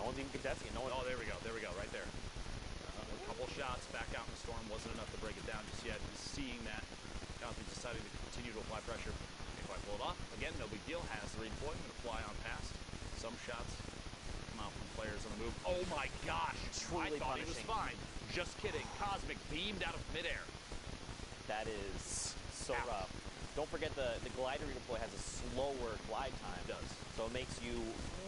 No one's even contesting it. No one. Oh, there we go, right there. A couple shots back out in the storm wasn't enough to break it down just yet. Seeing that, Conley's deciding to continue to apply pressure. If I pull it off, again, no big deal. Has the redeploy, gonna fly on past. Some shots come out from players on the move. Oh my gosh, Truly I thought punishing. he was fine. Just kidding. Cosmic beamed out of midair. That is so rough. Don't forget the glider redeploy has a slower glide time. It does. So it makes you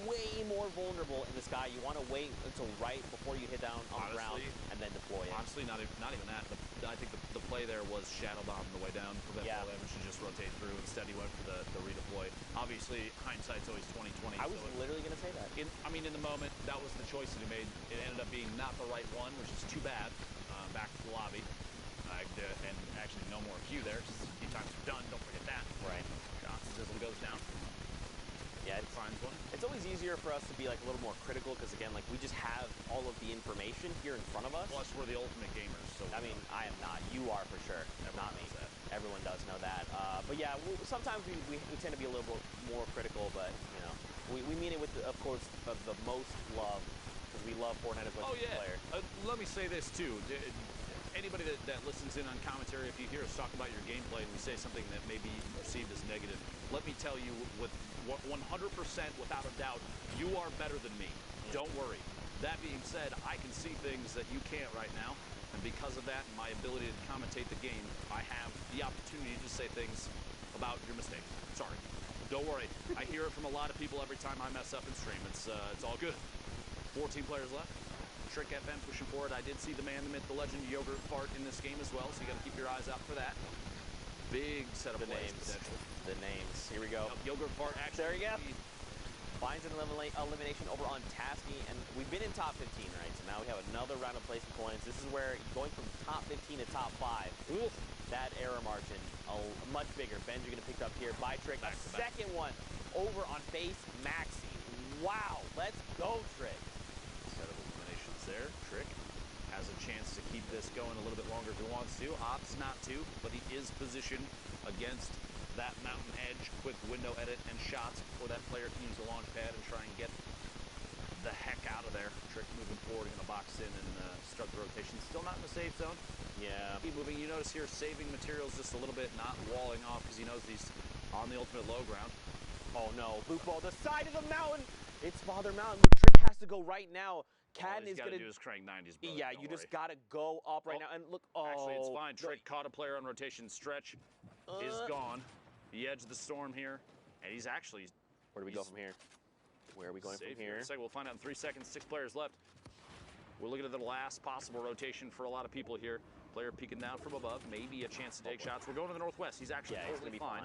way more vulnerable in the sky. You want to wait until right before you hit down on the ground and then deploy it. Honestly, not even that. I think the play there was shadow bomb on the way down, prevent fall damage and just rotate through. Instead, he went for the redeploy. Obviously, hindsight's always 20/20. I was literally going to say that. In the moment, that was the choice that he made. It ended up being not the right one, which is too bad. Back to the lobby. And actually, no more queue there. Just a few times we're done. Don't forget that. Right. Shots. Sizzle goes down. Yeah, finds one. It's always easier for us to be like a little more critical because again, like we just have all of the information here in front of us. Plus, we're the ultimate gamers. So I mean, I am not. You are for sure. Not me. Everyone does know that. But yeah, sometimes we tend to be a little bit more critical, but you know, we mean it with, of course, the most love because we love Fortnite as much as the player. Let me say this too. Anybody that listens in on commentary, if you hear us talk about your gameplay and we say something that may be perceived as negative, let me tell you with 100% without a doubt, you are better than me. Don't worry. That being said, I can see things that you can't right now, and because of that and my ability to commentate the game, I have the opportunity to say things about your mistakes. Sorry. Don't worry. I hear it from a lot of people every time I mess up in stream. It's all good. 14 players left. Trick FM pushing forward. I did see the man, the myth, the legend, Yogurt Fart in this game as well, so you got to keep your eyes out for that. Big set of plays potential. The names. Here we go. Yogurt Fart actually. There you go. Finds an elimination over on Tasky, and we've been in top 15, right? So now we have another round of placing points. This is where going from top 15 to top 5. Oof. That error margin, much bigger. Benji going to pick up here by Trick. A second one over on Face Maxi. Wow. Let's go, Trick. Set of eliminations there. Trick has a chance to keep this going a little bit longer if he wants to. Opts not to, but he is positioned against that mountain edge. Quick window edit and shots before that player can use the launch pad and try and get the heck out of there. Trick moving forward, going to box in and start the rotation. Still not in the safe zone. Yeah. Keep moving. You notice here saving materials just a little bit, not walling off because he knows he's on the ultimate low ground. Oh no, Blue Ball, the side of the mountain. It's Father Mountain. Look, Trick has to go right now. Cadden is going to do his crank 90s, brother. Yeah, you just got to go up right now. And look, actually, it's fine. Trick caught a player on rotation. Stretch is gone. The edge of the storm here. And he's actually... Where do we go from here? Where are we going from here? We'll find out in 3 seconds. 6 players left. We're looking at the last possible rotation for a lot of people here. Player peeking down from above. Maybe a chance to take shots. We're going to the northwest. He's actually totally fine.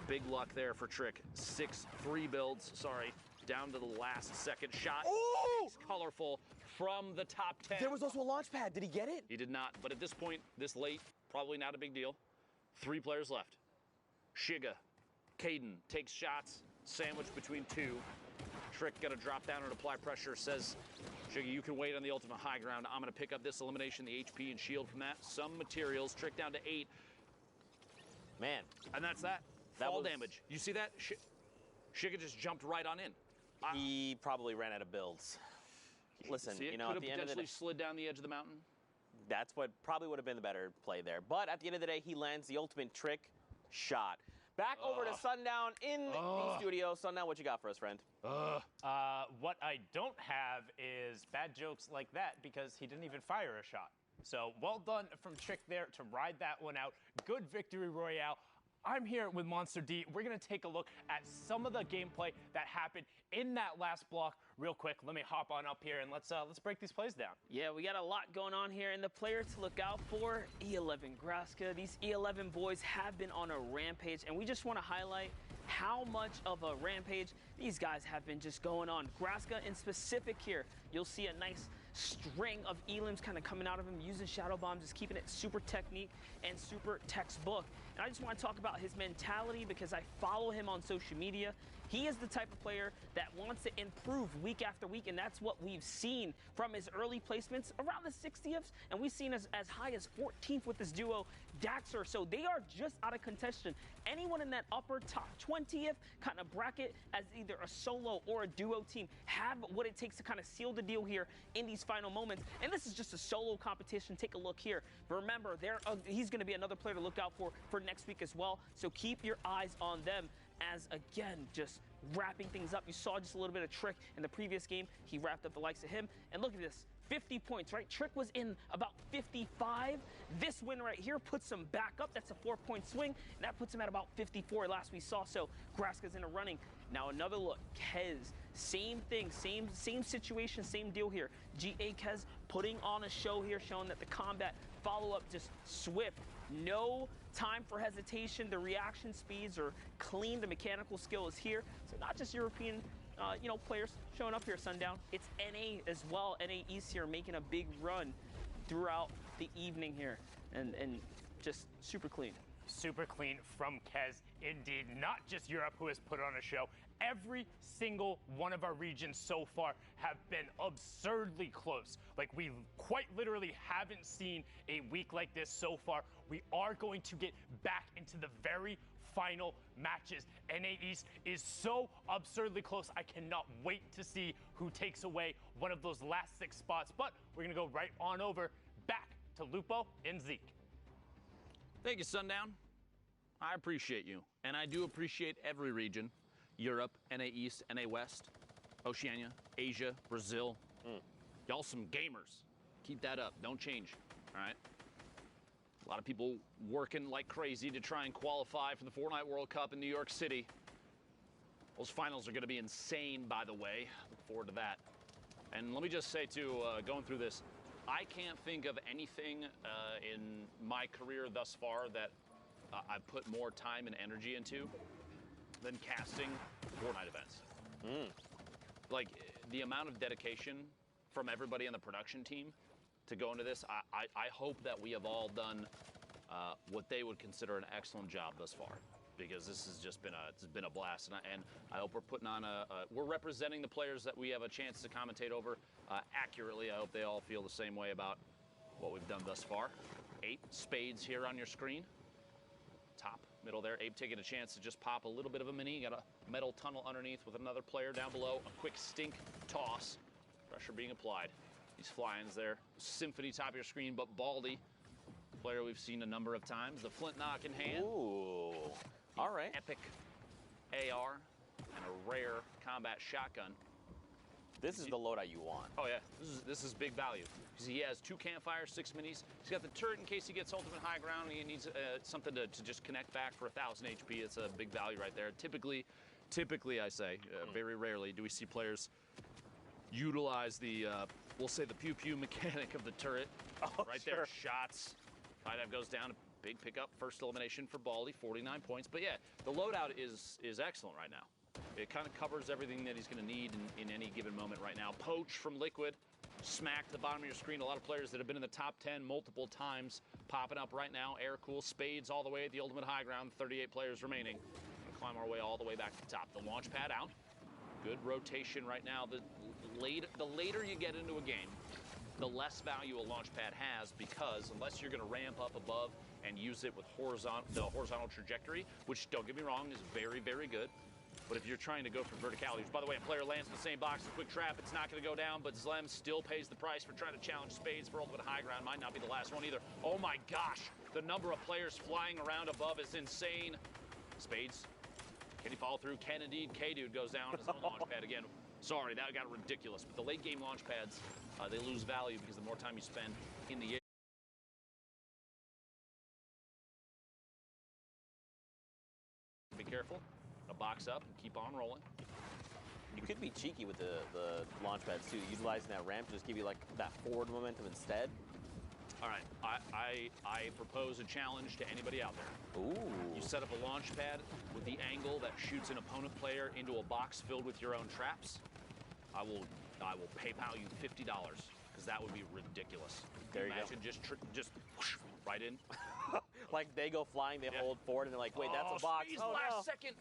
Big luck there for Trick. 6-3 builds. Sorry. Down to the last second shot. Oh! Colorful from the top 10. There was also a launch pad. Did he get it? He did not. But at this point, this late, probably not a big deal. 3 players left. Shiga. Caden takes shots. Sandwiched between 2. Trick got to drop down and apply pressure. Says, Shiga, you can wait on the ultimate high ground. I'm going to pick up this elimination, the HP and shield from that. Some materials. Trick down to 8. Man. And that's that. Fall damage. You see that? Shiga just jumped right on in. He probably ran out of builds. Listen, you know, at the end of the day, slid down the edge of the mountain. That's what probably would have been the better play there. But at the end of the day, he lands the ultimate Trick shot. Back over to Sundown in the studio. Sundown, what you got for us, friend? What I don't have is bad jokes like that because he didn't even fire a shot. So well done from Trick there to ride that one out. Good victory royale. I'm here with Monster D. We're going to take a look at some of the gameplay that happened in that last block real quick. Let me hop on up here and let's break these plays down. Yeah, we got a lot going on here, and the player to look out for, E11 Graska. These E11 boys have been on a rampage, and we just want to highlight how much of a rampage these guys have been just going on. Graska in specific here, you'll see a nice string of elims kind of coming out of him using shadow bombs, just keeping it super technique and super textbook. And I just want to talk about his mentality because I follow him on social media. He is the type of player that wants to improve week after week, and that's what we've seen from his early placements around the 60th, and we've seen as high as 14th with this duo, Daxter. So they are just out of contention. Anyone in that upper top 20th kind of bracket as either a solo or a duo team have what it takes to kind of seal the deal here in these final moments. And this is just a solo competition. Take a look here. But remember, he's going to be another player to look out for next week as well. So keep your eyes on them as, again, just wrapping things up. You saw just a little bit of Trick in the previous game. He wrapped up the likes of him. And look at this. 50 points, right? Trick was in about 55. This win right here puts him back up. That's a 4-point swing, and that puts him at about 54 last we saw. So Graska's in a running. Now another look. Kez, same thing, same situation, same deal here. GA Kez putting on a show here, showing that the combat follow-up just swift. No time for hesitation. The reaction speeds are clean. The mechanical skill is here. So not just European players showing up here, Sundown. It's NA as well. NA East here making a big run throughout the evening here. And just super clean. Super clean from Kez, indeed. Not just Europe who has put on a show. Every single one of our regions so far have been absurdly close. Like, we quite literally haven't seen a week like this so far. We are going to get back into the very final matches. NA East is so absurdly close. I cannot wait to see who takes away one of those last 6 spots. But we're going to go right on over back to Lupo and Zeke. Thank you, Sundown. I appreciate you. And I do appreciate every region. Europe, NA East, NA West, Oceania, Asia, Brazil. Y'all some gamers. Keep that up. Don't change. All right? A lot of people working like crazy to try and qualify for the Fortnite World Cup in New York City. Those finals are going to be insane, by the way. Look forward to that. And let me just say, too, going through this, I can't think of anything in my career thus far that I've put more time and energy into than casting Fortnite events. Like, the amount of dedication from everybody on the production team to go into this, I hope that we have all done what they would consider an excellent job thus far, because this has just been a blast, and I hope we're putting on we're representing the players that we have a chance to commentate over accurately. I hope they all feel the same way about what we've done thus far. 8 spades here on your screen. Top, middle there. Abe taking a chance to just pop a little bit of a mini. Got a metal tunnel underneath with another player down below. A quick stink toss. Pressure being applied. These fly-ins there. Symphony top of your screen, but Baldy, player we've seen a number of times. The flint knock in hand. Ooh. All right. Epic AR and a rare combat shotgun. This is the loadout you want. Oh yeah, this is big value. Because he has 2 campfires, 6 minis. He's got the turret in case he gets ultimate high ground and he needs something to just connect back for 1,000 HP. It's a big value right there. Typically I say, very rarely do we see players utilize the, we'll say the pew-pew mechanic of the turret. There, shots. 5 goes down, a big pickup. First elimination for Baldy, 49 points. But yeah, the loadout is excellent right now. It kind of covers everything that he's going to need in any given moment right now. Poach from Liquid, smack to the bottom of your screen. A lot of players that have been in the top 10 multiple times popping up right now. Air cool, spades all the way at the ultimate high ground. 38 players remaining. Gonna climb our way all the way back to the top. The launch pad out. Good rotation right now. The later you get into a game, the less value a launch pad has, because unless you're going to ramp up above and use it with the horizontal trajectory, which, don't get me wrong, is very, very good. But if you're trying to go for verticality, by the way, a player lands in the same box, a quick trap, it's not going to go down, but Zlem still pays the price for trying to challenge spades for ultimate high ground. Might not be the last one either. Oh my gosh, the number of players flying around above is insane. Spades, can he follow through? Can indeed. K-Dude goes down his own launch pad again. Sorry, that got ridiculous. But the late game launch pads, they lose value because the more time you spend in the air. Be careful. Box up and keep on rolling. You could be cheeky with the launch pads too, utilizing that ramp to just give you like that forward momentum instead. All right, I propose a challenge to anybody out there. Ooh. You set up a launch pad with the angle that shoots an opponent player into a box filled with your own traps. I will PayPal you $50 because that would be ridiculous. There you imagine go. Just whoosh, right in. Like, they go flying, they hold forward, and they're like, wait, that's a box. Speeds, Oh, last no. second.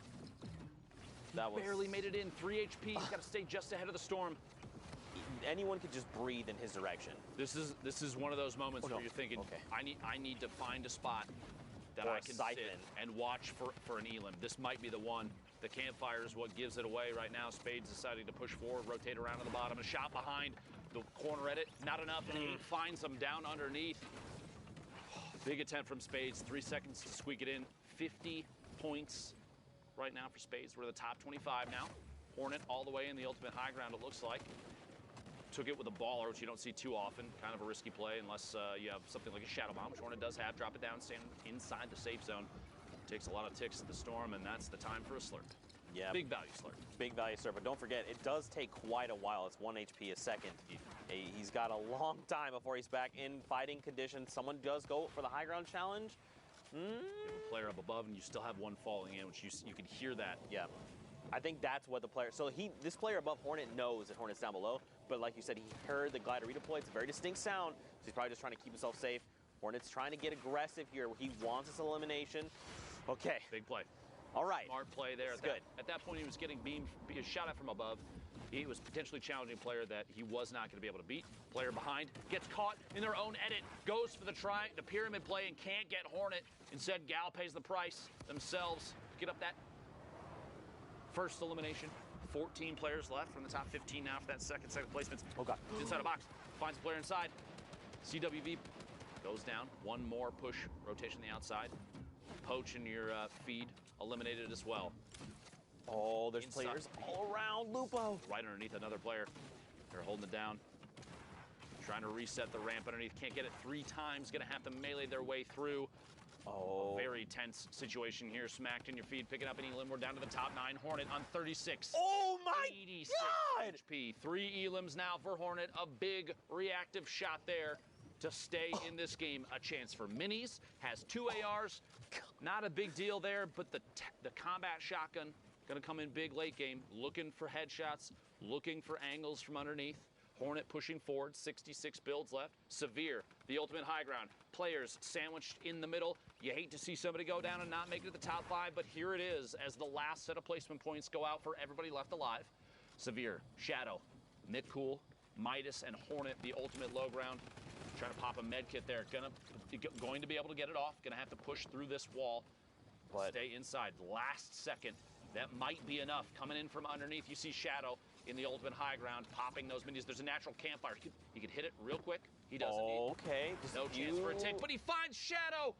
That was... Barely made it in. 3 HP. He's got to stay just ahead of the storm. Anyone could just breathe in his direction. This is one of those moments no. where you're thinking, Okay. I need to find a spot that Or I a can siphon. sit and watch for an elim. This might be the one. The campfire is what gives it away right now. Spades deciding to push forward, rotate around to the bottom. A shot behind the corner edit. Not enough, and 8 finds him down underneath. Big attempt from Spades. 3 seconds to squeak it in. 50 points right now for Spades. We're the top 25 now. Hornet all the way in the ultimate high ground, it looks like. Took it with a baller, which you don't see too often. Kind of a risky play unless you have something like a shadow bomb, which Hornet does have. Drop it down, stand inside the safe zone. Takes a lot of ticks at the storm, and that's the time for a slurp. Yeah. Big value slurp. Big value, sir. But don't forget, it does take quite a while. It's 1 HP a second. He's got a long time before he's back in fighting condition. Someone does go for the high ground challenge. You have a player up above, and you still have one falling in, which you can hear that. Yeah. I think that's what the player... So this player above Hornet knows that Hornet's down below, but like you said, he heard the glider redeploy. It's a very distinct sound, so he's probably just trying to keep himself safe. Hornet's trying to get aggressive here. He wants this elimination. Okay. Big play. All right. Smart play there. That's good. At that point, he was getting shot at from above. He was potentially challenging a player that he was not going to be able to beat. Player behind gets caught in their own edit, goes for the pyramid play and can't get Hornet. Instead, Gal pays the price themselves. Get up that first elimination. 14 players left from the top 15 now for that second placement. Oh, God. Inside a box. Finds a player inside. CWV goes down. One more push rotation on the outside. Poach in your feed eliminated as well. Oh, there's Inside. players all around Lupo. Right underneath another player. They're holding it down. Trying to reset the ramp underneath. Can't get it 3 times. Gonna have to melee their way through. Oh. Very tense situation here. Smacked in your feed. Picking up an elim. We're down to the top 9. Hornet on 36. Oh, my 86 God. HP. 3 elims now for Hornet. A big reactive shot there to stay in this game. A chance for minis. Has 2 ARs. Not a big deal there, but the combat shotgun going to come in big late game. Looking for headshots. Looking for angles from underneath. Hornet pushing forward. 66 builds left. Severe. The ultimate high ground. Players sandwiched in the middle. You hate to see somebody go down and not make it to the top 5, but here it is as the last set of placement points go out for everybody left alive. Severe, Shadow, Mick Cool, Midas, and Hornet, the ultimate low ground. Trying to pop a med kit there. Going to be able to get it off. Going to have to push through this wall. But stay inside. Last second. That might be enough. Coming in from underneath, you see Shadow in the ultimate high ground, popping those minis. There's a natural campfire. He could hit it real quick. He doesn't. Okay. No chance for a take, but he finds Shadow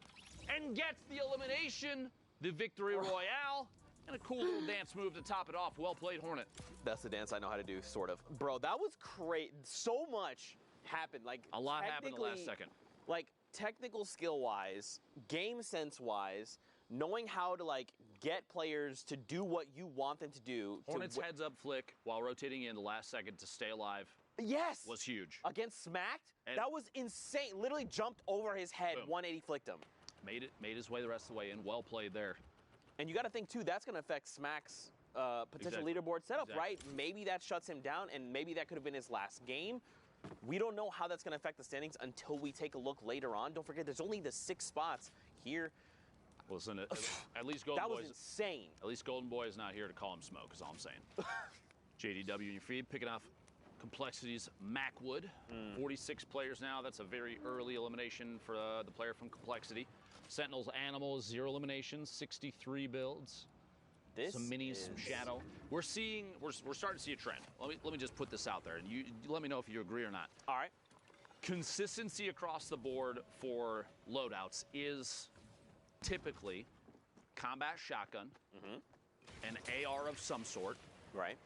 and gets the elimination, the victory royale, and a cool little dance move to top it off. Well played, Hornet. That's the dance I know how to do, sort of. Bro, that was great. So much happened. Like, A lot happened in the last second. Like, technical skill-wise, game sense-wise, knowing how to, like, get players to do what you want them to do. Hornet's heads-up flick while rotating in the last second to stay alive. Yes. Was huge. Against Smacked? And that was insane. Literally jumped over his head, boom. 180 flicked him. Made his way the rest of the way in. Well played there. And you got to think, too, that's going to affect Smack's potential Exactly. leaderboard setup, Exactly. right? Maybe that shuts him down, and maybe that could have been his last game. We don't know how that's going to affect the standings until we take a look later on. Don't forget, there's only the 6 spots here. Listen, at least Golden That was Boy's insane. At least Golden Boy is not here to call him smoke, is all I'm saying. JDW in your feed, picking off Complexity's Macwood. 46 players now. That's a very early elimination for the player from Complexity. Sentinel's Animals, 0 eliminations, 63 builds. This Some minis, some Shadow. We're starting to see a trend. Let me just put this out there, and you let me know if you agree or not. All right. Consistency across the board for loadouts is typically combat shotgun, an AR of some sort, Right.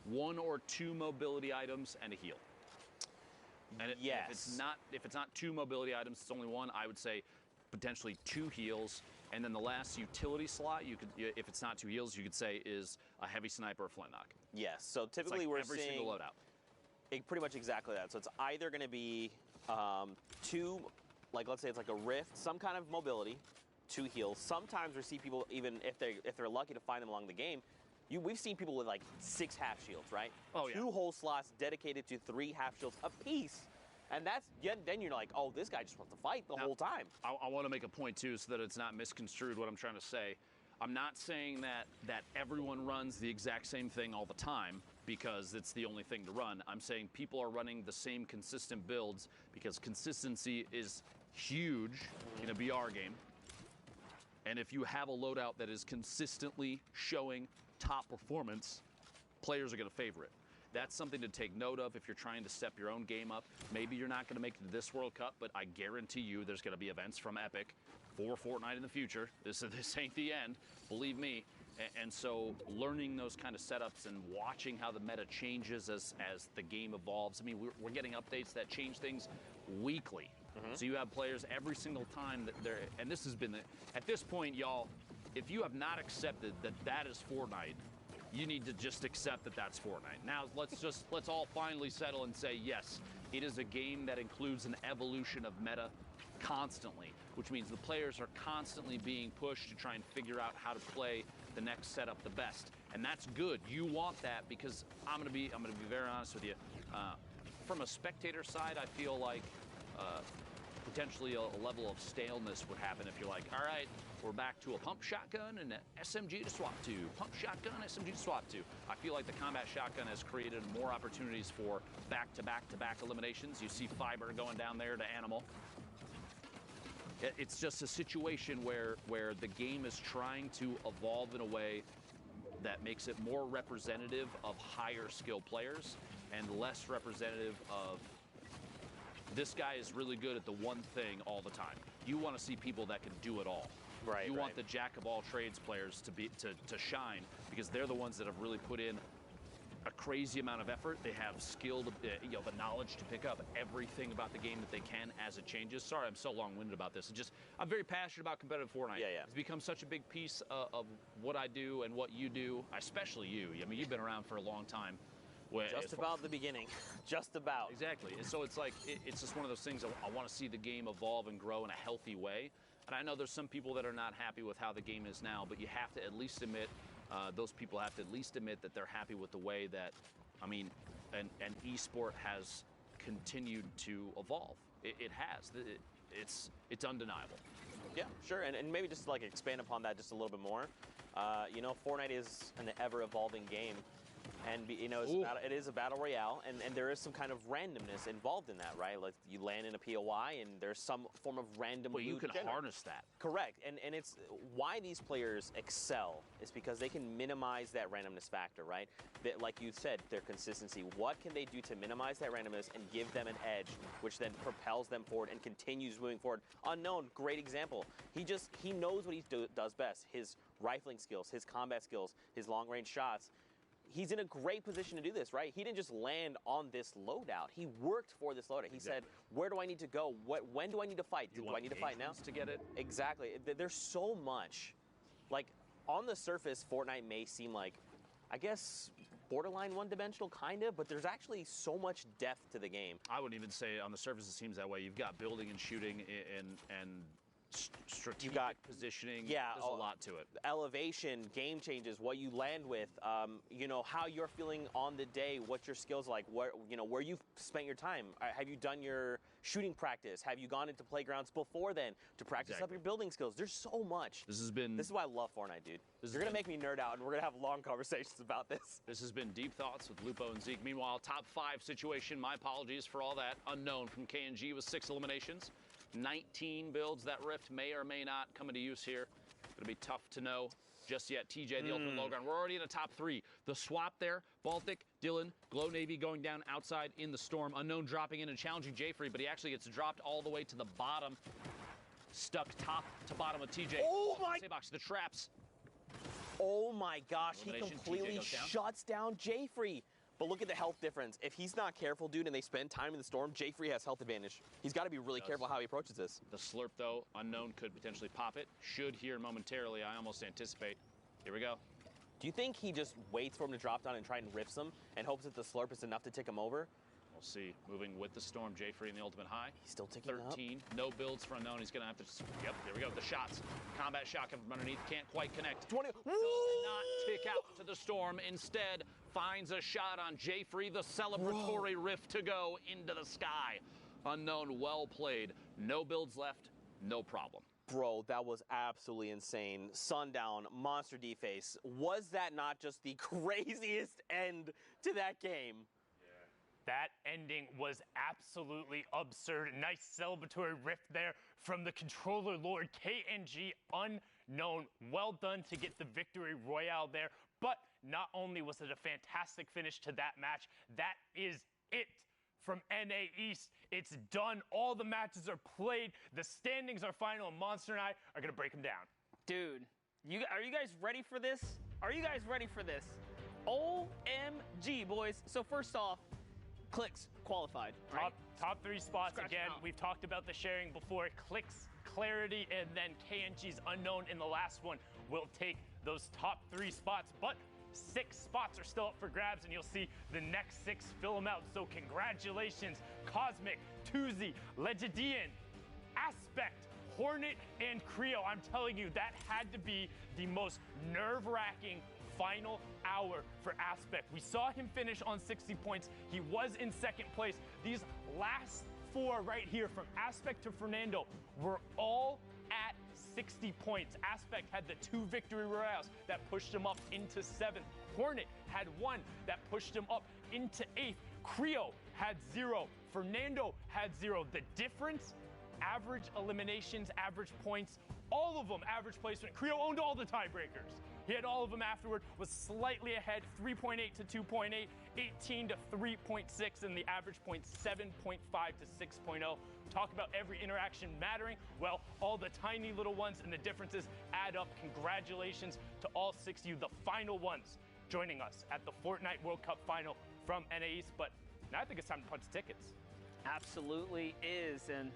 1 or 2 mobility items, and a heal. And Yes. if it's not 2 mobility items, it's only 1. I would say potentially 2 heals, and then the last utility slot, if it's not 2 heals, you could say is a heavy sniper or flintlock. Yes. So It's typically like we're every seeing single loadout. pretty much exactly that. So it's either going to be 2, like let's say it's like a rift, some kind of mobility, 2 heals. Sometimes we see people, even if they're lucky to find them along the game, we've seen people with like 6 half shields, right? Oh, yeah. 2 whole slots dedicated to 3 half shields apiece. And then you're like, oh, this guy just wants to fight the whole time. I want to make a point, too, so that it's not misconstrued what I'm trying to say. I'm not saying that everyone runs the exact same thing all the time because it's the only thing to run. I'm saying people are running the same consistent builds because consistency is huge in a BR game. And if you have a loadout that is consistently showing top performance, players are going to favor it. That's something to take note of if you're trying to step your own game up. Maybe you're not going to make it to this World Cup, but I guarantee you there's going to be events from Epic for Fortnite in the future. This ain't the end, believe me. And so learning those kind of setups and watching how the meta changes as the game evolves. I mean, we're getting updates that change things weekly. So you have players every single time that they're, and this has been at this point, y'all, if you have not accepted that is Fortnite, you need to just accept that that's Fortnite. Now, let's all finally settle and say, yes, it is a game that includes an evolution of meta constantly, which means the players are constantly being pushed to try and figure out how to play the next setup the best. And that's good. You want that because I'm gonna be very honest with you. From a spectator side, I feel like potentially a level of staleness would happen if you're like, all right, we're back to a pump shotgun and an SMG to swap to. Pump shotgun, SMG to swap to. I feel like the combat shotgun has created more opportunities for back-to-back-to-back eliminations. You see Fiber going down there to Animal. It's just a situation where the game is trying to evolve in a way that makes it more representative of higher skill players and less representative of this guy is really good at the one thing all the time. You want to see people that can do it all. Right. You want the jack of all trades players to shine because they're the ones that have really put in a crazy amount of effort. They have skill, the knowledge to pick up everything about the game that they can as it changes. Sorry, I'm so long-winded about this. I'm very passionate about competitive Fortnite. Yeah. It's become such a big piece of what I do and what you do, especially you. I mean, you've been around for a long time. Just about the beginning. Just about. Exactly. And so it's like, it's just one of those things I want to see the game evolve and grow in a healthy way. And I know there's some people that are not happy with how the game is now, but you have to at least admit, those people have to at least admit that they're happy with the way that, I mean, an esport has continued to evolve. It has. It's undeniable. Yeah, sure. And maybe just like expand upon that just a little bit more. Fortnite is an ever-evolving game. And it is a battle royale, and there is some kind of randomness involved in that, right? Like you land in a POI, and there's some form of random. Well, you can harness that. Correct, and it's why these players excel is because they can minimize that randomness factor, right? That, like you said, their consistency. What can they do to minimize that randomness and give them an edge, which then propels them forward and continues moving forward? Unknown, great example. He knows what he does best. His rifling skills, his combat skills, his long-range shots. He's in a great position to do this, right? He didn't just land on this loadout. He worked for this loadout. He said, where do I need to go? When do I need to fight? Do I need to fight now? To get it? Exactly. There's so much. Like, on the surface, Fortnite may seem like, I guess, borderline one-dimensional, kind of, but there's actually so much depth to the game. I wouldn't even say on the surface it seems that way. You've got building and shooting and strategic positioning. Yeah, there's a lot to it. Elevation, game changes, what you land with, how you're feeling on the day, what your skills like, where you've spent your time. Have you done your shooting practice? Have you gone into playgrounds before then to practice up your building skills? There's so much. This is why I love Fortnite, dude. You're gonna make me nerd out, and we're gonna have long conversations about this. This has been Deep Thoughts with Lupo and Zeke. Meanwhile, top 5 situation. My apologies for all that. Unknown from KNG with 6 eliminations. 19 builds. That Rift may or may not come into use here. It'll be tough to know just yet. TJ, the ultimate low ground. We're already in a top 3. The swap there, Baltic, Dylan, Glow Navy going down outside in the storm. Unknown dropping in and challenging Jayfree, but he actually gets dropped all the way to the bottom. Stuck top to bottom of TJ. Oh my! Box, the traps. Oh my gosh, he completely shuts down Jayfree. But look at the health difference. If he's not careful, dude, and they spend time in the storm, Jayfree has health advantage. He's got to be really careful how he approaches this. The slurp, though, Unknown could potentially pop it. Should here momentarily, I almost anticipate. Here we go. Do you think he just waits for him to drop down and try and rips him and hopes that the slurp is enough to tick him over? We'll see. Moving with the storm, Jayfree in the ultimate high. He's still ticking 13. Up. No builds for Unknown. He's going to have to... Yep, here we go. The shots. Combat shotgun from underneath. Can't quite connect. 20. Does not tick out to the storm. Instead, finds a shot on Jayfree. The celebratory rift to go into the sky. Unknown, well played. No builds left, no problem. Bro, that was absolutely insane. Sundown, Monster D-Face. Was that not just the craziest end to that game? That ending was absolutely absurd. Nice celebratory riff there from the controller lord KNG Unknown. Well done to get the victory royale there. But not only was it a fantastic finish to that match, that is it from NA East. It's done. All the matches are played. The standings are final, and Monster and I are going to break them down. Dude, are you guys ready for this? Are you guys ready for this? OMG, boys. So first off, Clicks qualified, right? Top 3 spots. Scratch again. them out. We've talked about the sharing before. Clicks, Clarity, and then KNG's Unknown in the last one will take those top 3 spots. But 6 spots are still up for grabs, and you'll see the next 6 fill them out. So congratulations, Cosmic, Tuzi, Legidian, Aspect, Hornet, and Creo. I'm telling you, that had to be the most nerve-wracking final hour for Aspect. We saw him finish on 60 points. He was in 2nd place. These last 4 right here, from Aspect to Fernando, were all at 60 points. Aspect had the 2 victory royales that pushed him up into 7th. Hornet had 1 that pushed him up into 8th. Creo had 0. Fernando had 0. The difference, average eliminations, average points, all of them average placement. Creo owned all the tiebreakers. He had all of them afterward, was slightly ahead, 3.8 to 2.8, 18 to 3.6, and the average point 7.5 to 6.0. Talk about every interaction mattering. Well, all the tiny little ones and the differences add up. Congratulations to all 6 of you, the final ones, joining us at the Fortnite World Cup final from NA East. But now I think it's time to punch tickets. Absolutely is, and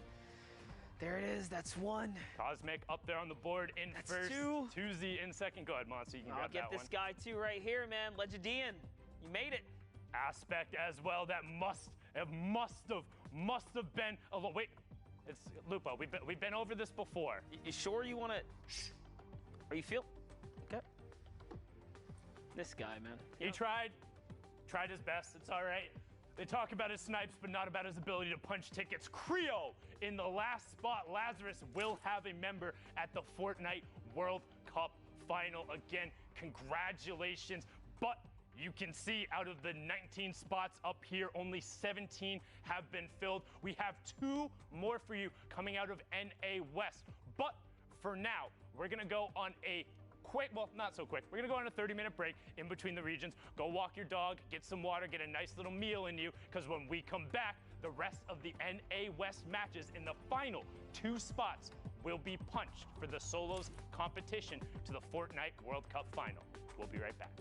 there it is. That's 1. Cosmic up there on the board in That's first. 2. Tuzi in second. Go ahead, Monster. You can I'll grab get that this one. guy too right here, man. Legidian, you made it. Aspect as well. That must have been. Oh wait, it's Lupo. We've been over this before. You sure you want to? Are you feel? Okay. This guy, man. He tried his best. It's all right. They talk about his snipes, but not about his ability to punch tickets. Creo in the last spot. Lazarus will have a member at the Fortnite World Cup final. Again, congratulations. But you can see out of the 19 spots up here, only 17 have been filled. We have 2 more for you coming out of NA West. But for now, we're going to go on a quick, well, not so quick. We're going to go on a 30-minute break in between the regions. Go walk your dog, get some water, get a nice little meal in you, because when we come back, the rest of the NA West matches in the final 2 spots will be punched for the solos competition to the Fortnite World Cup final. We'll be right back.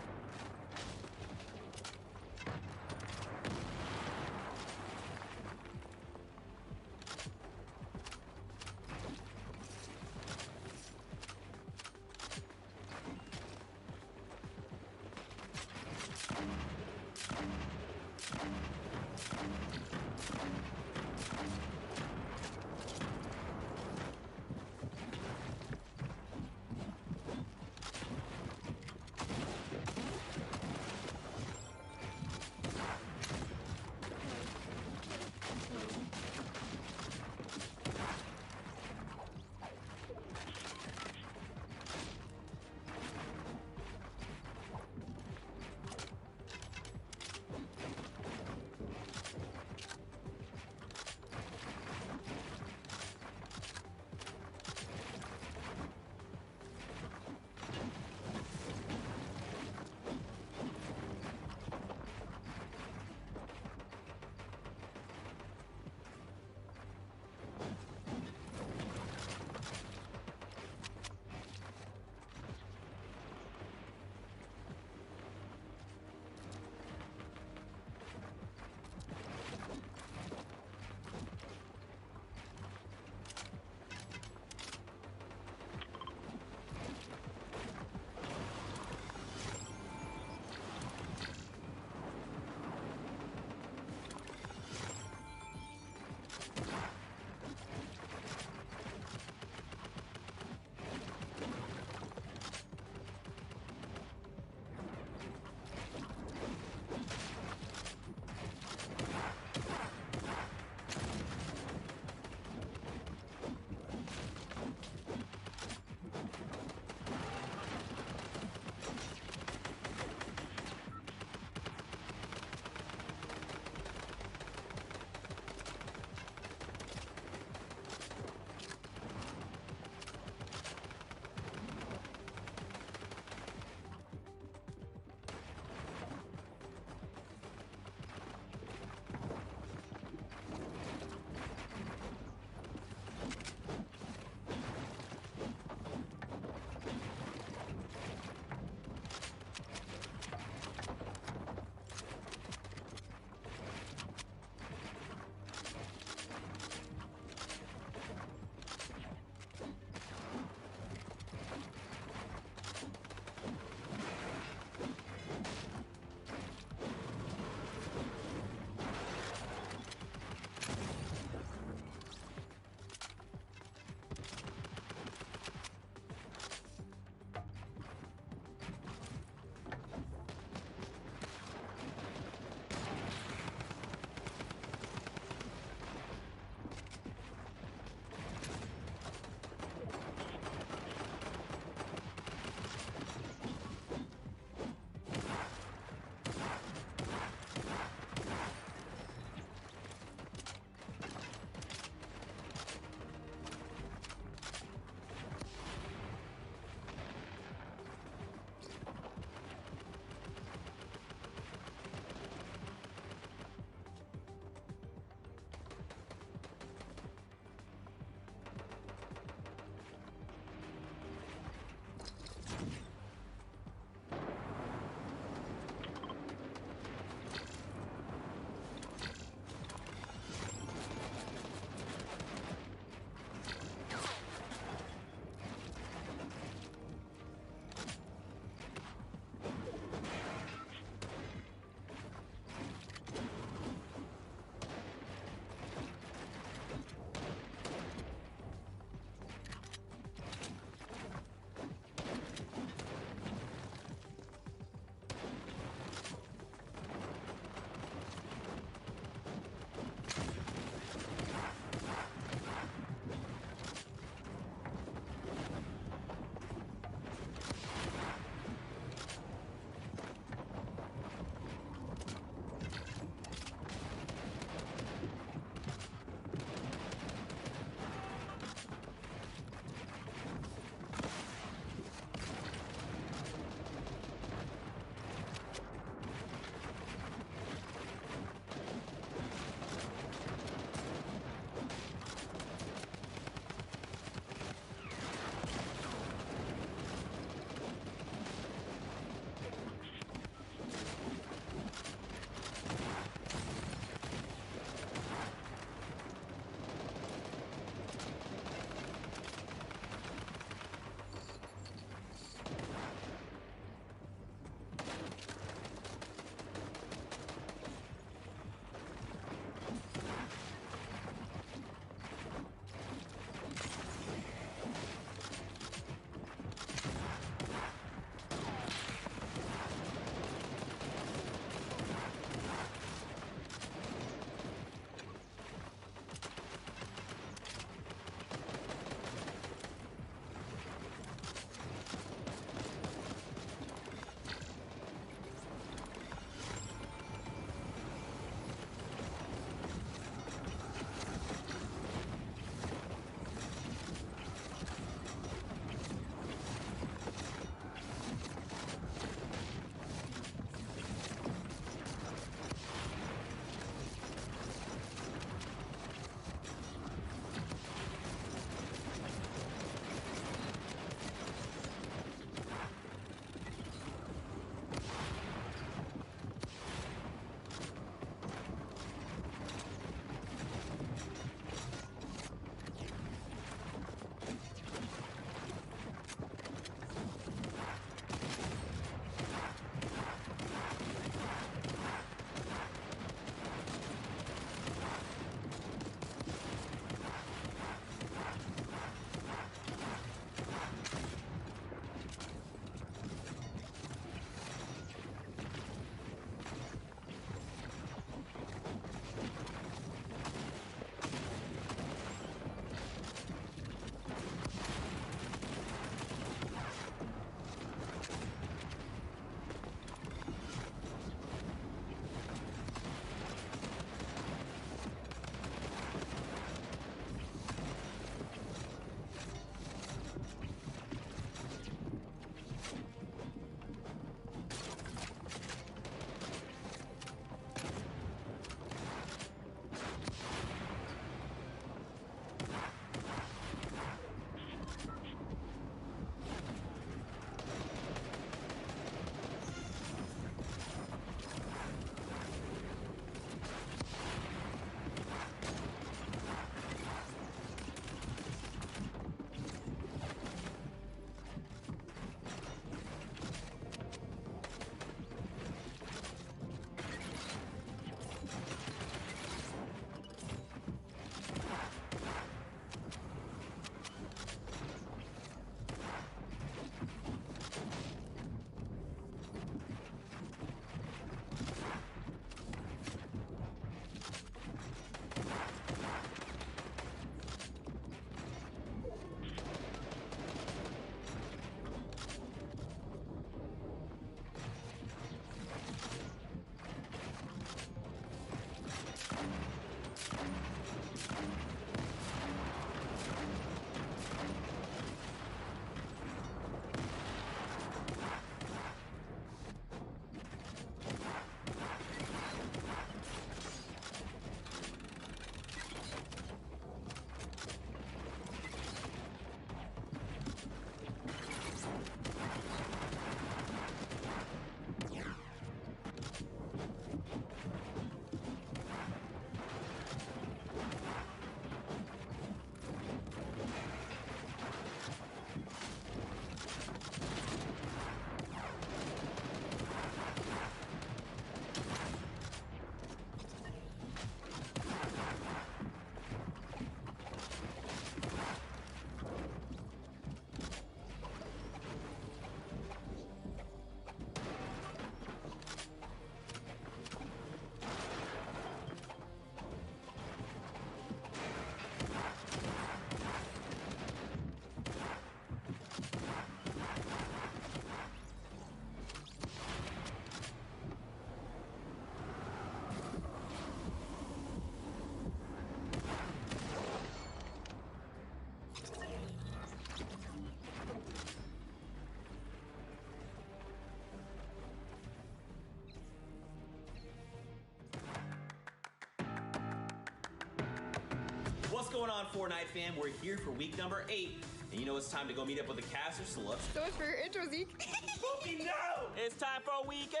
going on, Fortnite fam? We're here for week number 8. And you know it's time to go meet up with the casters, so let's... So much for your intro, Zeke. Spooky, no! It's time for weekend!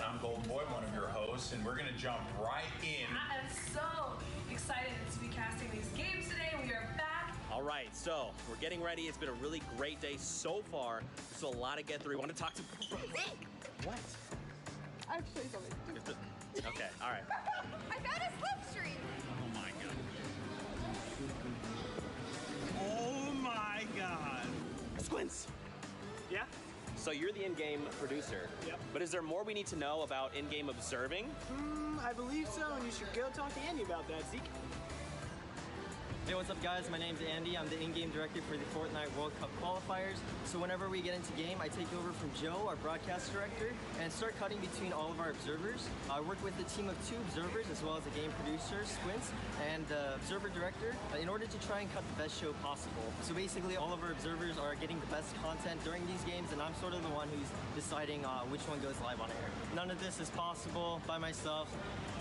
I'm Golden Boy, one of your hosts, and we're gonna jump right in. I am so excited to be casting these games today. We are back. All right, so we're getting ready. It's been a really great day so far. There's a lot to get through. We want to talk to... What? I'll show you something. Okay, all right. I found a slipstream. Oh my god. Oh my god. Squints! Yeah? So you're the in-game producer. Yep. But is there more we need to know about in-game observing? I believe so, and you should go talk to Andy about that, Zeke. Hey, what's up guys? My name's Andy. I'm the in-game director for the Fortnite World Cup qualifiers. So whenever we get into game, I take over from Joe, our broadcast director, and start cutting between all of our observers. I work with a team of 2 observers as well as a game producer, Squints, and observer director in order to try and cut the best show possible. So basically all of our observers are getting the best content during these games, and I'm sort of the one who's deciding which one goes live on air. None of this is possible by myself,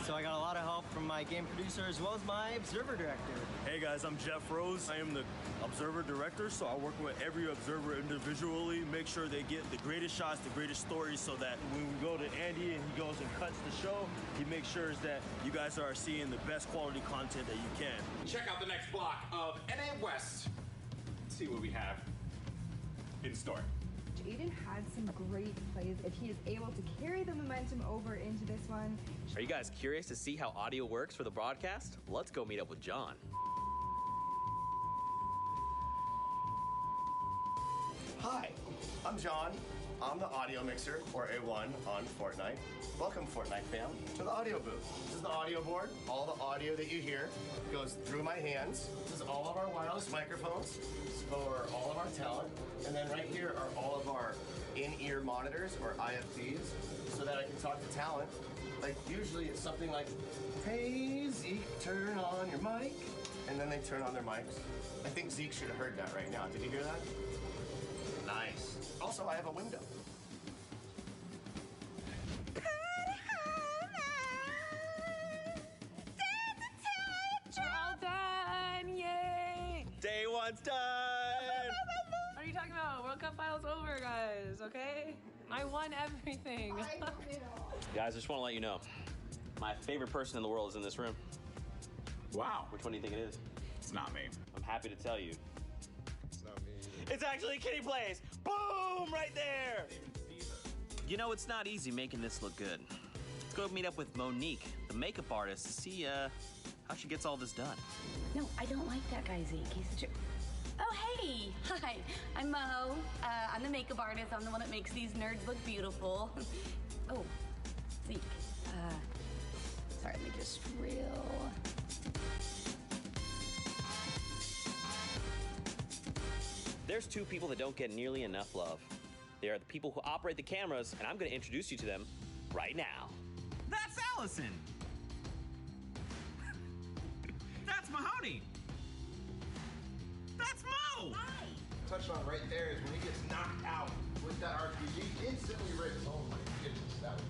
so I got a lot of help from my game producer as well as my observer director. Hey guys, I'm Jeff Rose. I am the observer director, so I work with every observer individually, make sure they get the greatest shots, the greatest stories, so that when we go to Andy and he goes and cuts the show, he makes sure that you guys are seeing the best quality content that you can. Check out the next block of NA West. Let's see what we have in store. Aiden had some great plays. If he is able to carry the momentum over into this one. Are you guys curious to see how audio works for the broadcast? Let's go meet up with John. Hi, I'm John. I'm the audio mixer, or A1, on Fortnite. Welcome, Fortnite fam, to the audio booth. This is the audio board. All the audio that you hear goes through my hands. This is all of our wireless microphones for all of our talent. And then right here are all of our in-ear monitors, or IFTs, so that I can talk to talent. Like, usually it's something like, hey, Zeke, turn on your mic. And then they turn on their mics. I think Zeke should have heard that right now. Did you hear that? Nice. Also, I have a window. We're all done. Yay. Day 1's done! What are you talking about? World Cup finals over, guys, okay? I won everything. Guys, I just want to let you know, my favorite person in the world is in this room. Wow. Which one do you think it is? It's not me. I'm happy to tell you. It's not me. It's actually Kitty Plays! Boom! Right there! You know, it's not easy making this look good. Let's go meet up with Monique, the makeup artist, to see how she gets all this done. No, I don't like that guy, Zeke. He's such a... Oh, hey! Hi, I'm Mo. I'm the makeup artist. I'm the one that makes these nerds look beautiful. Oh, Zeke. Sorry, let me just reel. There's 2 people that don't get nearly enough love. They are the people who operate the cameras, and I'm going to introduce you to them right now. That's Allison. That's Mahoney. That's Mo. Touch on right there is when he gets knocked out with that RPG, instantly rips. Oh my goodness, that was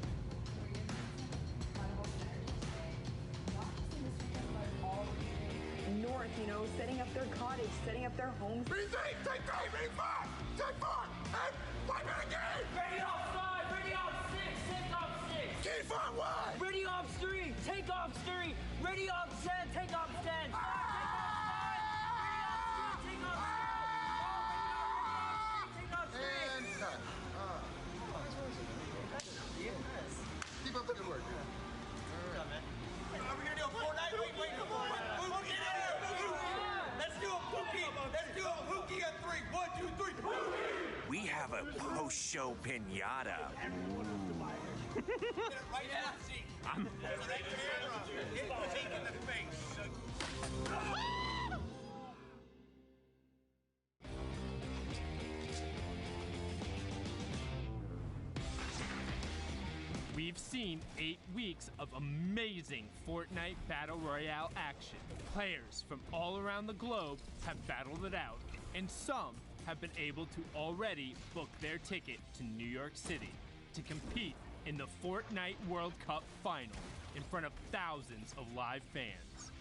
North, you know, setting up their cottage, setting up their homes. take 4, and 5 minute game! Ready off 5, ready off 6, take off 6. Keep on one! Ready off 3, take off 3. Ready off 10, take off 10. Take off 5, ready off 6, take off 3. And done. Keep up the good work. Are we gonna do a Fortnite? Wait, come on. Pookie, get in here. Let's do a Pookie. Let's do a Pookie on 3. 1, 2, 3. Pookie. We have a post-show pinata. Right now, see. I'm... Hit Pookie in the face. We've seen 8 weeks of amazing Fortnite Battle Royale action. Players from all around the globe have battled it out, and some have been able to already book their ticket to New York City to compete in the Fortnite World Cup final in front of thousands of live fans.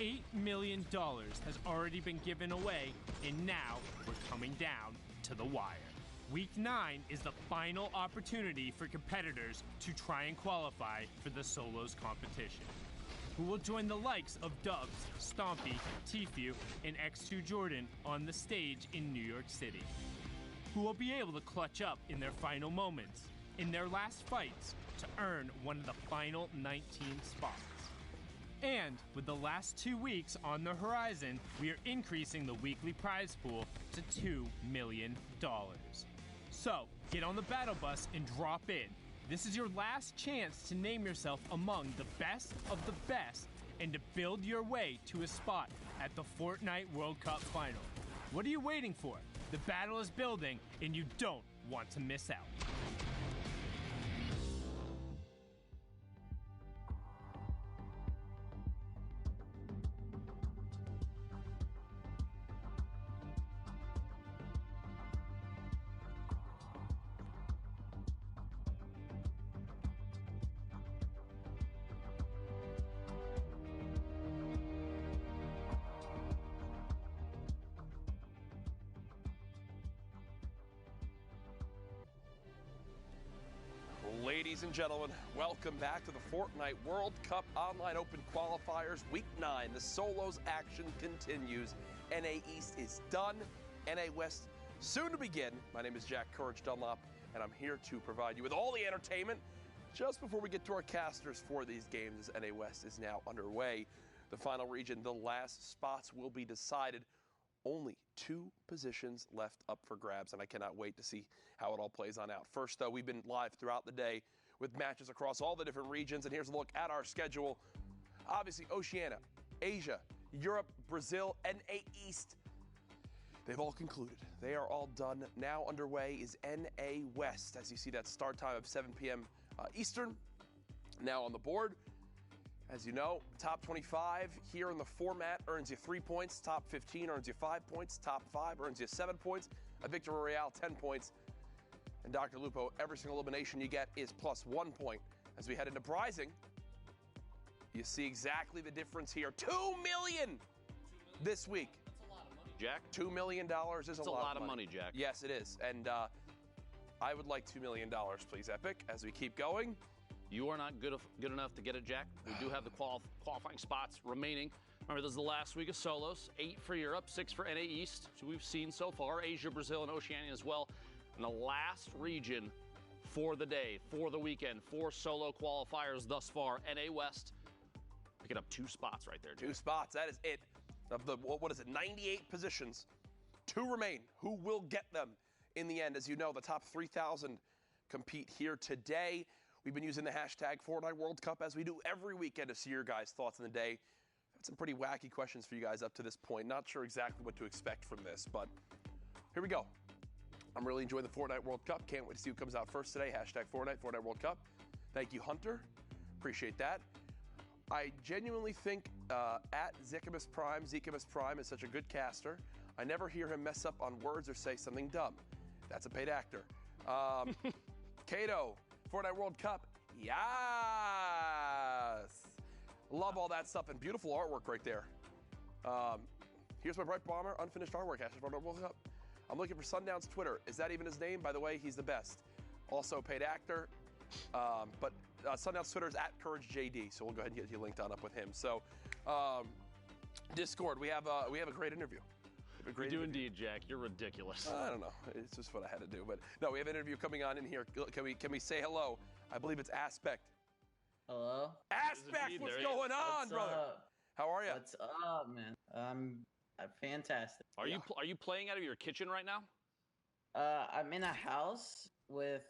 $8 million has already been given away, and now we're coming down to the wire. Week 9 is the final opportunity for competitors to try and qualify for the solos competition. Who will join the likes of Dubs, Stompy, Tfue, and X2 Jordan on the stage in New York City? Who will be able to clutch up in their final moments, in their last fights, to earn one of the final 19 spots? And with the last 2 weeks on the horizon, we are increasing the weekly prize pool to $2 million. So, get on the battle bus and drop in. This is your last chance to name yourself among the best of the best and to build your way to a spot at the Fortnite World Cup final. What are you waiting for? The battle is building, and you don't want to miss out. Ladies and gentlemen, welcome back to the Fortnite World Cup Online Open Qualifiers Week 9. The solos action continues. NA East is done. NA West soon to begin. My name is Jack Courage Dunlop, and I'm here to provide you with all the entertainment just before we get to our casters for these games, as NA West is now underway. The final region, the last spots will be decided. Only 2 positions left up for grabs, and I cannot wait to see how it all plays on out. First, though, we've been live throughout the day with matches across all the different regions, and here's a look at our schedule. Obviously, Oceania, Asia, Europe, Brazil, NA East. They've all concluded. They are all done. Now underway is NA West, as you see that start time of 7 p.m. Eastern now on the board. As you know, top 25 here in the format earns you 3 points. Top 15 earns you 5 points. Top 5 earns you 7 points. A Victory Royale, 10 points. And Dr. Lupo, every single elimination you get is plus 1 point. As we head into Prizing, you see exactly the difference here. $2 million this week. That's a lot of money, Jack. $2 million is a lot of money, Jack. Yes, it is. And I would like $2 million, please, Epic, as we keep going. You are not good enough to get it, Jack. We do have the qualifying spots remaining. Remember, this is the last week of solos. 8 for Europe, 6 for NA East, which we've seen so far. Asia, Brazil, and Oceania as well. And the last region for the day, for the weekend, 4 solo qualifiers thus far. NA West picking up 2 spots right there, Jack. 2 spots, that is it. Of the, what is it, 98 positions. 2 remain. Who will get them in the end? As you know, the top 3,000 compete here today. We've been using the hashtag Fortnite World Cup as we do every weekend to see your guys' thoughts in the day. Had some pretty wacky questions for you guys up to this point. Not sure exactly what to expect from this, but here we go. I'm really enjoying the Fortnite World Cup. Can't wait to see who comes out first today. Hashtag Fortnite World Cup. Thank you, Hunter. Appreciate that. I genuinely think at Zikamus Prime is such a good caster. I never hear him mess up on words or say something dumb. That's a paid actor. Kato. Fortnite World Cup, yes! Love all that stuff and beautiful artwork right there. Here's my Bright Bomber, unfinished artwork, hashtag Fortnite World Cup. I'm looking for Sundown's Twitter. Is that even his name? By the way, he's the best. Also paid actor, but Sundown's Twitter is at CourageJD, so we'll go ahead and get you linked on up with him. So, Discord, we have a great interview. You do indeed, Jack. You're ridiculous. I don't know. It's just what I had to do. But no, we have an interview coming on in here. Can we say hello? I believe it's Aspect. Hello? Aspect, what's going on, brother? Up? How are you? What's up, man? I'm fantastic. Are you playing out of your kitchen right now? I'm in a house with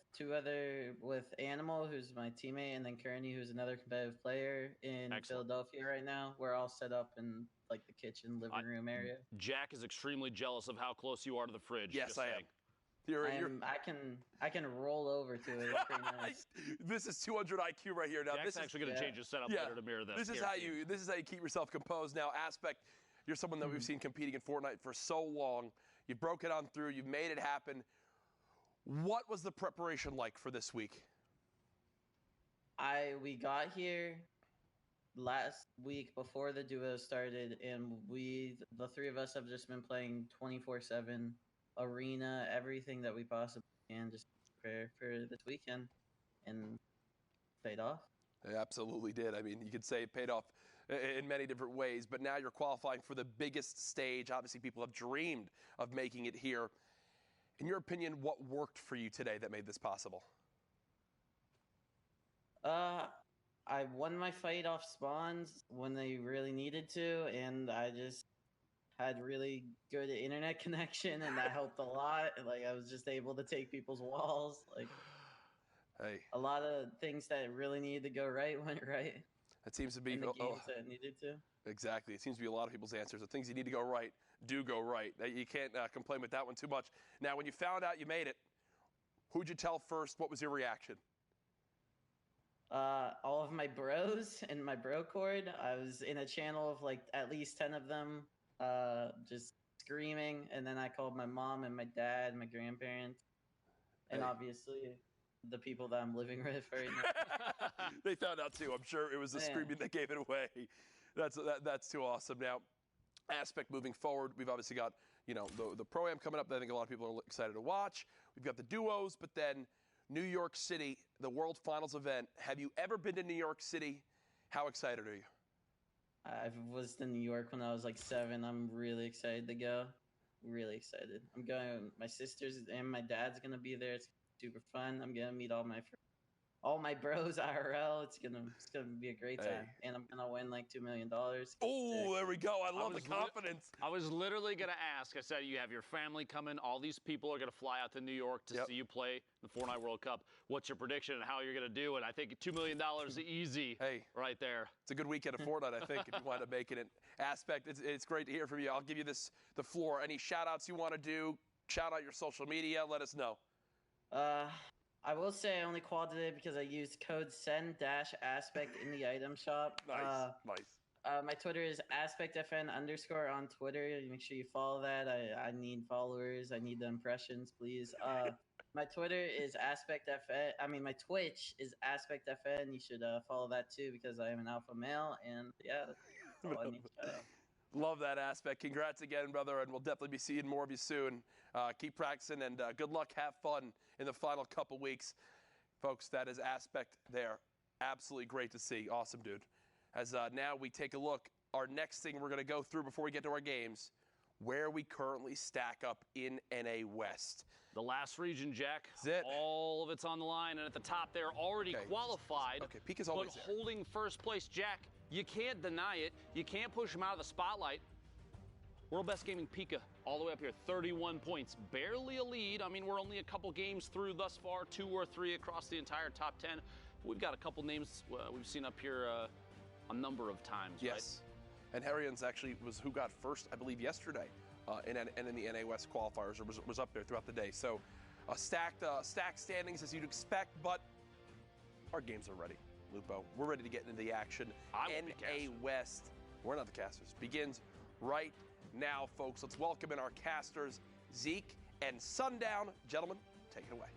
Animal, who's my teammate, and then Kearney, who's another competitive player in Philadelphia right now. We're all set up in like the kitchen, living room area. Jack is extremely jealous of how close you are to the fridge. Yes, I am. I can roll over to it. It's pretty nice. This is 200 IQ right here. Now Jack's this is actually going to change his setup later to mirror this. This is how you keep yourself composed. Now, Aspect, you're someone that we've seen competing in Fortnite for so long. You broke it on through. You've made it happen. What was the preparation like for this week? We got here last week before the duo started, and the three of us have just been playing 24/7 arena, everything that we possibly can, just prepare for this weekend, and paid off. It absolutely did. I mean, you could say it paid off in many different ways, but now you're qualifying for the biggest stage. Obviously, people have dreamed of making it here. In your opinion, what worked for you today that made this possible? I won my fight off spawns when they really needed to, and I just had really good internet connection, and that helped a lot. Like, I was just able to take people's walls. Like, hey, a lot of things that really needed to go right went right. It seems to be in the games that needed to. Exactly. It seems to be a lot of people's answers. The things you need to go right do go right. You can't complain with that one too much. Now, when you found out you made it, who'd you tell first? What was your reaction? All of my bros and my bro cord. I was in a channel of like at least 10 of them, just screaming. And then I called my mom and my dad, my grandparents, and obviously the people that I'm living with right now. They found out too. I'm sure it was the screaming that gave it away. That's too awesome. Now, Aspect moving forward, we've obviously got, you know, the Pro-Am coming up that I think a lot of people are excited to watch. We've got the duos, but then New York City, the World Finals event. Have you ever been to New York City? How excited are you? I was in New York when I was like 7. I'm really excited to go. Really excited. I'm going. My sisters and my dad's gonna be there. It's super fun. I'm gonna meet all my bros IRL. It's gonna be a great time, and I'm gonna win like $2 million. Oh, there we go. I love the confidence. I was literally gonna ask. I said you have your family coming. All these people are gonna fly out to New York to see you play the Fortnite World Cup. What's your prediction and how you're gonna do? And I think $2 million is easy. Right there. It's a good weekend of Fortnite, I think, if you wind up making it. Aspect, it's great to hear from you. I'll give you the floor. Any shout outs you want to do? Shout out your social media. Let us know. I will say I only quad today because I used code SEND-ASPECT in the item shop. Nice. My Twitter is AspectFN_ on Twitter. Make sure you follow that. I need followers. I need the impressions, please. My Twitter is AspectFN. My Twitch is AspectFN. You should follow that too because I am an alpha male. And yeah, that's all I need to shout out. Love that Aspect. Congrats again, brother, and we'll definitely be seeing more of you soon. Keep practicing, and good luck. Have fun in the final couple weeks. Folks, that is Aspect there. Absolutely great to see. Awesome, dude. As now we take a look, our next thing we're going to go through before we get to our games, where we currently stack up in NA West. The last region, Jack. That's it. All of it's on the line, and at the top they're already qualified. Okay, peak is always but holding first place, Jack. You can't deny it. You can't push him out of the spotlight. World Best Gaming Pika all the way up here, 31 points. Barely a lead. I mean, we're only a couple games through thus far, 2 or 3 across the entire top 10. We've got a couple names we've seen up here a number of times, yes. Right? And Harrian's actually was who got first, I believe, yesterday in the NA West qualifiers, or was up there throughout the day. So stacked standings as you'd expect, but our games are ready. Lupo, we're ready to get into the action. NA West, we're not the casters, begins right now, folks. Let's welcome in our casters, Zeke and Sundown. Gentlemen, take it away.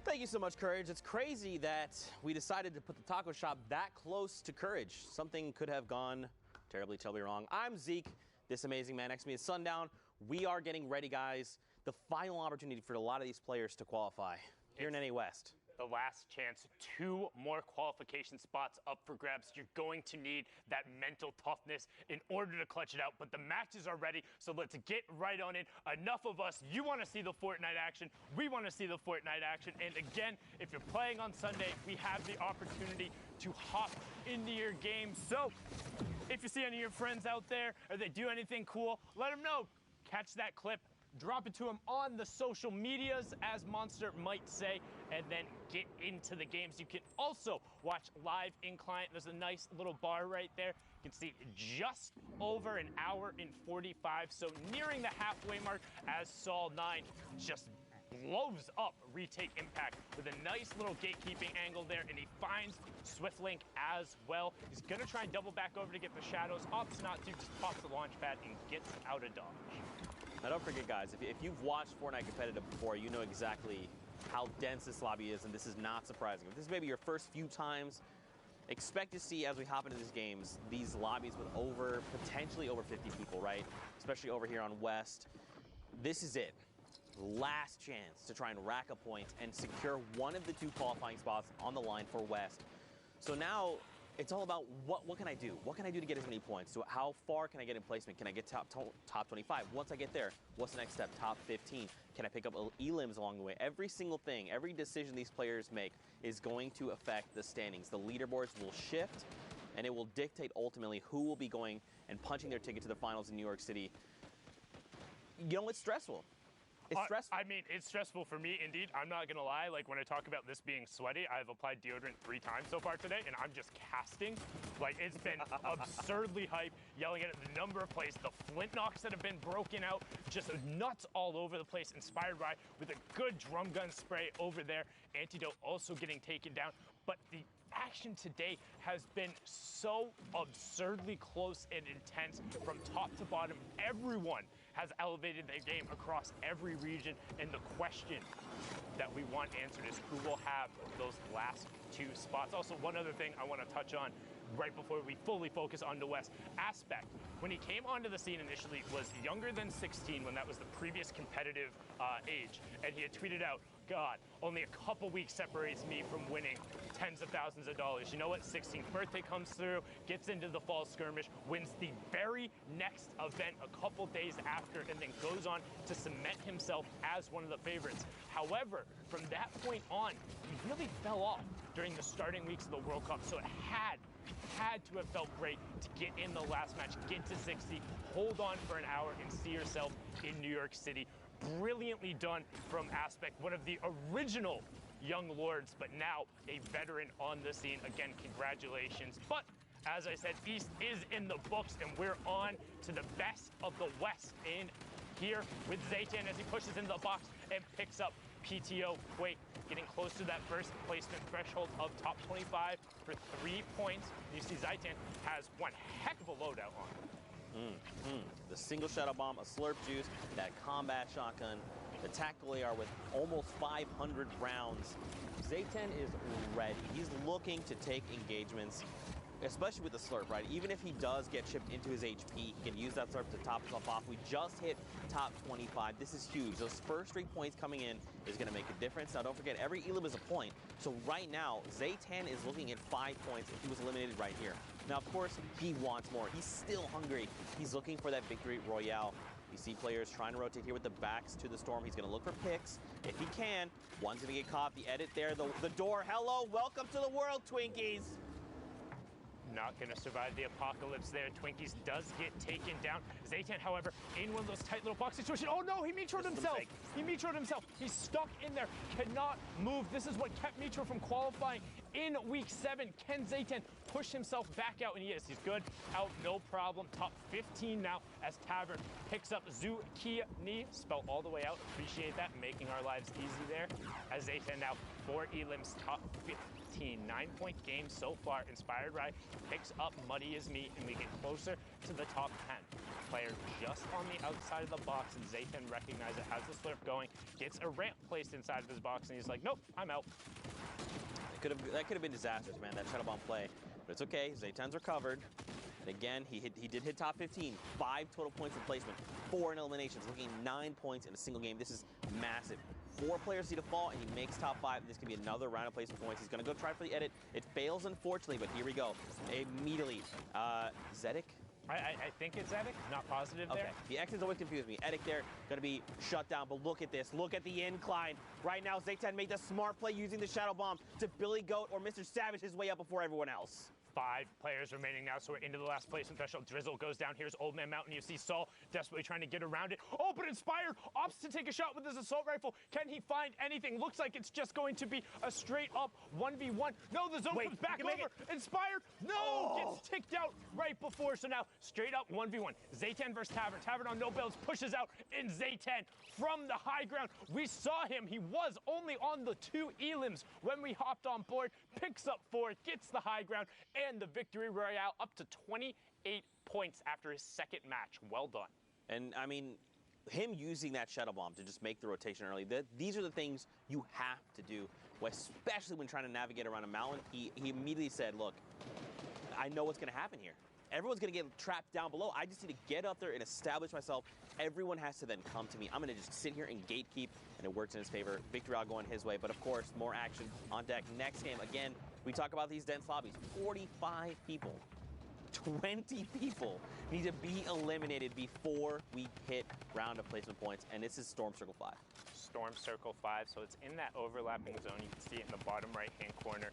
Thank you so much, Courage. It's crazy that we decided to put the taco shop that close to Courage. Something could have gone terribly wrong. I'm Zeke. This amazing man next to me is Sundown. We are getting ready, guys. The final opportunity for a lot of these players to qualify here in NA West. The last chance, 2 more qualification spots up for grabs. You're going to need that mental toughness in order to clutch it out, but the matches are ready, so let's get right on it. Enough of us. You want to see the Fortnite action. We want to see the Fortnite action. And again, if you're playing on Sunday, we have the opportunity to hop into your game. So if you see any of your friends out there or they do anything cool, let them know. Catch that clip. Drop it to them on the social medias, as Monster might say, and then get into the games. You can also watch live in client. There's a nice little bar right there. You can see just over an hour and 45, so nearing the halfway mark as Sol 9 just blows up Retake Impact with a nice little gatekeeping angle there, and he finds Swiftlink as well. He's gonna try and double back over to get the shadows. Opts not to, just pops the launch pad and gets out of dodge. Now don't forget, guys, if you've watched Fortnite competitive before, you know exactly how dense this lobby is, and this is not surprising. If this is maybe your first few times, expect to see, as we hop into these games, these lobbies with potentially over 50 people, right? Especially over here on West. This is it. Last chance to try and rack up points and secure one of the 2 qualifying spots on the line for West. So now it's all about what can I do? What can I do to get as many points? So how far can I get in placement? Can I get top 25? Once I get there, what's the next step? Top 15? Can I pick up elims along the way? Every single thing, every decision these players make is going to affect the standings. The leaderboards will shift, and it will dictate ultimately who will be going and punching their ticket to the finals in New York City. You know, it's stressful. It's stressful. I mean, it's stressful for me, indeed. I'm not going to lie. Like, when I talk about this being sweaty, I've applied deodorant 3 times so far today, and I'm just casting. Like, it's been absurdly hype, yelling at the number of plays, the flint knocks that have been broken out, just nuts all over the place, inspired by with a good drum gun spray over there. Antidote also getting taken down. But the action today has been so absurdly close and intense from top to bottom. Everyone has elevated their game across every region, and the question that we want answered is who will have those last 2 spots. Also, one other thing I want to touch on right before we fully focus on the West. Aspect, when he came onto the scene initially, was younger than 16 when that was the previous competitive age, and he had tweeted out, God, only a couple weeks separates me from winning tens of thousands of dollars. You know what? 16th birthday comes through, gets into the fall skirmish, wins the very next event a couple days after, and then goes on to cement himself as one of the favorites. However, from that point on, he really fell off during the starting weeks of the World Cup, so it had to have felt great to get in the last match, get to 60, hold on for an hour, and see yourself in New York City. Brilliantly done from Aspect, one of the original young lords, but now a veteran on the scene. Again, congratulations. But as I said, East is in the books, and we're on to the best of the West in here with Zaytan as he pushes into the box and picks up PTO Quake, getting close to that first placement threshold of top 25 for 3 points. You see Zaytan has one heck of a loadout on. The single shadow bomb, a slurp juice, that combat shotgun, the tactical AR with almost 500 rounds. Zaytan is ready. He's looking to take engagements, especially with the slurp, right? Even if he does get chipped into his HP, he can use that slurp to top himself off. We just hit top 25. This is huge. Those first 3 points coming in is going to make a difference. Now, don't forget, every elim is a point. So right now, Zaytan is looking at 5 points if he was eliminated right here. Now, of course, he wants more. He's still hungry. He's looking for that victory royale. You see players trying to rotate here with the backs to the storm. He's going to look for picks if he can. One's going to get caught. The edit there, the door. Hello, welcome to the world, Twinkies. Not going to survive the apocalypse there. Twinkies does get taken down. Zaytan, however, in one of those tight little box situations. Oh no, he metroed himself. He metroed himself. He's stuck in there, cannot move. This is what kept Metro from qualifying in week 7. Can Zaytan push himself back out? And he is. He's good. Out, no problem. Top 15 now as Tavern picks up Zucchini. Spelled all the way out. Appreciate that. Making our lives easy there. As Zaytan now 4 elims, top 15. 9-point game so far. Inspired Rye picks up Muddy as Me, and we get closer to the top 10. Player just on the outside of the box, and Zaytan recognizes it, has the slurp going, gets a ramp placed inside of his box, and he's like, nope, I'm out. That could have been disastrous, man, that shadow bomb play. But it's okay, Zaytan's recovered. And again, he did hit top 15. 5 total points in placement, 4 in eliminations, looking 9 points in a single game. This is massive. 4 players need to fall, and he makes top 5, and this could be another round of placement points. He's going to go try for the edit. It fails, unfortunately, but here we go. Immediately. Zedek? I think it's Edic, not positive there. Okay, the X's always confuse me. Edic there, going to be shut down, but look at this. Look at the incline. Right now, Zaytan made the smart play using the Shadow Bomb to Billy Goat or Mr. Savage his way up before everyone else. 5 players remaining now, so we're into the last placement threshold. Drizzle goes down. Here's Old Man Mountain. You see Saul desperately trying to get around it. Oh, but Inspired opts to take a shot with his assault rifle. Can he find anything? Looks like it's just going to be a straight up 1v1. No, the zone comes back over. Inspired, no, gets ticked out right before. So now straight up 1v1. Zaytan versus Tavern. Tavern on no builds pushes out, and Zaytan from the high ground. We saw him. He was only on the 2 elims when we hopped on board. Picks up 4, gets the high ground, and the victory royale up to 28 points after his second match. Well done. And I mean, him using that shuttle bomb to just make the rotation early, these are the things you have to do, especially when trying to navigate around a mountain. He immediately said, look, I know what's going to happen here. Everyone's going to get trapped down below. I just need to get up there and establish myself. Everyone has to then come to me. I'm going to just sit here and gatekeep, and it works in his favor. Victory all going his way, but of course, more action on deck. Next game, again, we talk about these dense lobbies. 45 people, 20 people need to be eliminated before we hit round of placement points, and this is Storm Circle 5. Storm Circle 5, so it's in that overlapping zone. You can see it in the bottom right-hand corner.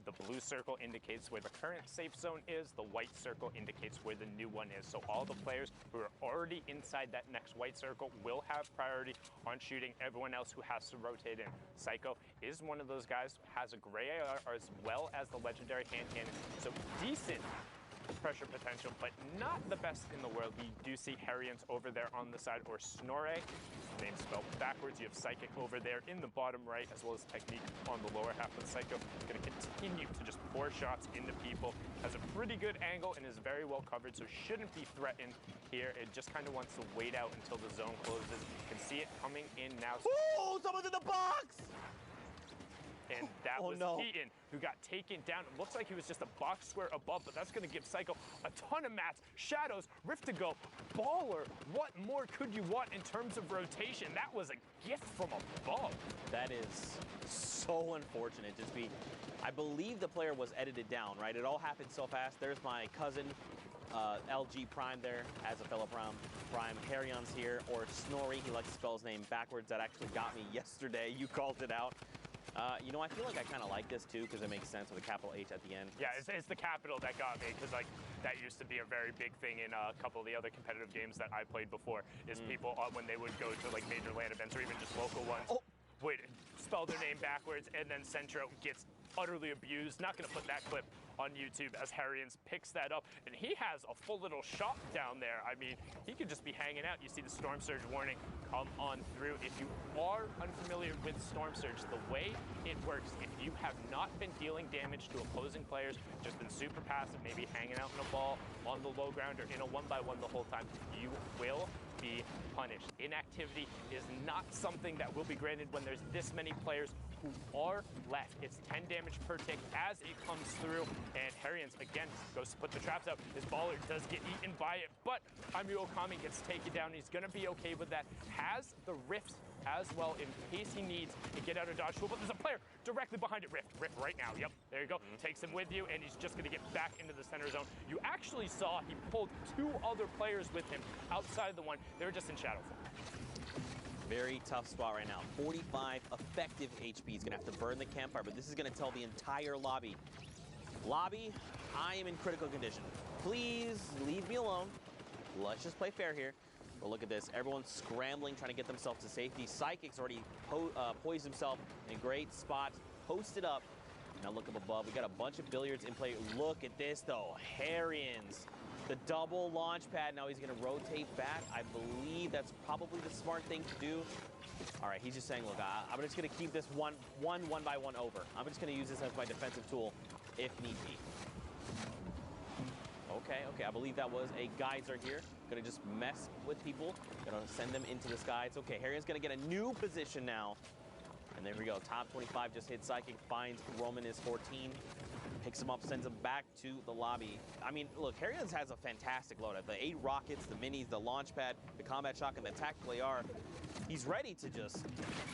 The blue circle indicates where the current safe zone is. The white circle indicates where the new one is. So all the players who are already inside that next white circle will have priority on shooting everyone else who has to rotate in. Psycho is one of those guys who has a gray AR as well as the legendary hand cannon. So decent pressure potential, but not the best in the world. We do see Harrians over there on the side, or Snorre, name spelled backwards. You have Psychic over there in the bottom right, as well as Technique on the lower half of the Psycho. Going to continue to just pour shots into people. Has a pretty good angle and is very well covered, so shouldn't be threatened here. It just kind of wants to wait out until the zone closes. You can see it coming in now. Oh, someone's in the box! And that was Keaton, who got taken down. It looks like he was just a box square above, but that's going to give Psycho a ton of mats. Shadows, Rift to go, Baller. What more could you want in terms of rotation? That was a gift from above. That is so unfortunate. I believe the player was edited down, right? It all happened so fast. There's my cousin, LG Prime there, as a fellow Prime. Harrion's here, or Snorri. He likes to spell his name backwards. That actually got me yesterday. You called it out. You know, I feel like I kind of like this too because it makes sense with a capital H at the end. Yeah, it's the capital that got me, because like that used to be a very big thing in a couple of the other competitive games that I played before. Is people when they would go to like major LAN events or even just local ones would spell their name backwards, and then Centro gets utterly abused. Not going to put that clip on YouTube as Harrians picks that up, and he has a full little shop down there. I mean, he could just be hanging out. You see the Storm Surge warning come on through. If you are unfamiliar with Storm Surge, the way it works, if you have not been dealing damage to opposing players, just been super passive, maybe hanging out in a ball on the low ground or in a 1-by-1 the whole time, you will be punished. Inactivity is not something that will be granted when there's this many players who are left. It's 10 damage per tick as it comes through, and Harrians again goes to put the traps out. His baller does get eaten by it, but Amu Okami gets taken down. He's gonna be okay with that. Has the Rift as well in case he needs to get out of dodge tool, but there's a player directly behind it. Rift right now. Yep, there you go. Takes him with you, and he's just gonna get back into the center zone. You actually saw he pulled 2 other players with him outside of the one. They were just in shadow form. Very tough spot right now. 45 effective HP. He's gonna have to burn the campfire, but this is gonna tell the entire lobby, I am in critical condition. Please leave me alone. Let's just play fair here. But look at this. Everyone's scrambling, trying to get themselves to safety. Psychic's already poised himself in a great spot, posted up. Now look up above. We got a bunch of billiards in play. Look at this, though. Harrians. The double launch pad. Now he's going to rotate back. I believe that's probably the smart thing to do. All right, he's just saying, look, I'm just going to keep this one by one over. I'm just going to use this as my defensive tool if need be. Okay, I believe that was a geyser here. Gonna just mess with people. Gonna send them into the sky. It's okay. Harrian's gonna get a new position now. And there we go. Top 25 just hit Psychic. Finds Roman is 14. Picks him up, sends him back to the lobby. I mean, look, Harrians has a fantastic loadout. The 8 rockets, the minis, the launch pad, the combat shotgun, the tactical AR. He's ready to just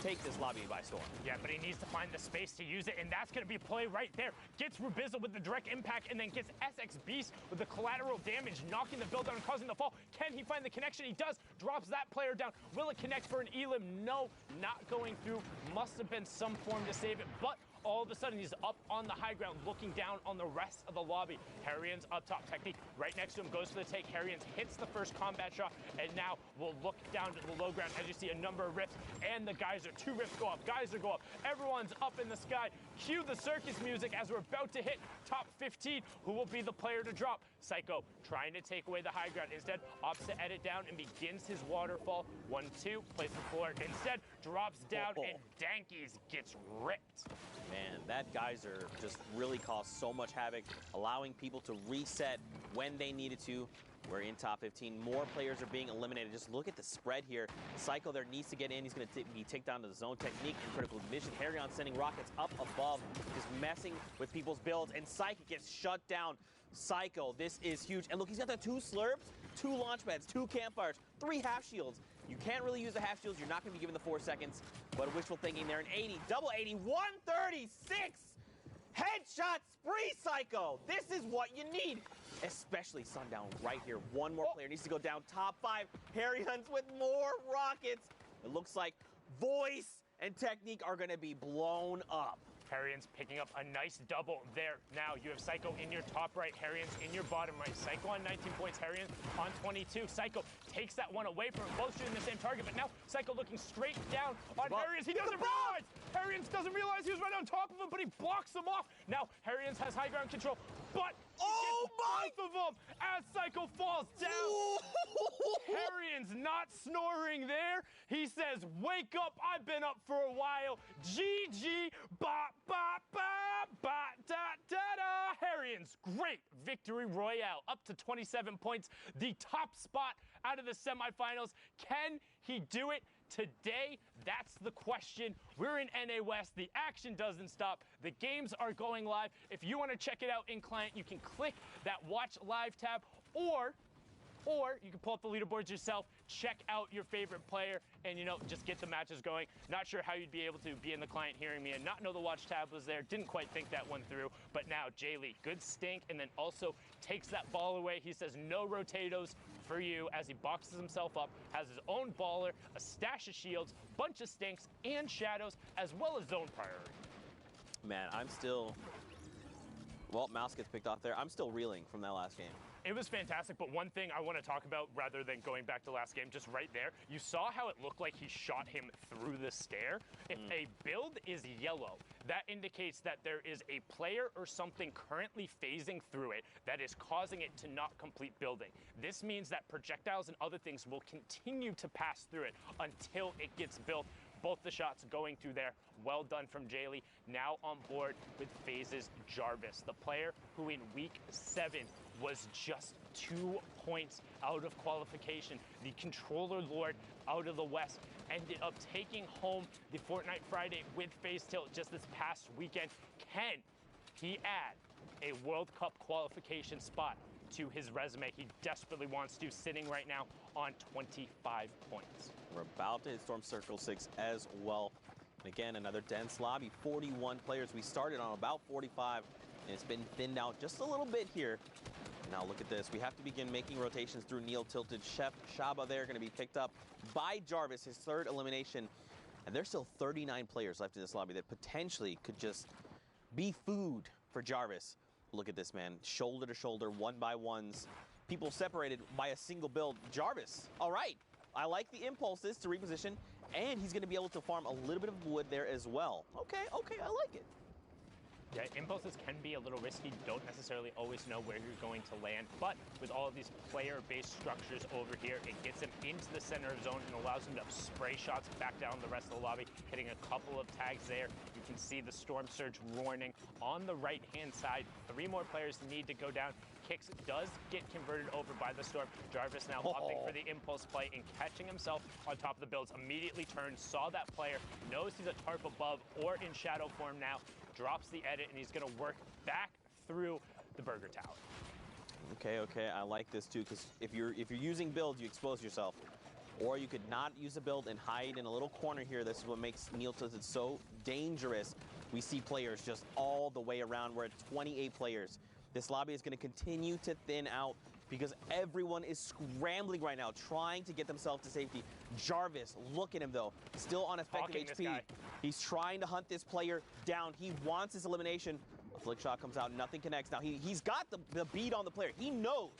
take this lobby by storm. Yeah, but he needs to find the space to use it, and that's going to be play right there. Gets Rubizzle with the direct impact, and then gets SX Beast with the collateral damage, knocking the build down and causing the fall. Can he find the connection? He does. Drops that player down. Will it connect for an elim? No, not going through. Must have been some form to save it, but all of a sudden, he's up on the high ground, looking down on the rest of the lobby. Harrians up top. Technique right next to him, goes for the take. Harrians hits the first combat shot, and now we'll look down to the low ground as you see a number of rifts, and the geyser. 2 rifts go up, geyser go up. Everyone's up in the sky. Cue the circus music as we're about to hit top 15. Who will be the player to drop? Psycho trying to take away the high ground. Instead, opts to edit down and begins his waterfall. 1-2, plays the floor. Instead, drops down, and Dankies gets ripped. Man, that geyser just really caused so much havoc, allowing people to reset when they needed to. We're in top 15. More players are being eliminated. Just look at the spread here. Psycho there needs to get in. He's going to be taken down to the zone technique and critical mission. Harrion sending rockets up above, just messing with people's builds. And Psycho gets shut down. Psycho, this is huge. And look, he's got the 2 slurps, 2 launch pads, 2 campfires, 3 half shields. You can't really use the half shields. You're not going to be given the 4 seconds. But wishful thinking there. An 80, double 80, 136. Headshot spree, Psycho. This is what you need. Especially Sundown right here. One more player needs to go down. Top 5. Harry Hunts with more rockets. It looks like voice and technique are going to be blown up. Harrian's picking up a nice double there. Now you have Psycho in your top right, Harrian's in your bottom right. Psycho on 19 points, Harrian on 22. Psycho takes that one away from him, both shooting the same target, but now Psycho looking straight down on Harrian's. He doesn't realize! Harrian's doesn't realize he was right on top of him, but he blocks him off. Now Harrian's has high ground control, but both of them as Psycho falls down. Harrian's not snoring there. He says, wake up, I've been up for a while. GG, bop, bop, bop, bop, da, da, da. Harrian's great victory royale, up to 27 points, the top spot out of the semifinals. Can he do it today? That's the question. We're in NA West. The action doesn't stop. The games are going live. If you want to check it out in client, you can click that watch live tab, or you can pull up the leaderboards yourself, check out your favorite player, and, you know, just get the matches going. Not sure how you'd be able to be in the client hearing me and not know the watch tab was there. Didn't quite think that one through. But now, Jay-Lee, good stink, and then also takes that ball away. He says, no rotatos for you, as he boxes himself up, has his own baller, a stash of shields, bunch of stinks, and shadows, as well as zone priority. Man, I'm still... Well, Mouse gets picked off there. I'm still reeling from that last game. It was fantastic, but one thing I want to talk about rather than going back to last game, just right there, you saw how it looked like he shot him through the stair. If a build is yellow, that indicates that there is a player or something currently phasing through it that is causing it to not complete building. This means that projectiles and other things will continue to pass through it until it gets built. Both the shots going through there. Well done from Jaylee. Now on board with phases Jarvis, the player who in week 7 was just 2 points out of qualification. The controller lord out of the West ended up taking home the Fortnite Friday with Phase Tilt just this past weekend. Can he add a World Cup qualification spot to his resume? He desperately wants to, sitting right now on 25 points. We're about to hit Storm Circle 6 as well. And again, another dense lobby, 41 players. We started on about 45, and it's been thinned out just a little bit here. Now look at this. We have to begin making rotations through Neil Tilted. Chef Shaba there going to be picked up by Jarvis, his 3rd elimination. And there's still 39 players left in this lobby that potentially could just be food for Jarvis. Look at this, man. Shoulder to shoulder, 1-by-1s. People separated by a single build. Jarvis, all right. I like the impulses to reposition, and he's going to be able to farm a little bit of wood there as well. Okay, I like it. Yeah, impulses can be a little risky. Don't necessarily always know where you're going to land, but with all of these player-based structures over here, it gets him into the center of zone and allows him to spray shots back down the rest of the lobby, hitting a couple of tags there. You can see the Storm Surge warning on the right-hand side. 3 more players need to go down. Kicks does get converted over by the Storm. Jarvis now opting for the impulse play and catching himself on top of the builds. Immediately turns, saw that player, knows he's a tarp above or in shadow form now, drops the edit, and he's going to work back through the Burger Tower. Okay, I like this too, because if you're using builds, you expose yourself. Or you could not use a build and hide in a little corner here. This is what makes Neil Tilted so dangerous. We see players just all the way around. We're at 28 players. This lobby is going to continue to thin out because everyone is scrambling right now, trying to get themselves to safety. Jarvis, look at him though, still on effective HP. He's trying to hunt this player down. He wants his elimination. A flick shot comes out, nothing connects. Now he's got the beat on the player. He knows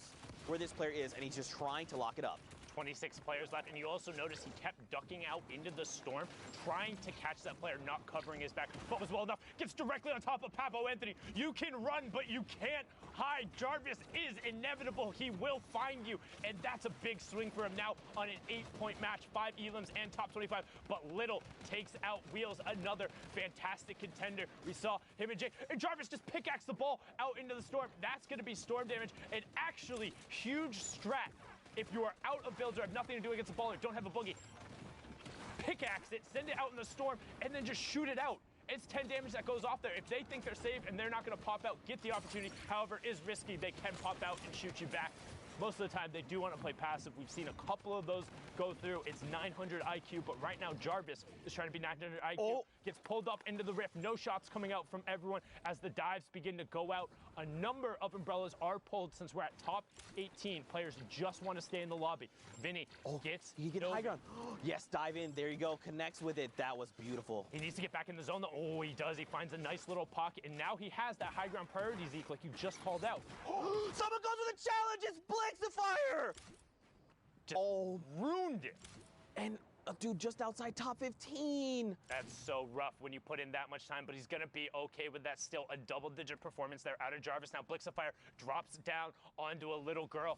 where this player is, and he's just trying to lock it up. 26 players left, and you also notice he kept ducking out into the storm, trying to catch that player, not covering his back, but was well enough. Gets directly on top of Papo Anthony. You can run, but you can't hide. Jarvis is inevitable. He will find you, and that's a big swing for him now on an 8-point match. 5 elims and top 25, but Little takes out Wheels, another fantastic contender. We saw him and Jake, and Jarvis just pickaxe the ball out into the storm. That's going to be storm damage, and actually huge strat. If you are out of builds or have nothing to do against the ball or don't have a boogie, pickaxe it, send it out in the storm, and then just shoot it out. It's 10 damage that goes off there. If they think they're safe and they're not going to pop out, get the opportunity. However, it is risky. They can pop out and shoot you back. Most of the time, they do want to play passive. We've seen a couple of those go through. It's 900 IQ, but right now, Jarvis is trying to be 900 IQ. Gets pulled up into the rift. No shots coming out from everyone as the dives begin to go out. A number of umbrellas are pulled since we're at top 18. Players just want to stay in the lobby. Vinny gets high ground. Yes, dive in. There you go. Connects with it. That was beautiful. He needs to get back in the zone. Oh, he does. He finds a nice little pocket, and now he has that high ground priority, Zeke, like you just called out. Someone goes with a challenge. It's Clasificatorias. Just ruined it. And dude, just outside top 15. That's so rough when you put in that much time, but he's going to be okay with that. Still a double-digit performance there out of Jarvis. Now Clasificatorias drops down onto a little girl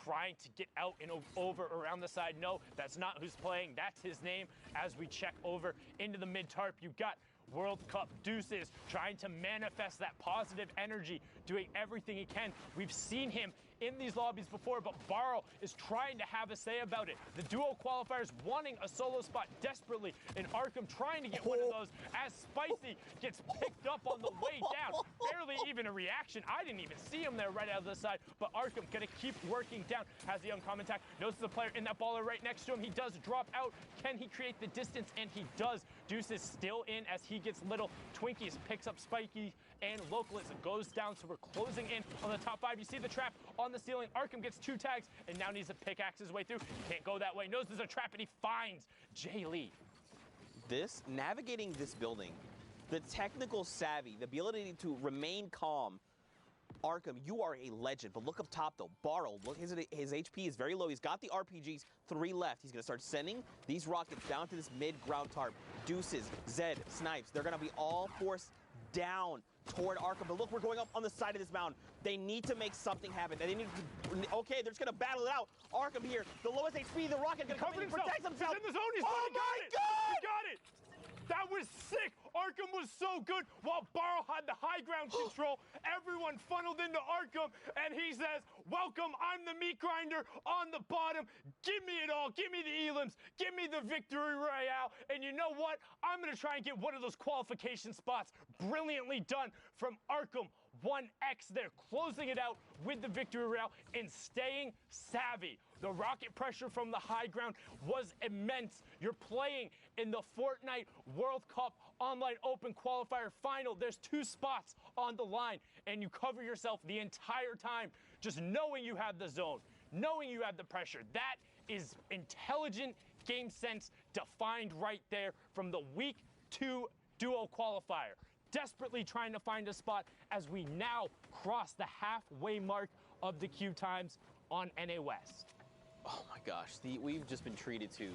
trying to get out and over around the side. No, that's not who's playing. That's his name. As we check over into the mid-tarp, you got World Cup Deuces trying to manifest that positive energy, doing everything he can. We've seen him in these lobbies before, but Barrow is trying to have a say about it. The duo qualifiers wanting a solo spot desperately, and Arkham trying to get one of those as Spicy gets picked up on the way down. Barely even a reaction. I didn't even see him there right out of the side, but Arkham gonna keep working down. Has the uncommon attack, notices the player in that baller right next to him. He does drop out. Can he create the distance? And he does. Deuce is still in as he gets Little. Twinkies picks up Spiky and Localist. It goes down, so we're closing in on the top 5. You see the trap on the ceiling. Arkham gets 2 tags and now needs to pickaxe his way through. Can't go that way. Knows there's a trap, and he finds Jay Lee. Navigating this building, the technical savvy, the ability to remain calm. Arkham, you are a legend, but look up top though. Barrow, look, his HP is very low. He's got the RPGs, 3 left. He's gonna start sending these rockets down to this mid-ground tarp. Deuces, Zed, Snipes, they're gonna be all forced down toward Arkham. But look, we're going up on the side of this mountain. They need to make something happen. They need to, okay, they're just gonna battle it out. Arkham here, the lowest HP, the rocket gonna come in and protect himself. He's in the zone, he's oh my God! He got it! That was sick! Arkham was so good while Barrow had the high ground control. Everyone funneled into Arkham, and he says, welcome, I'm the meat grinder on the bottom. Give me it all. Give me the elims. Give me the victory royale. And you know what? I'm going to try and get one of those qualification spots. Brilliantly done from Arkham. 1x there, closing it out with the victory royale and staying savvy. The rocket pressure from the high ground was immense. You're playing in the Fortnite World Cup Online Open Qualifier Final. There's 2 spots on the line, and you cover yourself the entire time just knowing you have the zone, knowing you have the pressure. That is intelligent game sense defined right there from the Week 2 duo qualifier. Desperately trying to find a spot as we now cross the halfway mark of the queue times on NA West. Oh my gosh, we've just been treated to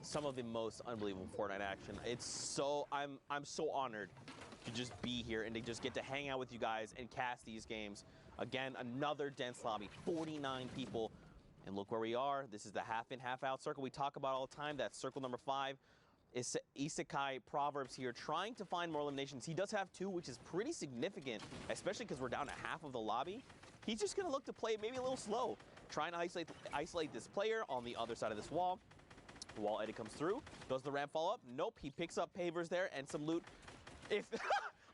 some of the most unbelievable Fortnite action. It's so, I'm so honored to just be here and to just get to hang out with you guys and cast these games. Again, another dense lobby, 49 people. And look where we are. This is the half in, half out circle we talk about all the time. That's circle number 5. Is Isekai Proverbs here trying to find more eliminations. He does have 2, which is pretty significant, especially because we're down to half of the lobby. He's just going to look to play maybe a little slow, trying to isolate this player on the other side of this wall. The wall edit comes through. Does the ramp fall up? Nope. He picks up pavers there and some loot.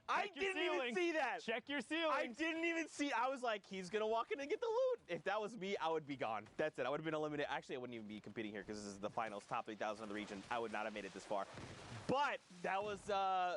I didn't even see that. Check your ceiling. I didn't even see. I was like, he's going to walk in and get the loot. If that was me, I would be gone. That's it. I would have been eliminated. Actually, I wouldn't even be competing here because this is the finals, top 8,000 of the region. I would not have made it this far. But that was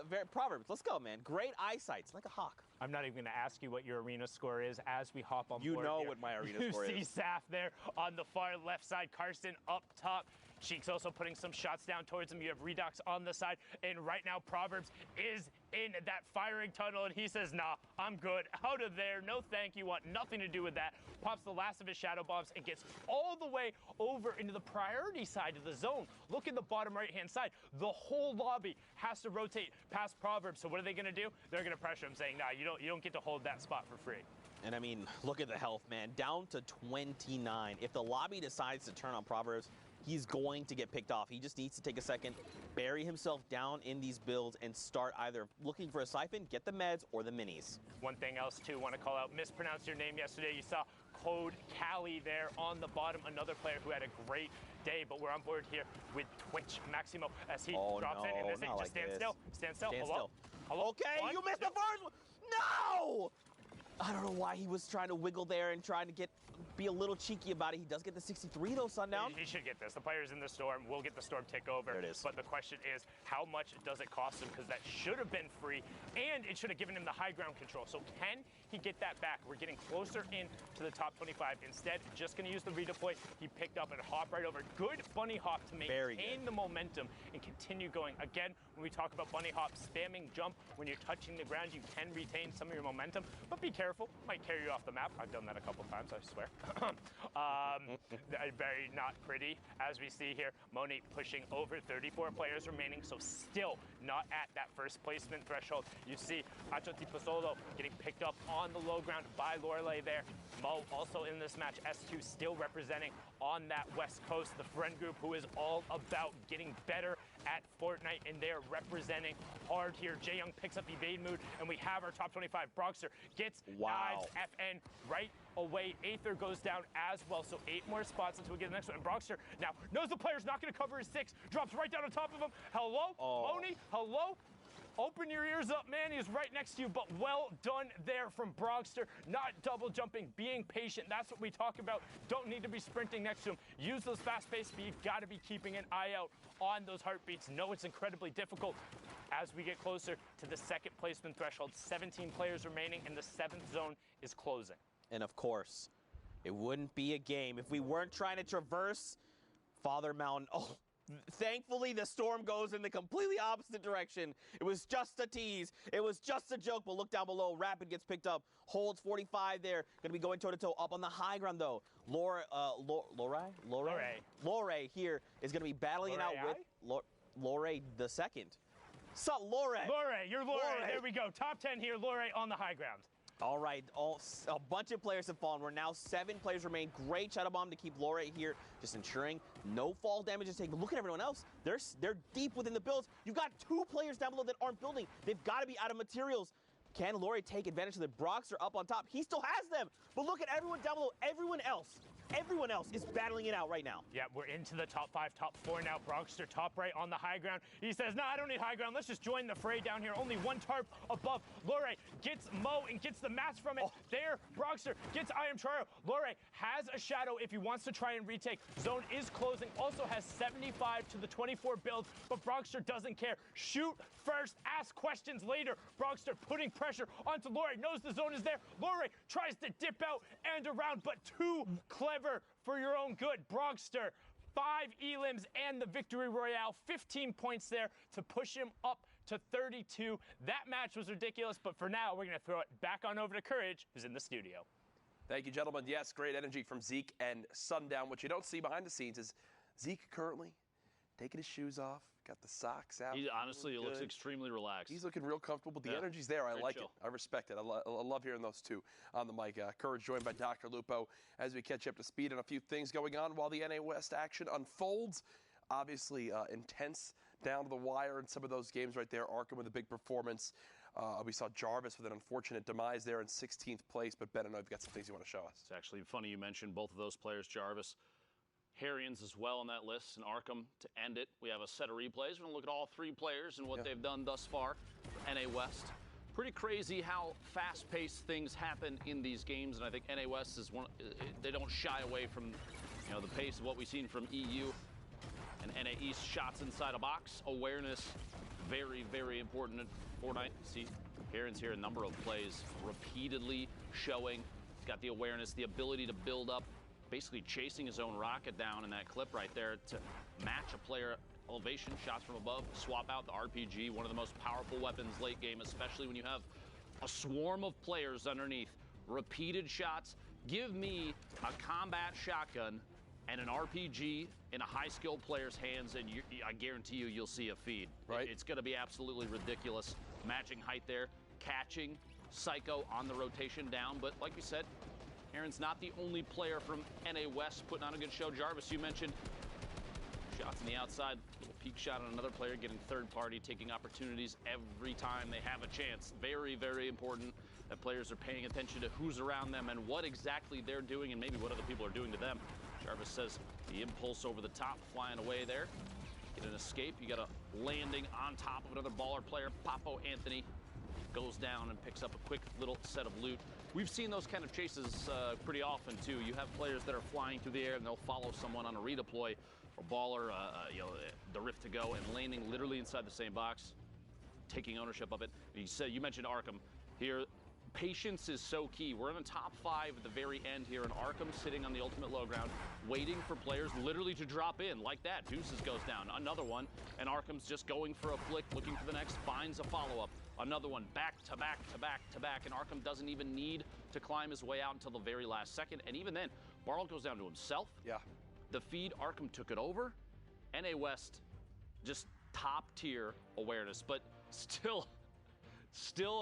very Proverbs. Let's go, man. Great eyesight. It's like a hawk. I'm not even going to ask you what your arena score is as we hop on board. You know here. what my arena score is. You see Saf there on the far left side. Carson up top. Cheeks also putting some shots down towards him. You have Redux on the side. And right now, Proverbs is in that firing tunnel, and he says, nah, I'm good. Out of there. No thank you. Want nothing to do with that. Pops the last of his shadow bombs and gets all the way over into the priority side of the zone. Look in the bottom right-hand side. The whole lobby has to rotate past Proverbs. So what are they going to do? They're going to pressure him, saying, nah, you don't get to hold that spot for free. And I mean, look at the health, man. Down to 29. If the lobby decides to turn on Proverbs, he's going to get picked off. He just needs to take a second, bury himself down in these builds, and start either looking for a siphon, get the meds, or the minis. One thing else, too, want to call out, mispronounced your name yesterday. You saw Code Cali there on the bottom, another player who had a great day, but we're on board here with Twitch Maximo as he drops in, and this just stand still. Stand still. Hello? Hello? Okay, you missed the first one. No! I don't know why he was trying to wiggle there and trying to be a little cheeky about it. He does get the 63 though, Sundown. He should get this. The player's in the storm. We'll get the storm tick over. There it is. But the question is, how much does it cost him? Because that should have been free, and it should have given him the high ground control. So can he get that back? We're getting closer in to the top 25. Instead, just going to use the redeploy. He picked up and hop right over. Good bunny hop to maintain the momentum and continue going. Again, when we talk about bunny hop, spamming jump, when you're touching the ground, you can retain some of your momentum, but be careful. Might carry you off the map. I've done that a couple times, I swear. Very not pretty, as we see here. Moni pushing over 34 players remaining, so still not at that first placement threshold. You see Acho Tiposolo getting picked up on the low ground by Lorelei there. Mo also in this match. S2 still representing on that West Coast, the friend group who is all about getting better at Fortnite, and they're representing hard here. Jae Young picks up evade mood, and we have our top 25. Broxer gets knives FN right away. Aether goes down as well, so 8 more spots until we get the next one. And Broxer now knows the player's not going to cover his 6, drops right down on top of him. Hello, Moni, hello? Open your ears up, man. He is right next to you, but well done there from Broxter. Not double jumping, being patient. That's what we talk about. Don't need to be sprinting next to him. Use those fast-paced speed. Got to be keeping an eye out on those heartbeats. No, it's incredibly difficult as we get closer to the second placement threshold. 17 players remaining, and the 7th zone is closing. And of course, it wouldn't be a game if we weren't trying to traverse Father Mountain. Oh, thankfully, the storm goes in the completely opposite direction. It was just a tease. It was just a joke, but look down below. Rapid gets picked up. Holds 45 there. Going to be going toe-to-toe up on the high ground, though. Lore here is going to be battling it out with Lore the second. Sup, Lore? Lore, you're Lore. There we go. Top 10 here. Lore on the high ground. All right, a bunch of players have fallen. We're now 7 players remain. Great shadow bomb to keep Lore here, just ensuring no fall damage is taken. But look at everyone else. They're deep within the builds. You've got 2 players down below that aren't building. They've got to be out of materials. Can Lore take advantage of the Broxer up on top? He still has them. But look at everyone down below. Everyone else is battling it out right now. Yeah, we're into the top 5, top 4 now. Broxter top right on the high ground. He says, nah, I don't need high ground. Let's just join the fray down here. Only 1 tarp above. Lore gets Mo and gets the mats from it. There, Broxter gets I Am Charo. Lore has a shadow if he wants to try and retake. Zone is closing. Also has 75 to the 24 build, but Broxter doesn't care. Shoot first, ask questions later. Broxter putting pressure onto Lore. Knows the zone is there. Lore tries to dip out and around, but too clever for your own good. Broxter, 5 elims and the victory royale. 15 points there to push him up to 32. That match was ridiculous, but for now, we're going to throw it back on over to Courage, who's in the studio. Thank you, gentlemen. Yes, great energy from Zeke and Sundown. What you don't see behind the scenes is Zeke currently taking his shoes off, got the socks out. He honestly looks extremely relaxed. He's looking real comfortable, but the energy's there. I like it. I respect it. I love hearing those two on the mic. Courage joined by Dr. Lupo as we catch up to speed on a few things going on while the NA West action unfolds. Obviously, intense down to the wire in some of those games right there. Arkham with a big performance. We saw Jarvis with an unfortunate demise there in 16th place. But Ben, I know you've got some things you want to show us. It's actually funny you mentioned both of those players, Jarvis. Harrians as well on that list, and Arkham to end it. We have a set of replays. We're going to look at all 3 players and what they've done thus far for NA West. Pretty crazy how fast-paced things happen in these games, and I think NA West is one. They don't shy away from, the pace of what we've seen from EU and NA East. Shots inside a box, awareness, very, very important at Fortnite. See, Harrians here, a number of plays repeatedly showing. He's got the awareness, the ability to build up, basically chasing his own rocket down in that clip right there to match a player elevation, shots from above, swap out the RPG, one of the most powerful weapons late game, especially when you have a swarm of players underneath. Repeated shots. Give me a combat shotgun and an RPG in a high-skilled player's hands, and I guarantee you'll see a feed. Right. It's going to be absolutely ridiculous. Matching height there, catching Psycho on the rotation down, but like you said, Aaron's not the only player from NA West putting on a good show. Jarvis, you mentioned shots on the outside, little peek shot on another player, getting third party, taking opportunities every time they have a chance. Very, very important that players are paying attention to who's around them and what exactly they're doing and maybe what other people are doing to them. Jarvis says the impulse over the top, flying away there. Get an escape. You got a landing on top of another baller player. Papo Anthony goes down and picks up a quick little set of loot. We've seen those kind of chases pretty often too. You have players that are flying through the air and they'll follow someone on a redeploy, or baller, the rift to go, and landing literally inside the same box, taking ownership of it. You mentioned Arkham here. Patience is so key. We're in the top 5 at the very end here, and Arkham's sitting on the ultimate low ground, waiting for players literally to drop in like that. Deuces goes down, another one, and Arkham's just going for a flick, looking for the next, finds a follow-up. Another one, back to back to back to back, and Arkham doesn't even need to climb his way out until the very last second, and even then, Barl goes down to himself. Yeah. The feed, Arkham took it over. NA West, just top-tier awareness, but still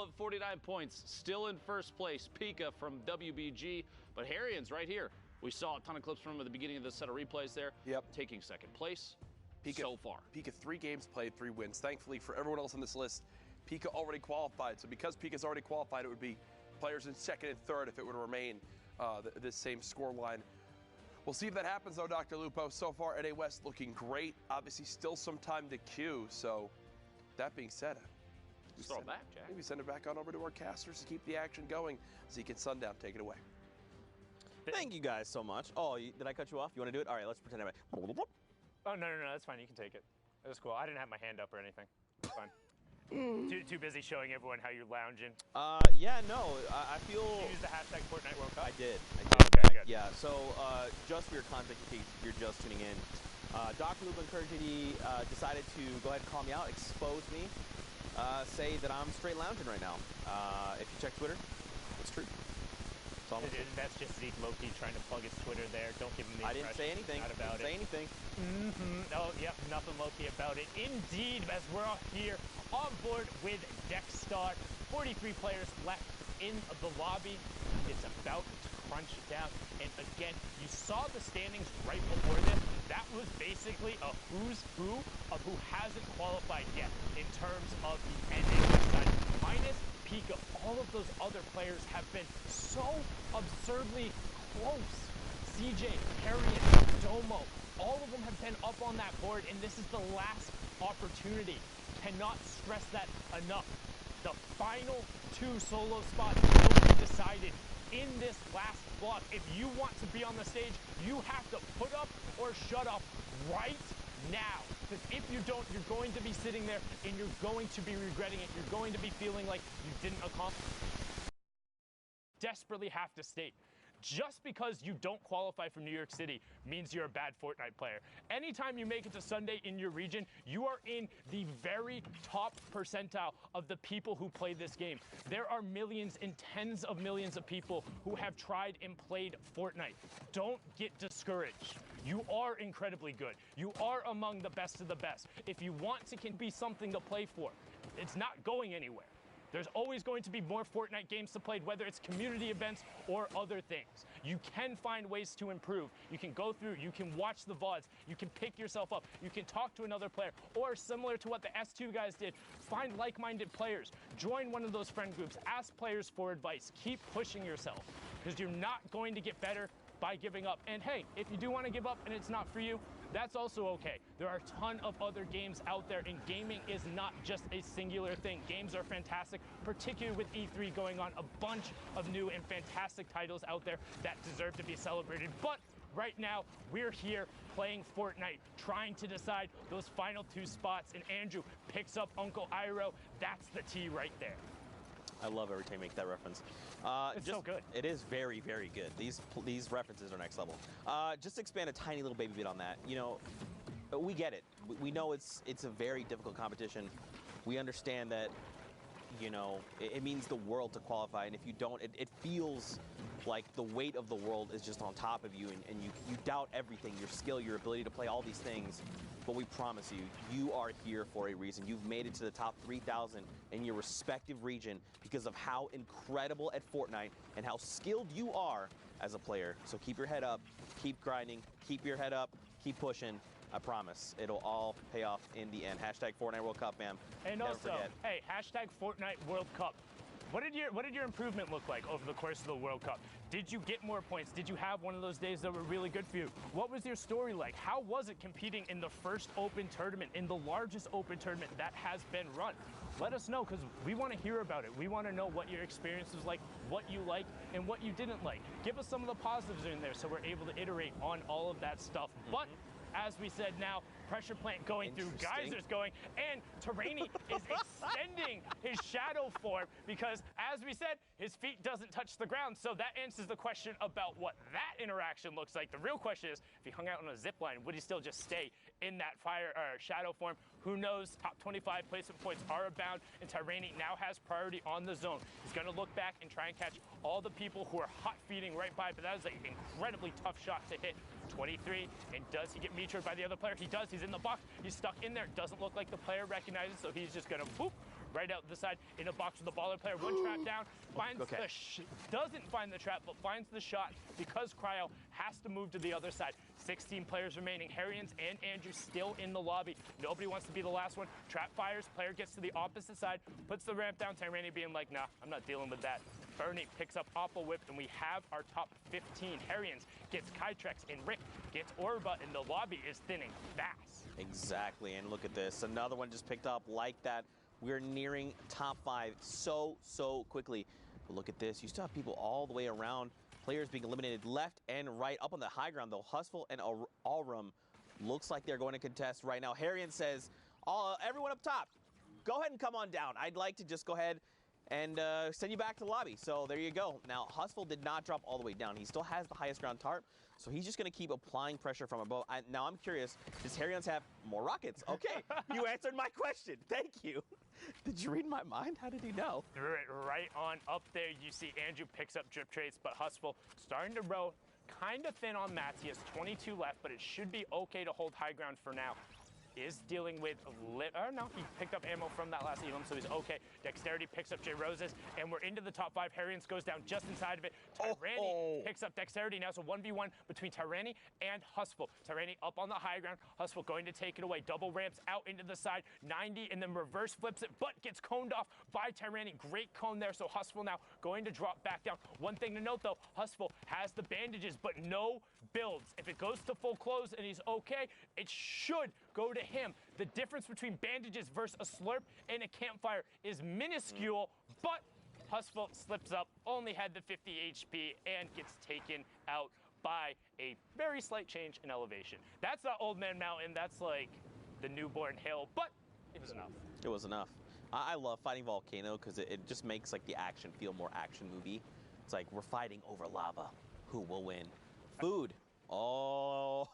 at 49 points, still in first place. Pika from WBG, but Harrian's right here. We saw a ton of clips from him at the beginning of this set of replays there. Yep. Taking second place Pika, so far. Pika 3 games played, 3 wins. Thankfully for everyone else on this list, Pika already qualified. So because Pika's already qualified, it would be players in second and third if it were to remain this same score line. We'll see if that happens though, Dr. Lupo. So far, NA West looking great. Obviously still some time to queue. So that being said, just throw it back, Jack. Maybe send it back on over to our casters to keep the action going. Zeke and Sundown, take it away. Thank you guys so much. Oh, did I cut you off? You want to do it? All right, let's pretend Oh, no, that's fine. You can take it. It was cool. I didn't have my hand up or anything. It's fine. Too busy showing everyone how you're lounging. Yeah, no, I feel... Did you use the hashtag Fortnite World Cup? I did. Okay, good. Yeah, so just for your context, in case you're just tuning in, Dr. Lupo and KurtJD decided to go ahead and call me out, expose me, say that I'm straight lounging right now. If you check Twitter, it's true. That's just Zeke Loki trying to plug his Twitter there. Don't give him the impression. I didn't say anything. Not about Say anything. Oh, yep, nothing Loki about it. Indeed, as we're all here on board with Dexstar. 43 players left in the lobby. It's about to crunch down. And again, you saw the standings right before this. That was basically a who's who of who hasn't qualified yet in terms of the NA side. Minus Pika, all of those other players have been so absurdly close. CJ, Harriet, Domo, all of them have been up on that board, and this is the last opportunity. Cannot stress that enough. The final 2 solo spots will be decided in this last block. If you want to be on the stage, you have to put up or shut up right now. Because if you don't, you're going to be sitting there and you're going to be regretting it. You're going to be feeling like you didn't accomplish. Desperately have to state, just because you don't qualify from New York City means you're a bad Fortnite player. Anytime you make it to Sunday in your region, you are in the very top percentile of the people who play this game. There are millions and tens of millions of people who have tried and played Fortnite. Don't get discouraged. You are incredibly good. You are among the best of the best. If you want to be something to play for, it's not going anywhere. There's always going to be more Fortnite games to play, whether it's community events or other things. You can find ways to improve. You can go through, you can watch the VODs, you can pick yourself up, you can talk to another player, or similar to what the S2 guys did, find like-minded players, join one of those friend groups, ask players for advice, keep pushing yourself, because you're not going to get better by giving up. And hey, if you do want to give up and it's not for you, that's also okay. There are a ton of other games out there, and gaming is not just a singular thing. Games are fantastic, particularly with E3 going on, a bunch of new and fantastic titles out there that deserve to be celebrated. But right now, we're here playing Fortnite, trying to decide those final 2 spots, and Andrew picks up Uncle Iroh. That's the T right there. I love every time you make that reference. It's so good. It is very, very good. These references are next level. Just to expand a tiny little baby bit on that, you know, we get it. We know it's a very difficult competition. We understand that, you know, it means the world to qualify, and if you don't, it feels like the weight of the world is just on top of you, and you doubt everything, your skill, your ability to play all these things. But we promise you, you are here for a reason. You've made it to the top 3,000 in your respective region because of how incredible at Fortnite and how skilled you are as a player. So keep your head up, keep grinding, keep your head up, keep pushing. I promise, it'll all pay off in the end. Hashtag Fortnite World Cup, man. And Never also, forget. hey, hashtag Fortnite World Cup. What did your improvement look like over the course of the World Cup? Did you get more points? Did you have one of those days that were really good for you? What was your story like? How was it competing in the first open tournament, in the largest open tournament that has been run? Let us know, because we want to hear about it. We want to know what your experience was like, what you liked, and what you didn't like. Give us some of the positives in there so we're able to iterate on all of that stuff. But as we said now, pressure plant going through, geysers going, and Tyranny is extending his shadow form because, as we said, his feet doesn't touch the ground. So that answers the question about what that interaction looks like. The real question is, if he hung out on a zip line, would he still just stay in that shadow form? Who knows? Top 25 placement points are abound, and Tyranny now has priority on the zone. He's going to look back and try and catch all the people who are hot feeding right by, but that is an incredibly tough shot to hit. 23, and does he get meteored by the other player? He does. He's in the box. He's stuck in there. Doesn't look like the player recognizes, so he's just gonna boop right out the side in a box with the baller player. One trap down, finds doesn't find the trap, but finds the shot because Cryo has to move to the other side. 16 players remaining. Harrians and Andrew still in the lobby. Nobody wants to be the last one. Trap fires. Player gets to the opposite side, puts the ramp down. Tyranny being like, nah, I'm not dealing with that. Bernie picks up Oppo Whip, and we have our top 15. Harrians gets Kytrex, and Rick gets Orba, and the lobby is thinning fast. Exactly, and look at this. Another one just picked up like that. We're nearing top 5 so quickly. But look at this. You still have people all the way around. Players being eliminated left and right. Up on the high ground, though, Hustle and Allrum looks like they're going to contest right now. Harrian says, everyone up top, go ahead and come on down. I'd like to just go ahead and send you back to the lobby. So there you go. Now, Hustle did not drop all the way down. He still has the highest ground tarp, so he's just going to keep applying pressure from above. Now, I'm curious, does Harrians have more rockets? Okay, you answered my question. Thank you. Did you read my mind? How did he know? Right on up there, you see Andrew picks up drip traits, but Hustle starting to row kind of thin on mats. He has 22 left, but it should be okay to hold high ground for now. Is dealing with no, he picked up ammo from that last Elam, so he's okay. Dexterity picks up J Roses, and we're into the top 5. Harrians goes down just inside of it. Tyranny picks up Dexterity. Now it's a 1v1 between Tyranny and Hustle. Tyranny up on the high ground. Hustle going to take it away. Double ramps out into the side. 90 and then reverse flips it, but gets coned off by Tyranny. Great cone there, so Hustle now going to drop back down. One thing to note though, Hustle has the bandages, but no builds. If it goes to full close and he's okay, it should go to him. The difference between bandages versus a slurp and a campfire is minuscule, but Hustle slips up, only had the 50 HP, and gets taken out by a very slight change in elevation. That's not Old Man Mountain, that's like the newborn hill, but it was enough. It was enough. I love fighting Volcano because it just makes like the action feel more action movie. It's like we're fighting over lava. Who will win? Food. Oh,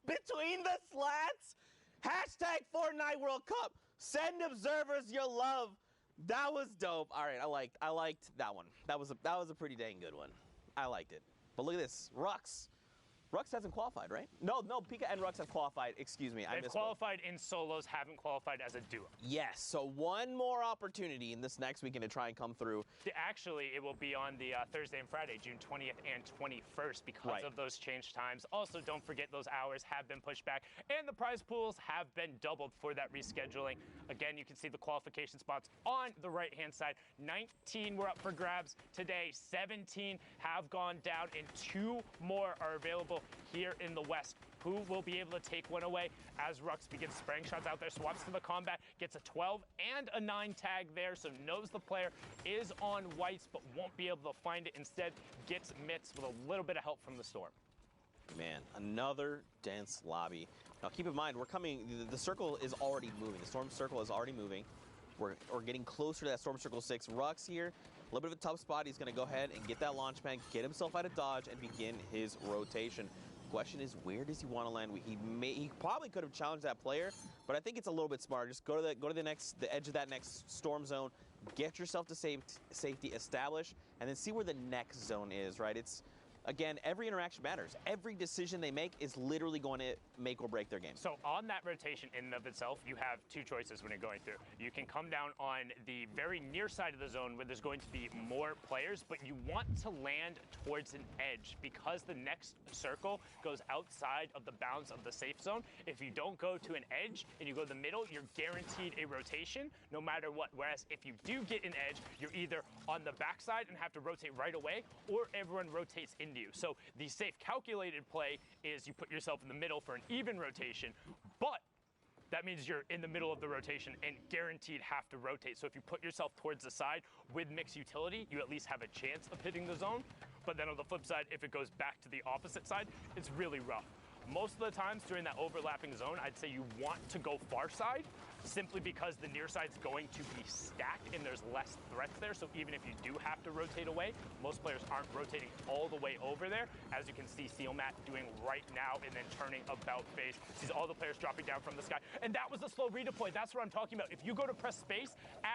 between the slats. Hashtag Fortnite World Cup. Send observers your love. That was dope. All right, I liked that one. That was a pretty dang good one. I liked it. But look at this, Rux. Rux hasn't qualified, right? No, Pika and Rux have qualified. Excuse me, I missed. They've qualified in solos, haven't qualified as a duo. Yes, so one more opportunity in this next weekend to try and come through. Actually, it will be on the Thursday and Friday, June 20th and 21st, because of those changed times. Also, don't forget those hours have been pushed back, and the prize pools have been doubled for that rescheduling. Again, you can see the qualification spots on the right-hand side. 19 were up for grabs today. 17 have gone down, and 2 more are available here in the West. Who will be able to take one away as Rux begins spraying shots out there, swaps to the combat, gets a 12 and a 9 tag there, so knows the player is on whites but won't be able to find it. Instead, gets mitts with a little bit of help from the storm. Man, another dense lobby. Now keep in mind, we're coming, the circle is already moving. The storm circle is already moving. We're getting closer to that storm circle 6. Rux here, a little bit of a tough spot. He's going to go ahead and get that launch pad, get himself out of dodge, and begin his rotation. question is, where does he want to land? He probably could have challenged that player, but I think it's a little bit smarter. Just go to the edge of that next storm zone, get yourself to safety, establish, and then see where the next zone is, right? It's, again, every interaction matters. Every decision they make is literally going to make or break their game. So on that rotation in and of itself, you have two choices when you're going through. You can come down on the very near side of the zone where there's going to be more players, but you want to land towards an edge because the next circle goes outside of the bounds of the safe zone. If you don't go to an edge and you go to the middle, you're guaranteed a rotation no matter what. Whereas if you do get an edge, you're either on the backside and have to rotate right away, or everyone rotates into you. So the safe calculated play is you put yourself in the middle for an even rotation, but that means you're in the middle of the rotation and guaranteed have to rotate. So if you put yourself towards the side with mixed utility, you at least have a chance of hitting the zone. But then on the flip side, if it goes back to the opposite side, it's really rough. Most of the times during that overlapping zone, I'd say you want to go far side simply because the near side's going to be stacked and there's less threats there. So even if you do have to rotate away, most players aren't rotating all the way over there. As you can see Sealmat doing right now and then turning about face. Sees all the players dropping down from the sky. And that was the slow redeploy. That's what I'm talking about. If you go to press space,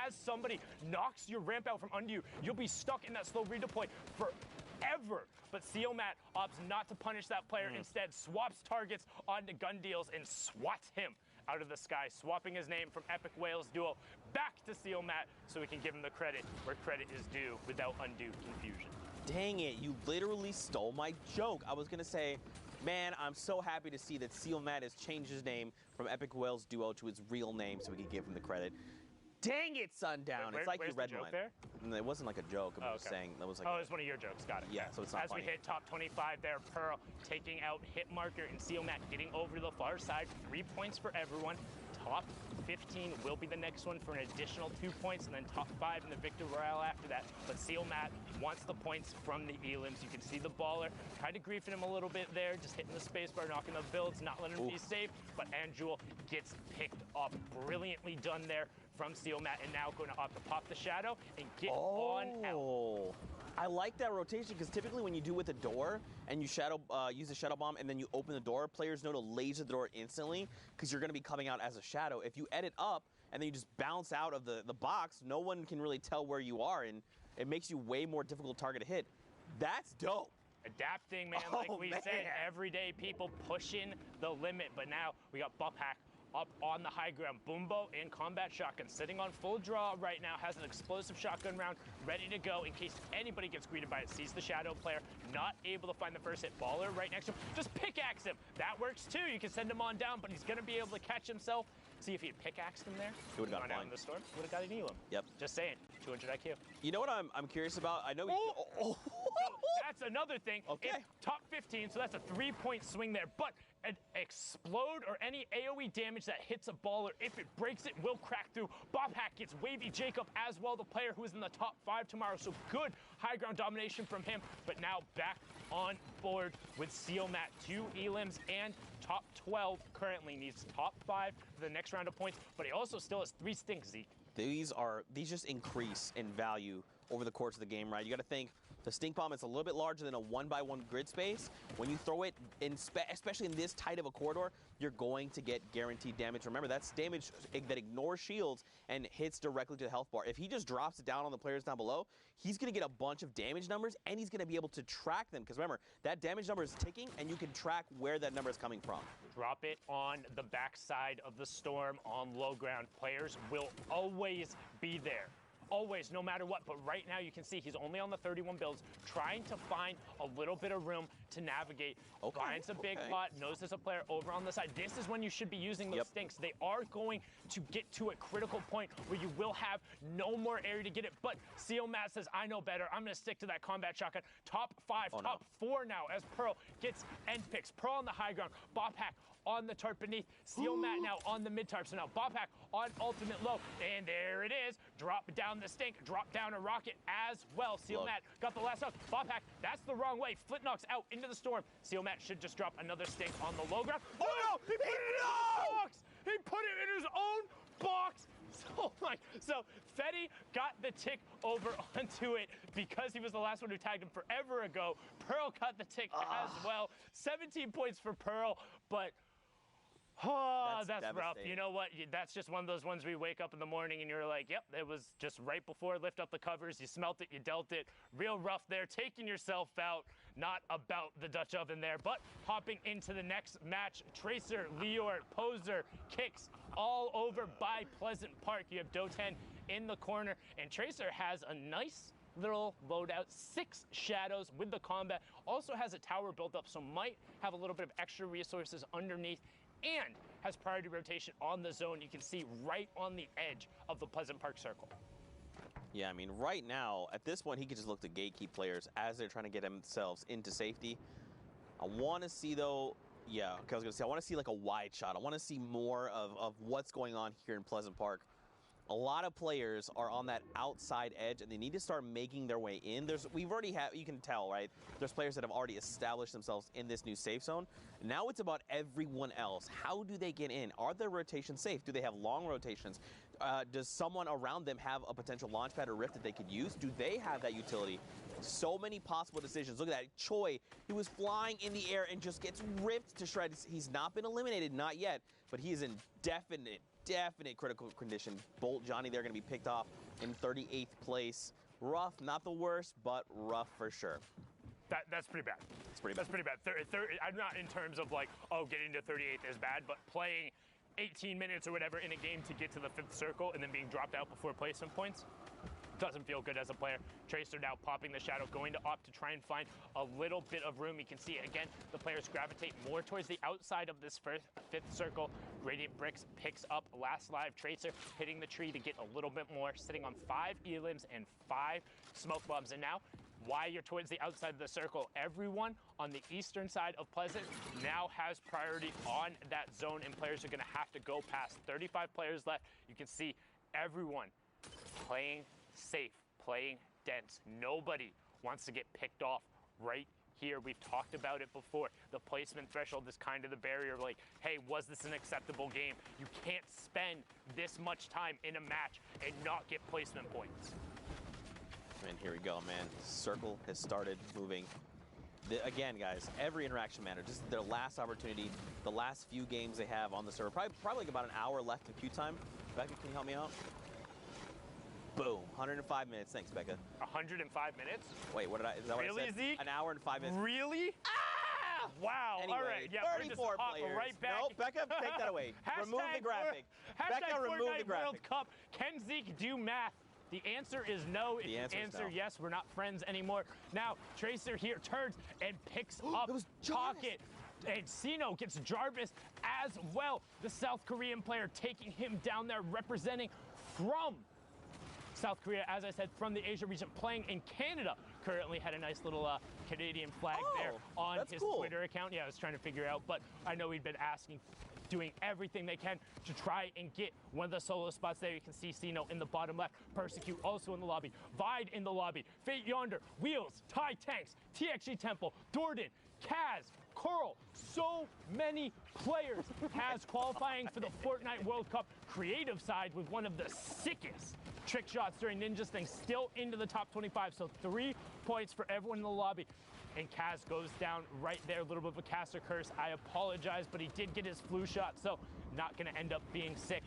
as somebody knocks your ramp out from under you, you'll be stuck in that slow redeploy forever. But Sealmat opts not to punish that player. Instead, swaps targets onto gun deals and swats him out of the sky, swapping his name from Epic Whales Duo back to Sealmat so we can give him the credit where credit is due without undue confusion. Dang it, you literally stole my joke. I was gonna say, man, I'm so happy to see that Sealmat has changed his name from Epic Whales Duo to his real name so we can give him the credit. Dang it, Sundown. It's like you read mine. It wasn't like a joke. I was just saying that was like. Oh, it's one of your jokes. Got it. Yeah, so it's not As funny. we hit top 25 there, Pearl taking out hit marker and Sealmat getting over to the far side. 3 points for everyone. Top 15 will be the next one for an additional 2 points, and then top 5 in the Victor Royale after that. But Sealmat wants the points from the elims. You can see the baller kind of griefing him a little bit there, just hitting the space bar, knocking the builds, not letting him be safe. But Anjul gets picked up. Brilliantly done there from Sealmat, and now going to opt to pop the shadow and get on out. I like that rotation because typically when you do with a door and you use a shadow bomb and then you open the door, players know to laser the door instantly because you're going to be coming out as a shadow. If you edit up and then you just bounce out of the box, no one can really tell where you are, and it makes you way more difficult target to hit. That's dope. Adapting, man, like we said, everyday people pushing the limit. But now we got Buphack up on the high ground. Boombo in combat shotgun, sitting on full draw right now, has an explosive shotgun round ready to go in case anybody gets greeted by it. Sees the shadow player, not able to find the first hit. Baller right next to him, just pickaxe him. That works too. You can send him on down, but he's gonna be able to catch himself. See if he had pickaxed him there. He would have got out in the storm. Would have got an elim. Yep. Just saying. 200 IQ. You know what I'm curious about? I know. So that's another thing. Okay. If top 15, so that's a 3-point swing there. But an explode or any AoE damage that hits a baller, if it breaks it, will crack through. Bobhack gets Wavy Jacob as well, the player who is in the top 5 tomorrow. So good high ground domination from him. But now back on board with Sealmat. 2 elims and top 12 currently. Needs top 5 for the next round of points. But he also still has 3 stinks, Zeke. These just increase in value over the course of the game, right? You got to think the stink bomb is a little bit larger than a 1x1 grid space. When you throw it in, especially in this tight of a corridor, you're going to get guaranteed damage. Remember, that's damage that ignores shields and hits directly to the health bar. If he just drops it down on the players down below, he's going to get a bunch of damage numbers, and he's going to be able to track them. Because remember, that damage number is ticking, and you can track where that number is coming from. Drop it on the backside of the storm on low ground. Players will always be there. Always, no matter what. But right now you can see he's only on the 31 builds, trying to find a little bit of room to navigate. Finds a big pot, knows there's a player over on the side. This is when you should be using those stinks. They are going to get to a critical point where you will have no more area to get it. But Sealmat says, I know better. I'm going to stick to that combat shotgun. Top 5, top 4 now as Pearl gets end picks. Pearl on the high ground. Bobhack on the tarp beneath. Sealmat now on the mid tarp. So now Bobhack on ultimate low. And there it is. Drop down the stink. Drop down a rocket as well. Sealmat got the last knock. Bobhack, that's the wrong way. Flint knocks out into the storm. Sealmat should just drop another stink on the low ground. Oh no! He put it in his box! He put it in his own box! So Fetty got the tick over onto it because he was the last one who tagged him forever ago. Pearl got the tick as well. 17 points for Pearl, but that's rough. You know what? That's just one of those ones where you wake up in the morning and you're like, yep, it was just right before lift up the covers. You smelt it, you dealt it. Real rough there, taking yourself out. Not about the Dutch oven there, but hopping into the next match. Tracer, Lior, Poser, Kicks, all over by Pleasant Park. You have Doten in the corner, and Tracer has a nice little loadout, 6 shadows with the combat. Also has a tower built up, so might have a little bit of extra resources underneath, and has priority rotation on the zone. You can see right on the edge of the Pleasant Park circle. Yeah, I mean, right now, at this point, he can just look to gatekeep players as they're trying to get themselves into safety. I want to see, though, yeah, okay, I was going to say, I want to see like a wide shot. I want to see more of what's going on here in Pleasant Park. A lot of players are on that outside edge, and they need to start making their way in. We've already you can tell, right? There's players that have already established themselves in this new safe zone. Now it's about everyone else. How do they get in? Are their rotations safe? Do they have long rotations? Does someone around them have a potential launchpad or rift that they could use? Do they have that utility? So many possible decisions. Look at that. Choi, he was flying in the air and just gets ripped to shreds. He's not been eliminated, not yet, but he is in definite critical condition. Bolt Johnny, they're going to be picked off in 38th place. Rough, not the worst, but rough for sure. That's pretty bad. That's pretty bad. I'm not in terms of like, oh, getting to 38th is bad, but playing 18 minutes or whatever in a game to get to the 5th circle and then being dropped out before placement points doesn't feel good as a player. Tracer now popping the shadow, going to opt to try and find a little bit of room. You can see, again, the players gravitate more towards the outside of this 5th circle. Radiant Bricks picks up last live Tracer, hitting the tree to get a little bit more, sitting on 5 elims and 5 smoke bombs. And now, while you're towards the outside of the circle, everyone on the eastern side of Pleasant now has priority on that zone, and players are going to have to go past. 35 players left. You can see everyone playing safe, playing dense. Nobody wants to get picked off right here. We've talked about it before. The placement threshold is kind of the barrier. Like, hey, was this an acceptable game? You can't spend this much time in a match and not get placement points. And here we go, man. Circle has started moving. Again, guys, every interaction matters. This is their last opportunity, the last few games they have on the server. Probably like about an hour left in queue time. Becca, can you help me out? Boom, 105 minutes. Thanks, Becca. 105 minutes? Wait, what did is that really, what I said? Zeke? An hour and 5 minutes. Really? Ah! Wow. Anyway, all right. Yeah, 34 players. Right back. No, Becca, take that away. Remove the graphic. Becca, remove the graphic. World Cup. Can Zeke do math? The answer is no. If the answer no. Yes, we're not friends anymore. Now, Tracer here turns and picks up Pocket. And Sino gets Jarvis as well. The South Korean player taking him down there, representing from South Korea, as I said, from the Asia region, playing in Canada. Currently had a nice little Canadian flag there on his Twitter account. Yeah, I was trying to figure out, but I know he'd been asking, doing everything they can to try and get one of the solo spots there. You can see Sino in the bottom left, Persecute also in the lobby, Vide in the lobby, Fate Yonder, Wheels, Thai Tanks, TXG Temple, Dorden, Kaz, Coral, so many players has qualifying for the Fortnite World Cup creative side with one of the sickest trick shots during Ninja's thing, still into the top 25. So 3 points for everyone in the lobby. And Kaz goes down right there, a little bit of a caster curse. I apologize, but he did get his flu shot, so not gonna end up being sick.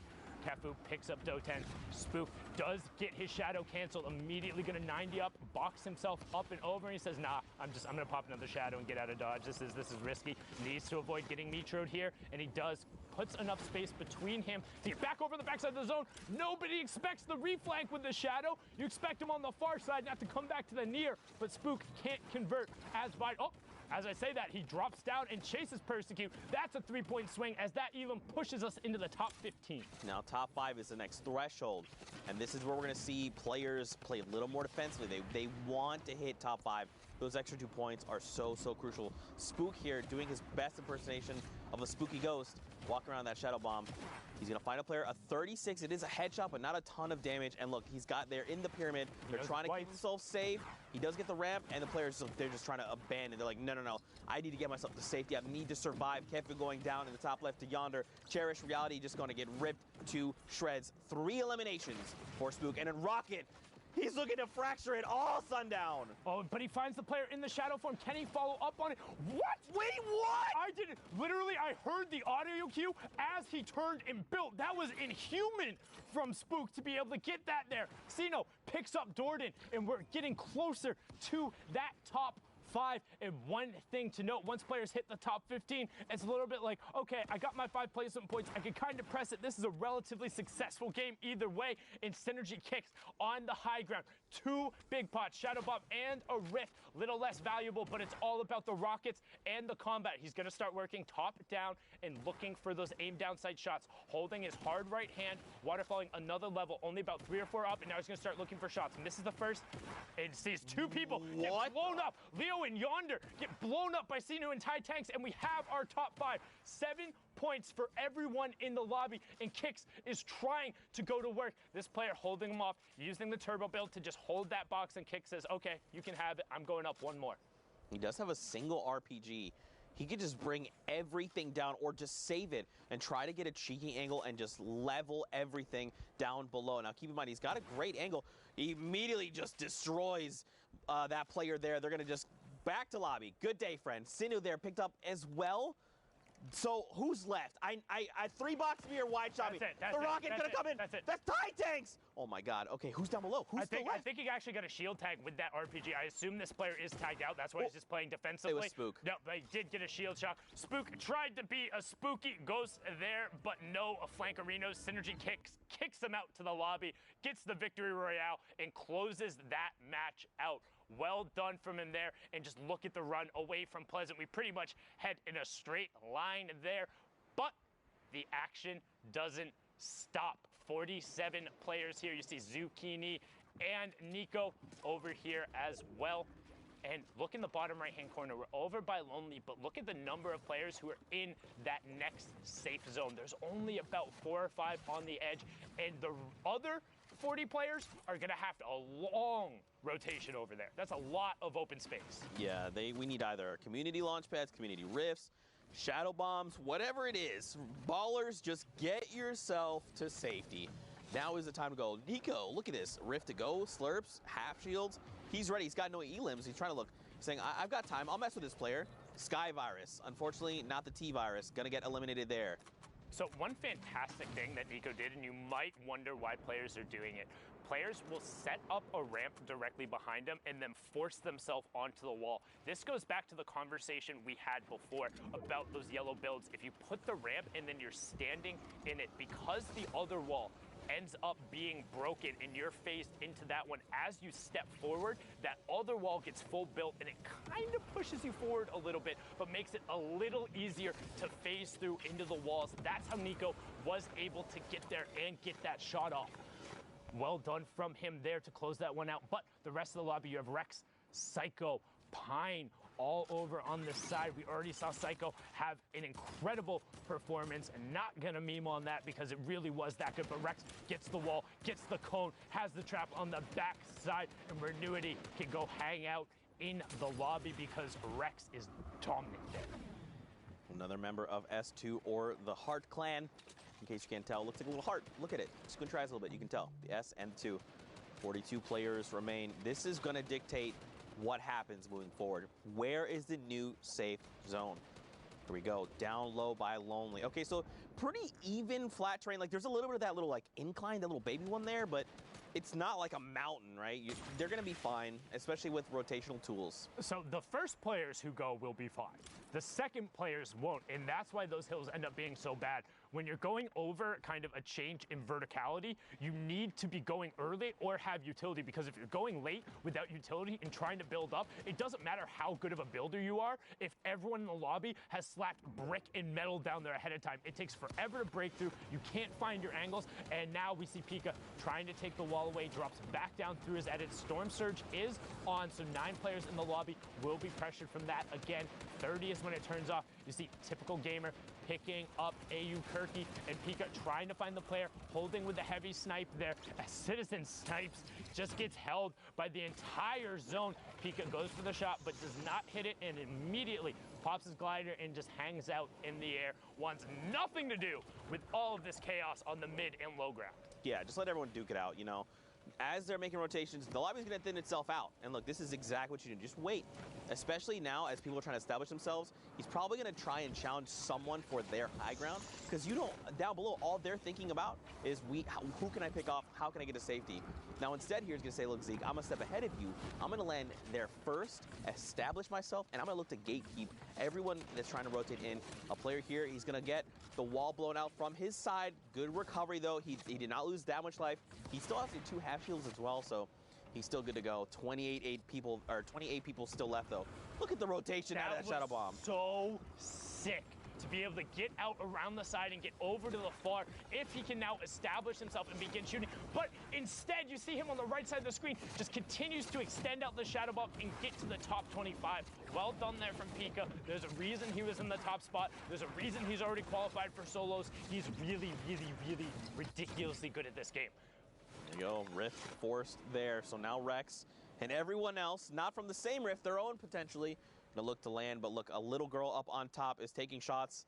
Kefu picks up Doten. Spook does get his shadow canceled, immediately gonna 90 up, box himself up and over, and he says, nah, I'm gonna pop another shadow and get out of dodge. This is risky. Needs to avoid getting metroed here, and he does. Puts enough space between him to get back over the backside of the zone. Nobody expects the reflank with the shadow. You expect him on the far side not to come back to the near, but Spook can't convert as Vide. Oh, as I say that, he drops down and chases Persecute. That's a 3-point swing as that even pushes us into the top 15. Now, top 5 is the next threshold, and this is where we're going to see players play a little more defensively. They want to hit top 5. Those extra 2 points are so crucial. Spook here doing his best impersonation of a spooky ghost, walking around that shadow bomb. He's going to find a player, a 36. It is a headshot, but not a ton of damage. And look, he's got there in the pyramid. They're trying to keep themselves safe. He does get the ramp, and the players, they're just trying to abandon. They're like, no, no, no. I need to get myself to safety. I need to survive. Kefka going down in the top left to Yonder. Cherish Reality just going to get ripped to shreds. 3 eliminations for Spook. And then Rocket, he's looking to fracture it all Sundown. Oh, but he finds the player in the shadow form. Can he follow up on it? What? Wait, what? I didn't. Literally, I heard the audio cue as he turned and built. That was inhuman from Spook to be able to get that there. Sino picks up Jordan, and we're getting closer to that top 5. And one thing to note, once players hit the top 15, it's a little bit like, okay, I got my 5 placement points. I can kind of press it. This is a relatively successful game either way. And Synergy kicks on the high ground. 2 big pots, Shadow Bomb and a Rift. Little less valuable, but it's all about the rockets and the combat. He's going to start working top down and looking for those aim down sight shots. Holding his hard right hand, waterfalling another level, only about 3 or 4 up, and now he's going to start looking for shots. Misses the first, and sees 2 people get blown up. Leo and Yonder get blown up by Sinu and Ty Tanks, and we have our top 5. 7 points for everyone in the lobby, and Kix is trying to go to work. This player holding him off, using the turbo build to just hold that box, and Kix says, okay, you can have it. I'm going up 1 more. He does have a single RPG. He could just bring everything down or just save it and try to get a cheeky angle and just level everything down below. Now, keep in mind, he's got a great angle. He immediately just destroys that player there. They're going to just back to lobby. Good day, friend. Sinu there picked up as well. So who's left? I 3-box me or wide shot me. That's the rocket gonna come in. That's it. That's Ty Tanks. Oh my God. Okay, who's down below? Who's still left? I think he actually got a shield tag with that RPG. I assume this player is tagged out. That's why he's just playing defensively. It was Spook. No, but he did get a shield shot. Spook tried to be a spooky ghost there, but no, a flankerino. Synergy kicks him out to the lobby, gets the victory royale, and closes that match out. Well done from him there, and just look at the run away from Pleasant. We pretty much head in a straight line there, but the action doesn't stop. 47 players here. You see Zucchini and Nico over here as well. And look in the bottom right-hand corner. We're over by Lonely, but look at the number of players who are in that next safe zone. There's only about 4 or 5 on the edge, and the other 40 players are going to have a long rotation over there. That's a lot of open space. Yeah, we need either community launch pads, community rifts, shadow bombs, whatever it is. Ballers, just get yourself to safety. Now is the time to go. Nico, look at this. Rift to go, slurps, half shields. He's ready. He's got no elims. He's trying to look, saying, I've got time. I'll mess with this player. Sky Virus. Unfortunately, not the T Virus. Gonna get eliminated there. So one fantastic thing that Nico did, and you might wonder why players are doing it, players will set up a ramp directly behind them and then force themselves onto the wall. This goes back to the conversation we had before about those yellow builds. If you put the ramp and then you're standing in it, because the other wall ends up being broken and you're phased into that one, as you step forward, that other wall gets full built and it kind of pushes you forward a little bit, but makes it a little easier to phase through into the walls. That's how Nico was able to get there and get that shot off. Well done from him there to close that one out. But the rest of the lobby, you have Rex, Psycho, Pine, all over on this side. We already saw Psycho have an incredible performance, and not gonna meme on that because it really was that good, but Rex gets the wall, gets the cone, has the trap on the back side, and Renuity can go hang out in the lobby because Rex is dominant there. Another member of S2 or the Heart Clan. In case you can't tell, looks like a little heart. Look at it. Squint tries a little bit, you can tell. The S and 2. 42 players remain. This is gonna dictate what happens moving forward. Where is the new safe zone? Here we go, down low by Lonely. Okay, so pretty even flat terrain. Like there's a little bit of that little like incline, that little baby one there, but it's not like a mountain, right? They're gonna be fine, especially with rotational tools. So the first players who go will be fine. The second players won't, and that's why those hills end up being so bad. When you're going over kind of a change in verticality, you need to be going early or have utility, because if you're going late without utility and trying to build up, it doesn't matter how good of a builder you are. If everyone in the lobby has slapped brick and metal down there ahead of time, it takes forever to break through. You can't find your angles, and now we see Pika trying to take the wall away, drops back down through his edit. Storm Surge is on, so 9 players in the lobby will be pressured from that. Again, 30 is when it turns off. You see typical gamer picking up AU Kirky, and Pika trying to find the player, holding with the heavy snipe there. As Citizen snipes, just gets held by the entire zone. Pika goes for the shot, but does not hit it, and immediately pops his glider and just hangs out in the air. Wants nothing to do with all of this chaos on the mid and low ground. Yeah, just let everyone duke it out, you know. As they're making rotations, the lobby's going to thin itself out. And look, this is exactly what you do. Just wait. Especially now, as people are trying to establish themselves, he's probably going to try and challenge someone for their high ground. Because you don't, down below, all they're thinking about is who can I pick off? How can I get to safety? Now, instead, he's going to say, look, Zeke, I'm going to step ahead of you. I'm going to land there first, establish myself, and I'm going to look to gatekeep everyone that's trying to rotate in. A player here, he's going to get the wall blown out from his side. Good recovery, though. He did not lose that much life. He still has the 2 half shields as well, so he's still good to go. 28 people still left, though. Look at the rotation out of that shadow bomb. So sick to be able to get out around the side and get over to the far if he can now establish himself and begin shooting. But instead, you see him on the right side of the screen, just continues to extend out the shadow bomb and get to the top 25. Well done there from Pika. There's a reason he was in the top spot. There's a reason he's already qualified for solos. He's really, really, really ridiculously good at this game. There you go, rift forced there. So now Rex and everyone else, not from the same rift, their own potentially, gonna look to land. But look, a little girl up on top is taking shots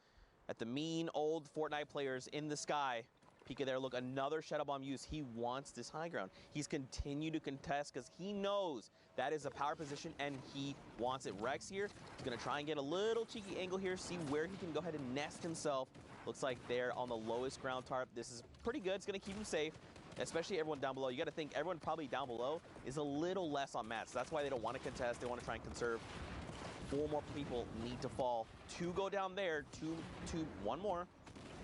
at the mean old Fortnite players in the sky. Pika there, look, another shadow bomb use. He wants this high ground. He's continued to contest because he knows that is a power position and he wants it. Rex here is gonna try and get a little cheeky angle here, see where he can go ahead and nest himself. Looks like they're on the lowest ground tarp. This is pretty good, it's gonna keep him safe. Especially everyone down below. You got to think everyone probably down below is a little less on mats. That's why they don't want to contest. They want to try and conserve. 4 more people need to fall. 2 go down there. 1 more.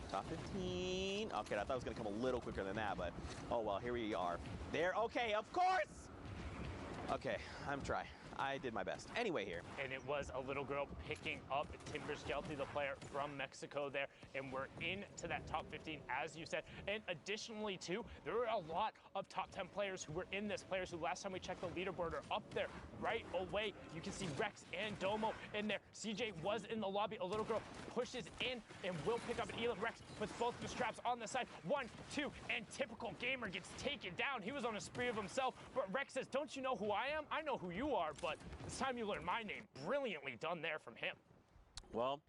Top 15. Okay, I thought it was going to come a little quicker than that, but oh well, here we are. There. Okay, of course. Okay, I'm trying. I did my best. Anyway here. And it was a little girl picking up Timber Skelty, the player from Mexico there. And we're into that top 15, as you said. And additionally, too, there were a lot of top 10 players who were in this. Players who last time we checked the leaderboard are up there right away. You can see Rex and Domo in there. CJ was in the lobby. A little girl pushes in and will pick up an Elam. Rex with both the straps on the side. 1, 2, and typical gamer gets taken down. He was on a spree of himself. But Rex says, don't you know who I am? I know who you are, but it's time you learn my name. Brilliantly done there from him. Well,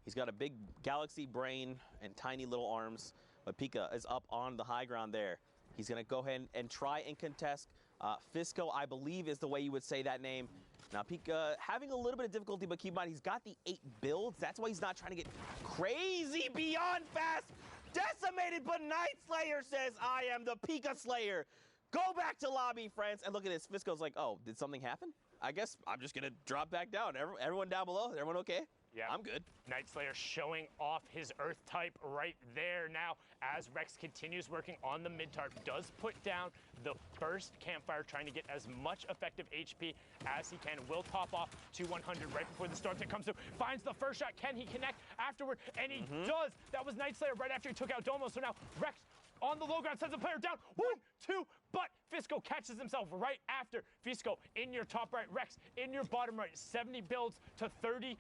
he's got a big galaxy brain and tiny little arms, but Pika is up on the high ground there. He's going to go ahead and try and contest. Fisco, I believe, is the way you would say that name. Now, Pika having a little bit of difficulty, but keep in mind, he's got the 8 builds. That's why he's not trying to get crazy beyond fast. Decimated, but Night Slayer says, I am the Pika Slayer. Go back to lobby, friends. And look at this. Fisco's like, oh, did something happen? I guess I'm just going to drop back down. Everyone down below, everyone okay? Yeah. I'm good. Night Slayer showing off his Earth type right there now as Rex continues working on the mid tarp. Does put down the first campfire, trying to get as much effective HP as he can. Will top off to 100 right before the storm that comes through. Finds the first shot. Can he connect afterward? And he does. That was Night Slayer right after he took out Domo. So now Rex on the low ground sends the player down. 1, 2, but Fisco catches himself right after. Fisco in your top right, Rex in your bottom right. 70 builds to 32.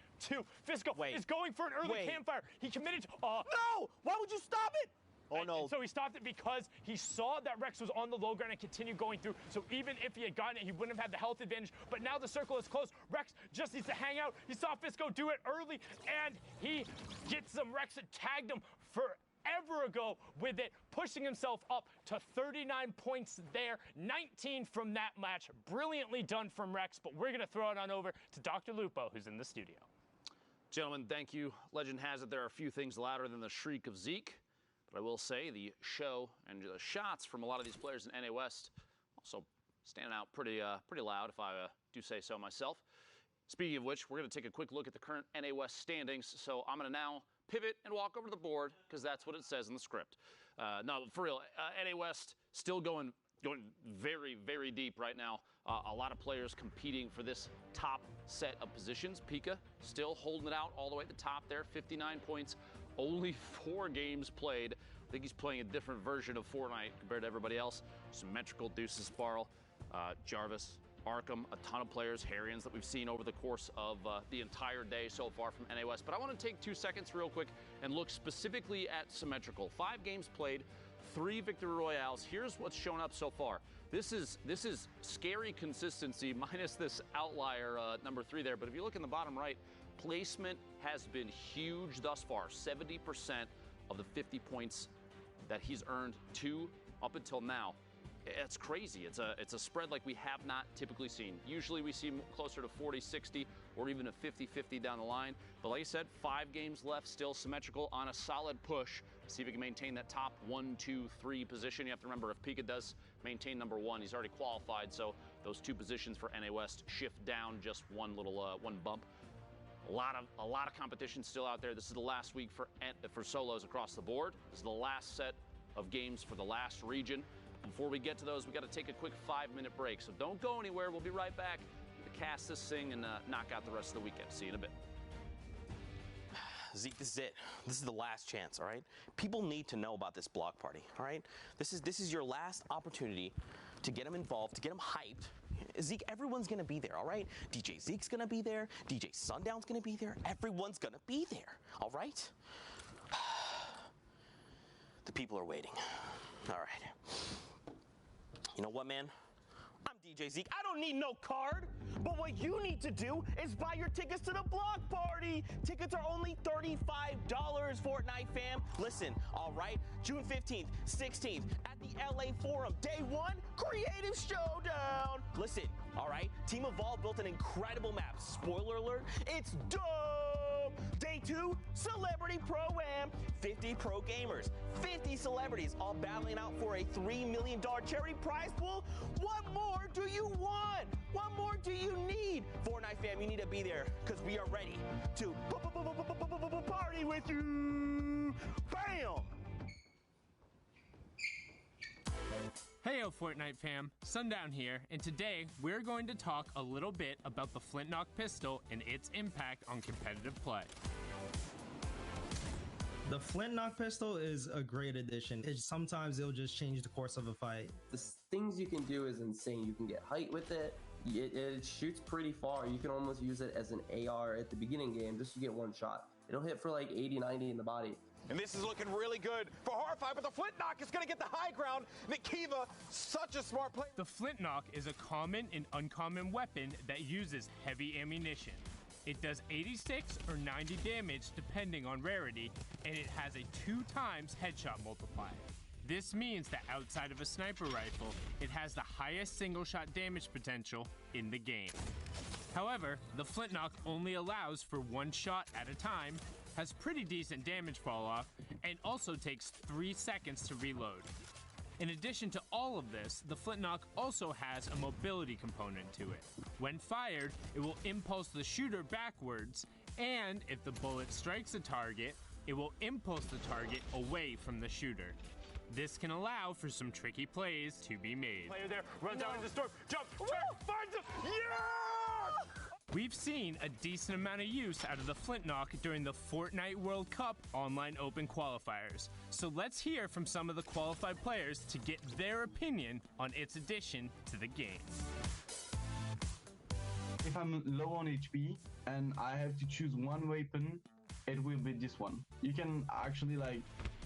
Fisco is going for an early campfire. He committed to, no! Why would you stop it? Oh no. And so he stopped it because he saw that Rex was on the low ground and continued going through. So even if he had gotten it, he wouldn't have had the health advantage. But now the circle is closed. Rex just needs to hang out. He saw Fisco do it early, and he gets some. Rex had tagged him forever ago with it, pushing himself up to 39 points there. 19 from that match. Brilliantly done from Rex, but we're going to throw it on over to Dr. Lupo, who's in the studio. Gentlemen, thank you. Legend has it there are a few things louder than the shriek of Zeke. But I will say the show and the shots from a lot of these players in NA West also standing out pretty loud, if I do say so myself. Speaking of which, we're going to take a quick look at the current NA West standings. So I'm going to now pivot and walk over to the board because that's what it says in the script. No, for real, NA West still going very, very deep right now. A lot of players competing for this top set of positions. Pika still holding it out all the way at the top there, 59 points. Only 4 games played. I think he's playing a different version of Fortnite compared to everybody else. Symmetrical, Deuces, Sparl, Jarvis, Arkham, a ton of players, Harrians that we've seen over the course of the entire day so far from NA West. But I want to take 2 seconds real quick and look specifically at Symmetrical. 5 games played, 3 victory royales. Here's what's shown up so far. This is scary consistency minus this outlier number 3 there. But if you look in the bottom right, placement has been huge thus far. 70% of the 50 points that he's earned up until now. It's crazy. It's a spread like we have not typically seen. Usually we see closer to 40-60 or even a 50-50 down the line. But like I said, 5 games left, still Symmetrical on a solid push. See if he can maintain that top 1, 2, 3 position. You have to remember, if Pika does maintain number 1, he's already qualified. So those 2 positions for NA West shift down just one bump. A lot of competition still out there. This is the last week for solos across the board. This is the last set of games for the last region. Before we get to those, we got to take a quick 5-minute break. So don't go anywhere. We'll be right back to cast this thing and knock out the rest of the weekend. See you in a bit. Zeke, this is it. This is the last chance, all right? People need to know about this block party, all right? This is your last opportunity to get them involved, to get them hyped. Zeke, everyone's going to be there, all right? DJ Zeke's going to be there. DJ Sundown's going to be there. Everyone's going to be there, all right? The people are waiting. All right. You know what, man? I'm DJ Zeke. I don't need no card. But what you need to do is buy your tickets to the block party. Tickets are only $35, Fortnite fam. Listen, all right? June 15th, 16th at the LA Forum. Day 1, Creative Showdown. Listen, all right? Team Evolve built an incredible map. Spoiler alert, it's dope. Day 2, Celebrity Pro-Am. 50 pro gamers, 50 celebrities, all battling out for a $3 million charity prize pool. What more do you want? What more do you need? Fortnite fam, you need to be there because we are ready to party with you. Bam! Heyo Fortnite fam, Sundown here, and today we're going to talk a little bit about the Flintlock pistol and its impact on competitive play. The Flintlock pistol is a great addition. Sometimes it'll just change the course of a fight. The things you can do is insane. You can get height with it. It shoots pretty far. You can almost use it as an AR at the beginning game just to get one shot. It'll hit for like 80, 90 in the body. And this is looking really good for Horrify, but the Flintlock is going to get the high ground. Nikiva, such a smart player. The Flintlock is a common and uncommon weapon that uses heavy ammunition. It does 86 or 90 damage depending on rarity, and it has a 2 times headshot multiplier. This means that outside of a sniper rifle, it has the highest single shot damage potential in the game. However, the Flintlock only allows for 1 shot at a time, has pretty decent damage fall off, and also takes 3 seconds to reload. In addition to all of this, the Flintlock also has a mobility component to it. When fired, it will impulse the shooter backwards, and if the bullet strikes a target, it will impulse the target away from the shooter. This can allow for some tricky plays to be made. Player there, runs out into the storm, jump, turn, finds him, yeah! We've seen a decent amount of use out of the Flintlock during the Fortnite World Cup online open qualifiers. So let's hear from some of the qualified players to get their opinion on its addition to the game. If I'm low on HP and I have to choose one weapon, it will be this one. You can actually like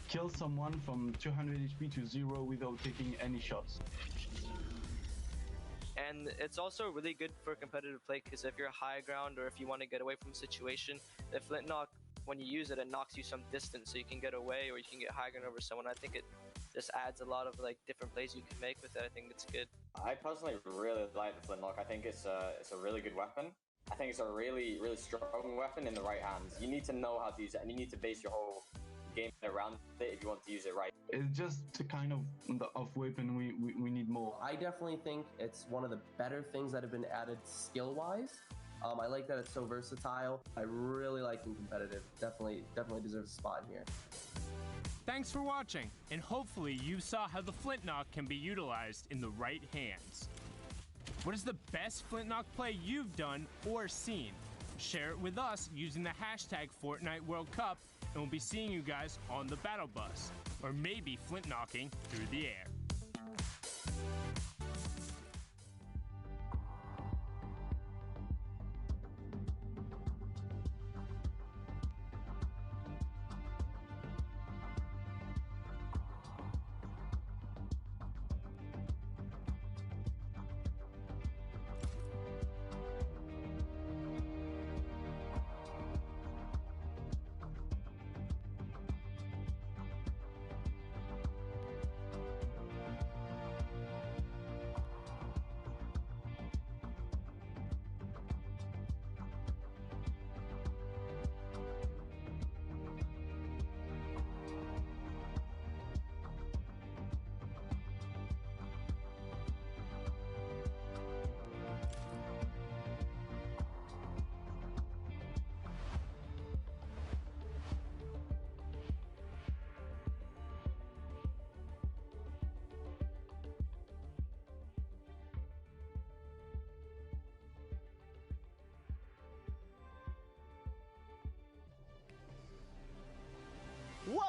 kill someone from 200 HP to 0 without taking any shots. And it's also really good for competitive play because if you're high ground or if you want to get away from a situation, the Flintlock, when you use it, it knocks you some distance so you can get away or you can get high ground over someone. I think it just adds a lot of like different plays you can make with it. I think it's good. I personally really like the Flintlock. I think it's a really good weapon. I think it's a really, really strong weapon in the right hands. You need to know how to use it and you need to base your whole game around it if you want to use it right. It's just the kind of weapon we need more. I definitely think it's one of the better things that have been added skill-wise. I like that it's so versatile. I really like it competitive. Definitely deserves a spot here. Thanks for watching, and hopefully you saw how the Flintlock can be utilized in the right hands. What is the best Flintlock play you've done or seen? Share it with us using the hashtag Fortnite World Cup, and we'll be seeing you guys on the battle bus, or maybe Flintlocking through the air.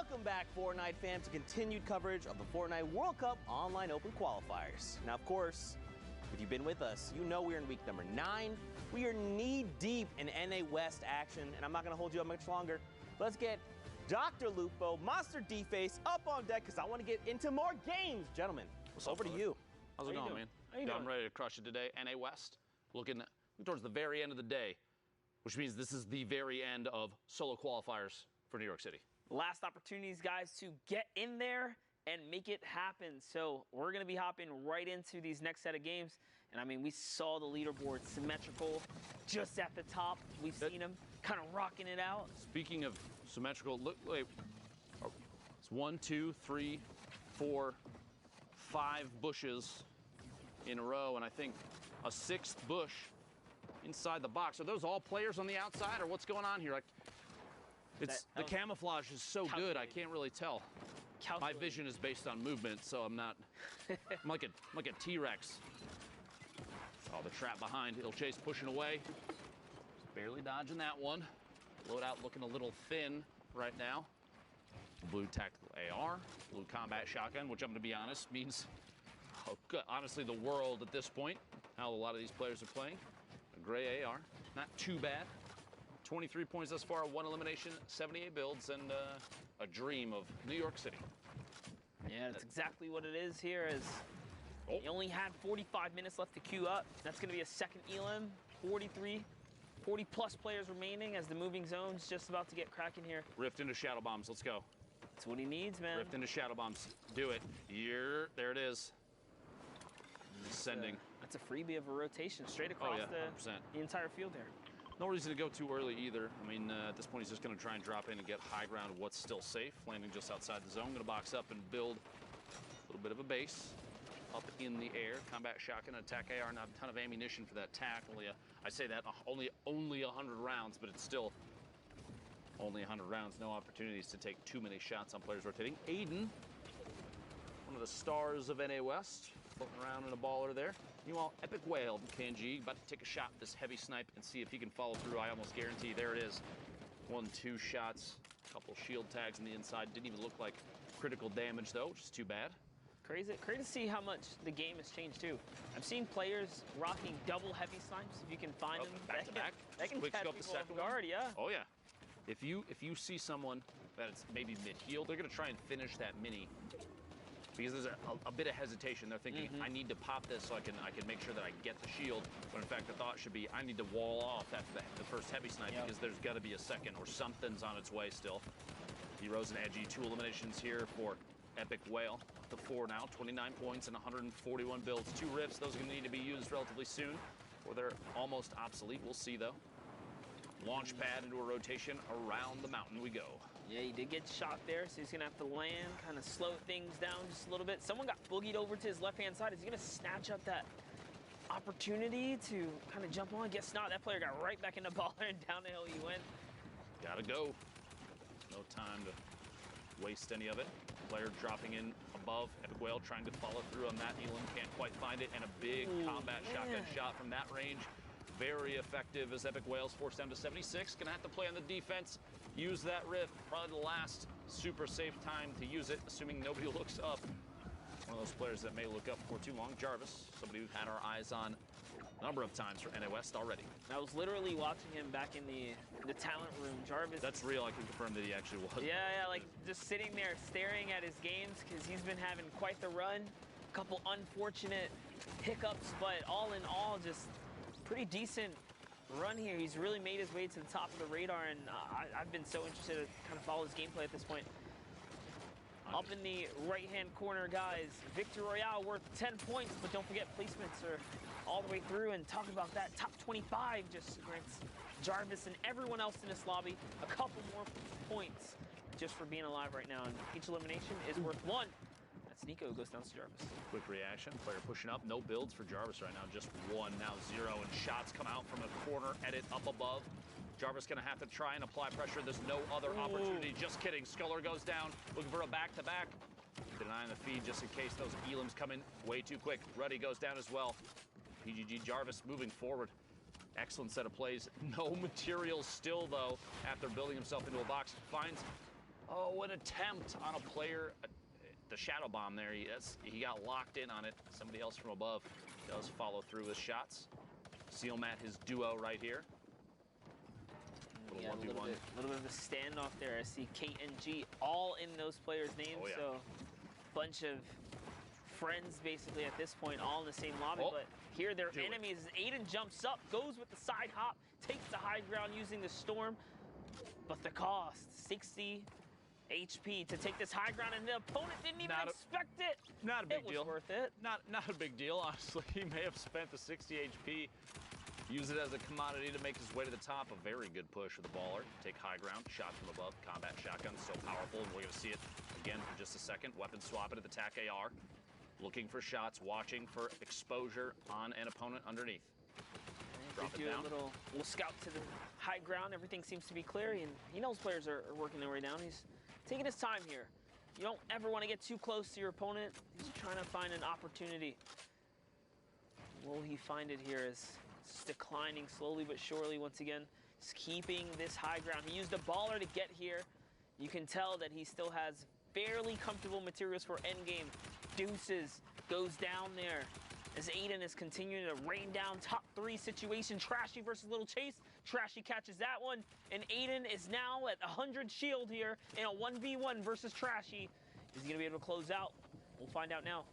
Welcome back, Fortnite fam, to continued coverage of the Fortnite World Cup Online Open Qualifiers. Now, of course, if you've been with us, you know we're in week number 9. We are knee-deep in NA West action, and I'm not going to hold you up much longer. Let's get Dr. Lupo, Monster D-Face up on deck, because I want to get into more games. Gentlemen, over to you. How's it going, man? I'm ready to crush it today. NA West, looking towards the very end of the day, which means this is the very end of solo qualifiers for New York City. Last opportunities, guys, to get in there and make it happen. So we're going to be hopping right into these next set of games. And, I mean, we saw the leaderboard symmetrical just at the top. We've seen them kind of rocking it out. Speaking of symmetrical, look, wait. It's 1, 2, 3, 4, 5 bushes in a row, and I think a 6th bush inside the box. Are those all players on the outside, or what's going on here? The camouflage is so good, I can't really tell. My vision is based on movement, so I'm not. I'm like a T-Rex. Oh, the trap behind. Il Chase pushing away. Barely dodging that one. Loadout looking a little thin right now. Blue tactical AR, blue combat shotgun, which I'm going to be honest means, honestly, the world at this point. How a lot of these players are playing. A gray AR, not too bad. 23 points thus far, 1 elimination, 78 builds, and a dream of New York City. Yeah, that's exactly what it is here. As he only had 45 minutes left to queue up. That's going to be a second elim. 40-plus players remaining as the moving zone's just about to get cracking here. Rift into shadow bombs. Let's go. That's what he needs, man. Rift into shadow bombs. Do it. There it is. Sending. That's a freebie of a rotation straight across the entire field there. No reason to go too early either. I mean, at this point, he's just going to try and drop in and get high ground of what's still safe. Landing just outside the zone. Going to box up and build a little bit of a base up in the air. Combat shotgun, attack AR. Not a ton of ammunition for that tack. I say that only 100 rounds, but it's still only 100 rounds. No opportunities to take too many shots on players rotating. Aiden, one of the stars of NA West, floating around in a baller there. Meanwhile, Epic Whale, KNG, about to take a shot at this heavy snipe and see if he can follow through. I almost guarantee. There it is. 1, 2 shots. A couple shield tags on the inside. Didn't even look like critical damage, though, which is too bad. Crazy to see how much the game has changed, too. I've seen players rocking double heavy snipes, if you can find them. Back to back. That can catch people off guard, yeah. Oh, yeah. If you see someone that's maybe mid-heal, they're going to try and finish that mini. Because there's a bit of hesitation. They're thinking, I need to pop this so I can make sure that I get the shield. But in fact, the thought should be, I need to wall off after the first heavy snipe because there's got to be a second or something's on its way still. Heroes and Edgy, 2 eliminations here for Epic Whale. Up to 4 now, 29 points and 141 builds. 2 rifts, those are going to need to be used relatively soon, or they're almost obsolete. We'll see, though. Launch pad into a rotation. Around the mountain we go. Yeah, he did get shot there, so he's going to have to land, kind of slow things down just a little bit. Someone got boogied over to his left-hand side. Is he going to snatch up that opportunity to kind of jump on? Guess not. That player got right back in the baller, and down the hill he went. Gotta go. No time to waste any of it. Player dropping in above. Epic Whale trying to follow through on that. Elam can't quite find it, and a big combat shotgun shot from that range. Very effective as Epic Whale's forced down to 76. Gonna have to play on the defense. Use that rift. Probably the last super safe time to use it, assuming nobody looks up. One of those players that may look up for too long. Jarvis, somebody we've had our eyes on a number of times for NA West already. I was literally watching him back in the talent room. Jarvis. That's real. I can confirm that he actually was. Yeah, like just sitting there staring at his games because he's been having quite the run. A couple unfortunate hiccups, but all in all, just pretty decent run here. He's really made his way to the top of the radar, and I've been so interested to kind of follow his gameplay at this point. Up in the right-hand corner, guys, Victory Royale worth 10 points, but don't forget placements are all the way through. And talk about that, top 25 just grants Jarvis and everyone else in this lobby a couple more points just for being alive right now. And each elimination is worth 1. That's Nico who goes down to Jarvis. Quick reaction, player pushing up. No builds for Jarvis right now, just 1, now 0. And shots come out from the corner, edit up above. Jarvis gonna have to try and apply pressure. There's no other opportunity. Just kidding. Sculler goes down, looking for a back-to-back. Denying the feed just in case those Elims come in way too quick. Ruddy goes down as well. PGG Jarvis moving forward. Excellent set of plays. No materials still, though, after building himself into a box. Finds Oh, an attempt on a player. The shadow bomb there, he got locked in on it. Somebody else from above does follow through with shots. Seal Matt, his duo right here. Yeah, a little bit of a standoff there. I see Kate and G all in those players' names, Oh, yeah. so bunch of friends basically at this point, all in the same lobby. But here they're enemies. Aiden jumps up, goes with the side hop, takes the high ground using the storm. But the cost, 60 HP to take this high ground, and the opponent didn't even expect it. Not a big deal. It was worth it. Not a big deal, honestly. He may have spent the 60 HP, use it as a commodity to make his way to the top. A very good push with the baller. Take high ground, shot from above, combat shotgun, so powerful, and we're gonna see it again for just a second. Weapon swap it at the TAC AR. Looking for shots, watching for exposure on an opponent underneath. Drop it do down. a little scout to the high ground. Everything seems to be clear, and he knows players are working their way down. He's taking his time here. You don't ever want to get too close to your opponent. He's trying to find an opportunity. Will he find it here? As it's declining slowly but surely once again. He's keeping this high ground. He used a baller to get here. You can tell that he still has fairly comfortable materials for endgame. Deuces goes down there as Aiden is continuing to rain down top 3 situation. Trashy versus Little Chase. Trashy catches that one, and Aiden is now at 100 shield here in a 1v1 versus Trashy. Is he gonna be able to close out? We'll find out now.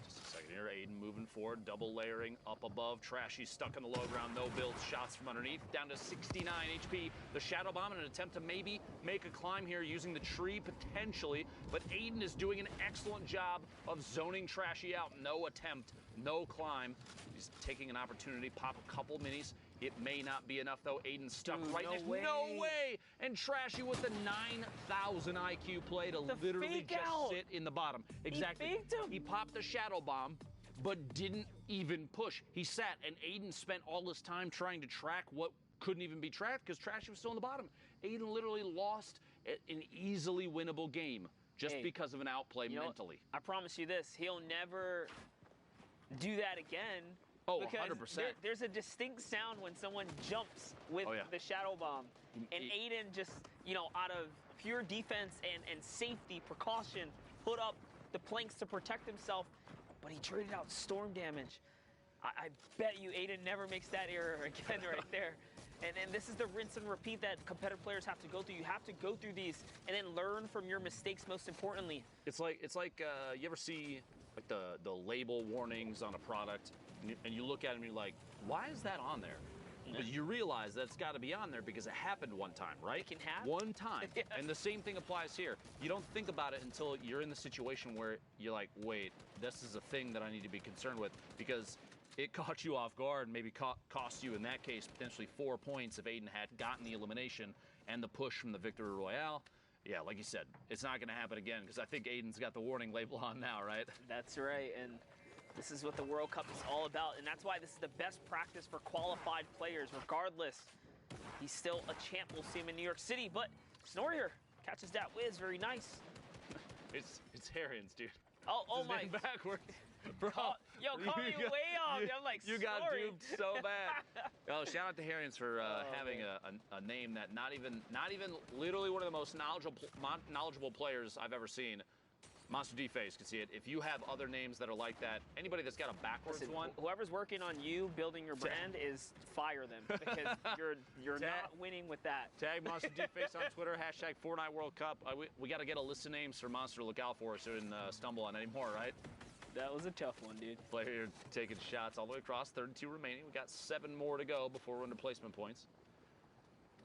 Just a second here, Aiden moving forward, double layering up above. Trashy stuck in the low ground, no build, shots from underneath, down to 69 HP. The shadow bomb in an attempt to maybe make a climb here using the tree potentially, but Aiden is doing an excellent job of zoning Trashy out. No attempt, no climb. He's taking an opportunity, pop a couple minis. It may not be enough though. Aiden stuck right next. No way! And Trashy with the 9,000 IQ play to literally just sit in the bottom. Exactly. He faked him. He popped the shadow bomb, but didn't even push. He sat, and Aiden spent all his time trying to track what couldn't even be tracked because Trashy was still in the bottom. Aiden literally lost an easily winnable game just because of an outplay mentally. I promise you this, he'll never do that again. Oh, because 100%. There's a distinct sound when someone jumps with the shadow bomb. And Aiden just, out of pure defense and safety, precaution, put up the planks to protect himself, but he traded out storm damage. I bet you Aiden never makes that error again right there. And this is the rinse and repeat that competitive players have to go through. You have to go through these and then learn from your mistakes most importantly. It's like you ever see like the label warnings on a product, and you look at it and you're like, why is that on there? But you realize that it's got to be on there because it happened one time, right? It can happen. One time. And the same thing applies here. You don't think about it until you're in the situation where you're like, wait, this is a thing that I need to be concerned with because it caught you off guard and maybe cost you, in that case, potentially 4 points if Aiden had gotten the elimination and the push from the Victory Royale. Yeah, like you said, it's not going to happen again because I think Aiden's got the warning label on now, right? That's right, and this is what the World Cup is all about, and that's why this is the best practice for qualified players, regardless. He's still a champ. We'll see him in New York City, but Snorrier catches that whiz. Very nice. It's Harrians, dude. Oh my. Backwards. Bro. Yo, call me way off. I'm like, you got sorry. duped so bad. Oh, shout out to Harrians for having a name that not even literally one of the most knowledgeable players I've ever seen. Monster D-Face can see it. If you have other names that are like that, anybody that's got a backwards one. Whoever's working on you building your brand is fire them because you're not winning with that. Tag Monster D-Face on Twitter, hashtag Fortnite World Cup. We got to get a list of names for Monster to look out for so we didn't stumble on any more, right? That was a tough one, dude. Player taking shots all the way across, 32 remaining. We got 7 more to go before we're into placement points.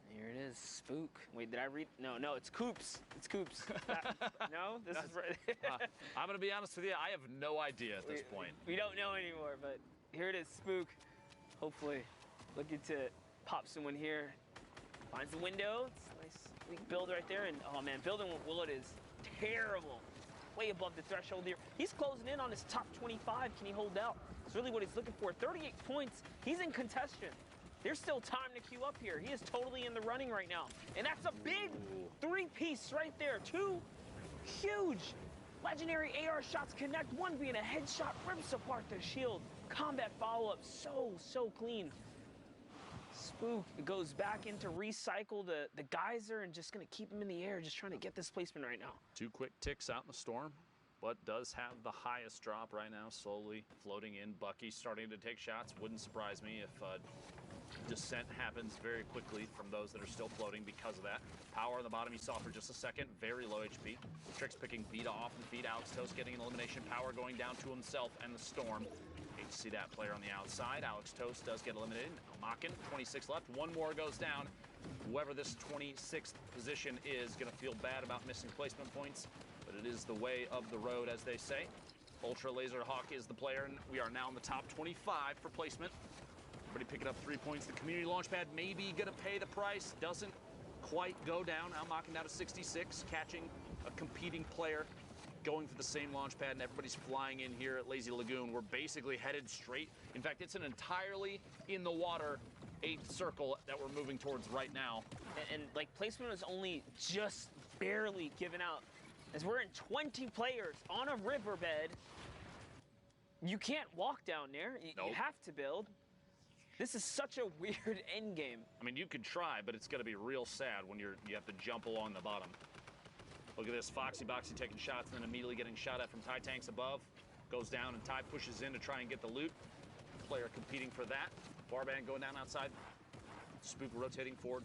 Here it is, Spook. Wait, did I read? No, it's Coops. It's Coops. No, this is right. I'm gonna be honest with you. I have no idea at this point. We don't know anymore, but here it is, Spook. Hopefully, looking to pop someone here. Finds the window. It's a nice weak build right there, and oh man, building with Willet is terrible. Way above the threshold here. He's closing in on his top 25. Can he hold out? It's really what he's looking for. 38 points. He's in contention. There's still time to queue up here. He is totally in the running right now. And that's a big 3-piece right there. 2 huge legendary AR shots connect. One being a headshot, rips apart the shield. Combat follow-up, so clean. Spook goes back into recycle the geyser and just going to keep him in the air, just trying to get this placement right now. 2 quick ticks out in the storm, but does have the highest drop right now, slowly floating in. Bucky starting to take shots. Wouldn't surprise me if descent happens very quickly from those that are still floating because of that. Power on the bottom you saw for just a second, very low HP. Tricks picking Vita off the feed. Alex Toast getting an elimination. Power going down to himself and the storm. Hate to see that player on the outside. Alex Toast does get eliminated. Mockin, 26 left. One more goes down. Whoever this 26th position is going to feel bad about missing placement points, but it is the way of the road, as they say. Ultra Laser Hawk is the player, and we are now in the top 25 for placement. Everybody picking up 3 points. The community launchpad may be going to pay the price. Doesn't quite go down. Now Mockin down to 66, catching a competing player, going for the same launch pad, and everybody's flying in here at Lazy Lagoon. We're basically headed straight. In fact, it's an entirely in the water 8th circle that we're moving towards right now. And like placement is only just barely given out. As we're in 20 players on a riverbed, you can't walk down there. You have to build. This is such a weird end game. I mean, you could try, but it's going to be real sad when you have to jump along the bottom. Look at this, Foxy Boxy taking shots and then immediately getting shot at from Ty Tanks above. Goes down and Ty pushes in to try and get the loot. Player competing for that. Barband going down outside. Spook rotating forward,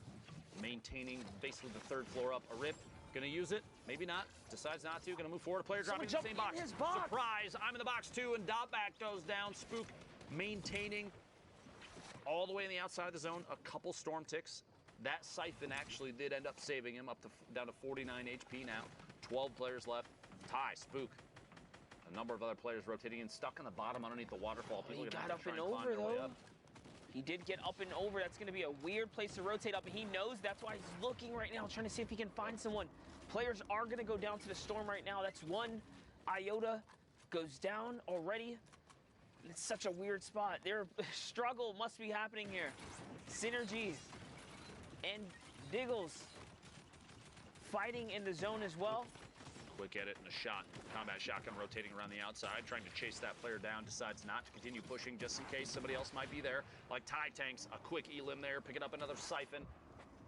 maintaining basically the 3rd floor up. A rip, gonna use it, maybe not. Decides not to, gonna move forward. A player dropping in the same box. Surprise, I'm in the box too, and Dotback goes down. Spook maintaining all the way on the outside of the zone. A couple storm ticks. That Siphon actually did end up saving him up to down to 49 HP now. 12 players left. Ty, Spook. A number of other players rotating in, stuck on the bottom underneath the waterfall. He got up and over, though. He did get up and over. That's going to be a weird place to rotate up, and he knows that's why he's looking right now, trying to see if he can find someone. Players are going to go down to the storm right now. That's one. Iota goes down already. It's such a weird spot. Their struggle must be happening here. Synergy and Diggles fighting in the zone as well. Quick edit and a shot. Combat shotgun rotating around the outside, trying to chase that player down. Decides not to continue pushing just in case somebody else might be there. Like Ty Tanks, a quick elim there, picking up another Siphon.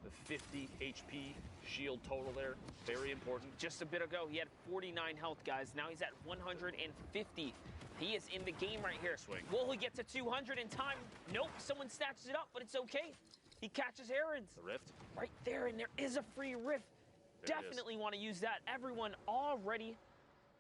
The 50 HP shield total there, very important. Just a bit ago, he had 49 health, guys. Now he's at 150. He is in the game right here. Swing. Will he get to 200 in time? Nope, someone snatches it up, but it's okay. He catches errands. The rift? Right there, and there is a free rift. Definitely want to use that. Everyone already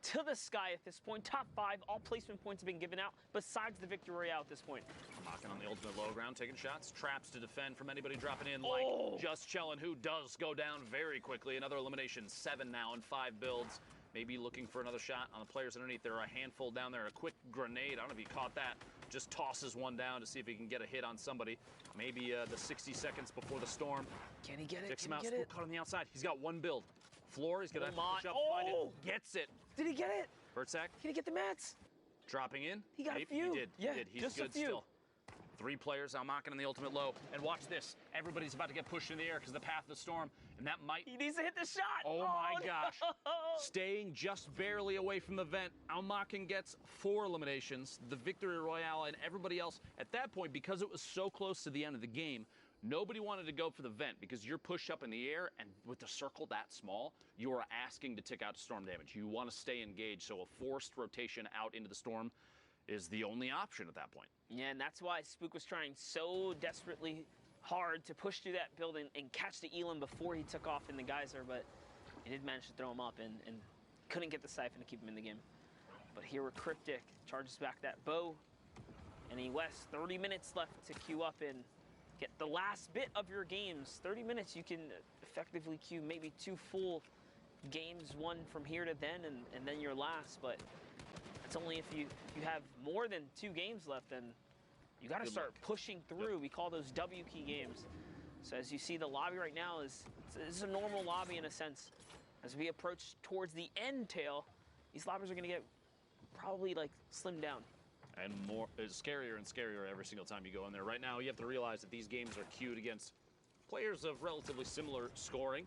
to the sky at this point. Top 5, all placement points have been given out, besides the victory royale at this point. Mockin on the ultimate low ground, taking shots. Traps to defend from anybody dropping in, like Just Chellin', who does go down very quickly. Another elimination, 7 now in 5 builds. Maybe looking for another shot on the players underneath. There are a handful down there. A quick grenade. I don't know if he caught that. Just tosses one down to see if he can get a hit on somebody. Maybe the 60 seconds before the storm. Can he get it? Kicks him Can out. he get it? Caught on the outside. He's got one build. Floor, he's going to push up, find it. Gets it. Did he get it? Bertsack. Did he get the mats? Dropping in. He got Maybe. a few. He did. Yeah, he did. He's just good a few. still. 3 players now Mockin on the ultimate low. And watch this. Everybody's about to get pushed in the air because of the path of the storm. And that might... He needs to hit the shot. Oh my no. gosh. Staying just barely away from the vent. Mockin gets 4 eliminations. The victory royale and everybody else. At that point, because it was so close to the end of the game, nobody wanted to go for the vent because you're pushed up in the air, and with the circle that small, you are asking to tick out storm damage. You want to stay engaged, so a forced rotation out into the storm is the only option at that point. Yeah, and that's why Spook was trying so desperately hard to push through that building and catch the Elam before he took off in the geyser, but he did manage to throw him up and couldn't get the Siphon to keep him in the game. But here we're Cryptic, charges back that bow, and West, 30 minutes left to queue up and get the last bit of your games. 30 minutes, you can effectively queue maybe 2 full games, one from here to then, and then your last, but it's only if you have more than 2 games left, then you got to start pushing through. We call those W key games. So as you see, the lobby right now is a normal lobby in a sense. As we approach towards the end tail, these lobbies are going to get probably like slimmed down. And more, it's scarier and scarier every single time you go in there. Right now, you have to realize that these games are queued against players of relatively similar scoring.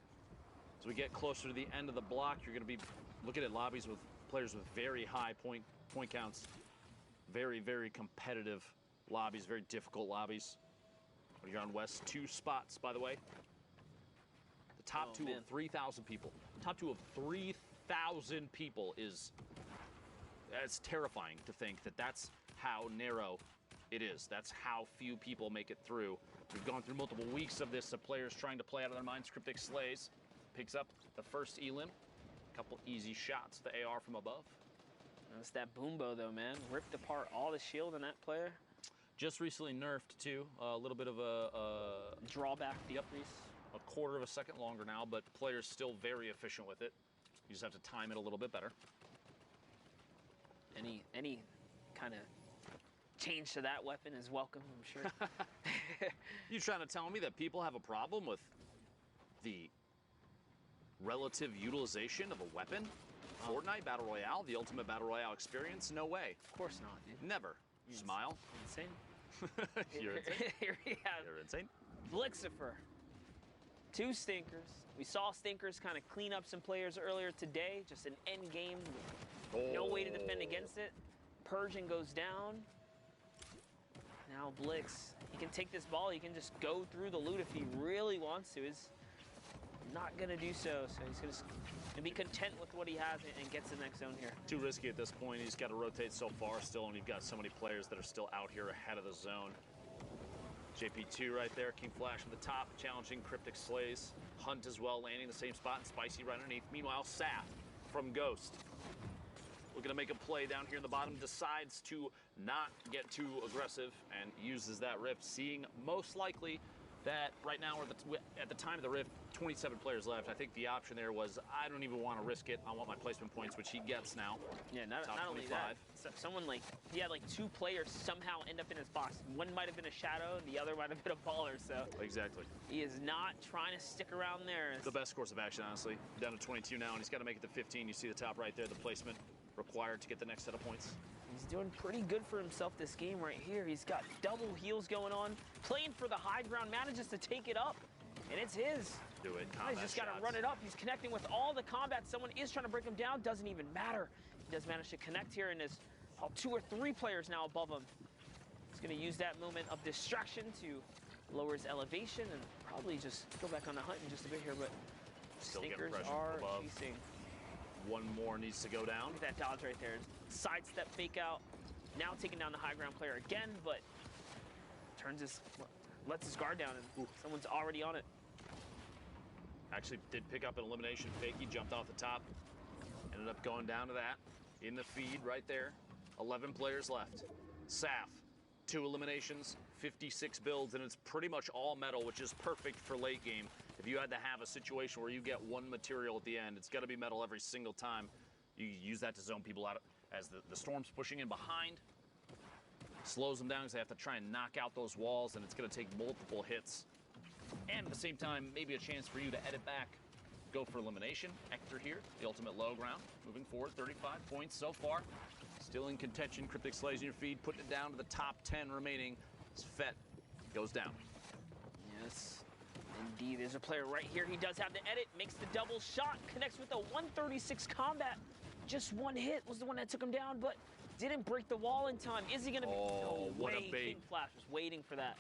As we get closer to the end of the block, you're going to be looking at lobbies with players with very high point counts. Very, very competitive lobbies, very difficult lobbies. You're on West, 2 spots, by the way. The top two of 3,000 people. Top 2 of 3,000 people is... That's terrifying to think that that's how narrow it is. That's how few people make it through. We've gone through multiple weeks of this, of players trying to play out of their minds. Cryptic Slays picks up the first elim. A couple easy shots, the AR from above. It's that boombo though, man. Ripped apart all the shield on that player. Just recently nerfed too. A little bit of a drawback decrease. A quarter of a second longer now, but players still very efficient with it. You just have to time it a little bit better. Any kind of change to that weapon is welcome, I'm sure. You trying to tell me that people have a problem with the relative utilization of a weapon? Fortnite Battle Royale, the ultimate Battle Royale experience? No way. Of course not, dude. Never. Smile. Insane. You're insane. Here we have You're insane. Blixifer. 2 stinkers. We saw stinkers kind of clean up some players earlier today. Just an end game. No way to defend against it. Persian goes down. Now Blix, he can take this ball. He can just go through the loot if he really wants to. He's not going to do so. So he's going to be content with what he has and gets the next zone here. Too risky at this point. He's got to rotate so far still, and you've got so many players that are still out here ahead of the zone. JP2 right there. King Flash at the top, challenging Cryptic Slays. Hunt as well, landing the same spot, and Spicy right underneath. Meanwhile, Saf from Ghost. Looking to make a play down here in the bottom, decides to not get too aggressive and uses that rift, seeing most likely that right now, or at the time of the rift, 27 players left. I think the option there was, I don't even want to risk it. I want my placement points, which he gets now. Yeah, not only that, someone like, he had like 2 players somehow end up in his box. One might have been a shadow, and the other might have been a baller, so. Exactly. He is not trying to stick around there. The best course of action, honestly. Down to 22 now, and he's got to make it to 15. You see the top right there, the placement required to get the next set of points. He's doing pretty good for himself this game right here. He's got double heals going on, playing for the high ground, manages to take it up, and it's his. Do it. He's just got to run it up. He's connecting with all the combat. Someone is trying to break him down. Doesn't even matter. He does manage to connect here, and there's 2 or 3 players now above him. He's going to use that moment of distraction to lower his elevation and probably just go back on the hunt in just a bit here, but still stinkers are chasing. One more needs to go down. Look at that dodge right there. Sidestep fake out. Now taking down the high ground player again, but lets his guard down, and someone's already on it. Actually did pick up an elimination fake. He jumped off the top. Ended up going down to that. In the feed right there. 11 players left. Saf, 2 eliminations, 56 builds, and it's pretty much all metal, which is perfect for late game. If you had to have a situation where you get 1 material at the end, it's got to be metal every single time. You use that to zone people out as the storm's pushing in behind. Slows them down because they have to try and knock out those walls, and it's going to take multiple hits. And at the same time, maybe a chance for you to edit back, go for elimination. Hector here, the ultimate low ground. Moving forward, 35 points so far. Still in contention. Cryptic Slays in your feed, putting it down to the top 10 remaining. Fet goes down. Yes. Indeed, there's a player right here. He does have the edit, makes the double shot, connects with a 136 combat. Just 1 hit was the one that took him down, but didn't break the wall in time. Is he gonna be? Oh, what a bait. King Flash was waiting for that.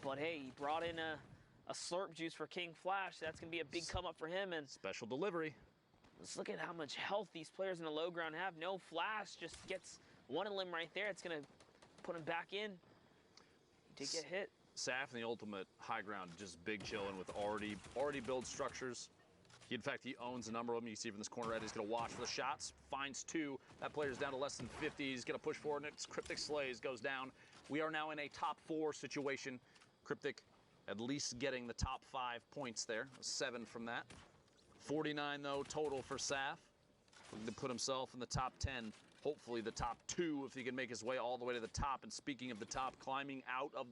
But hey, he brought in a slurp juice for King Flash. That's gonna be a big come up for him. And special delivery. Let's look at how much health these players in the low ground have. No Flash, just gets 1 limb right there. It's gonna put him back in. He did get hit. Saf in the ultimate high ground, just big chilling with already built structures. In fact, he owns a number of them. You can see from this corner right, he's going to watch for the shots. Finds 2. That player's down to less than 50. He's going to push forward, and it's Cryptic Slays goes down. We are now in a top 4 situation. Cryptic at least getting the top 5 points there. 7 from that. 49, though, total for Saf. Looking to put himself in the top 10. Hopefully the top 2 if he can make his way all the way to the top. And speaking of the top, climbing out of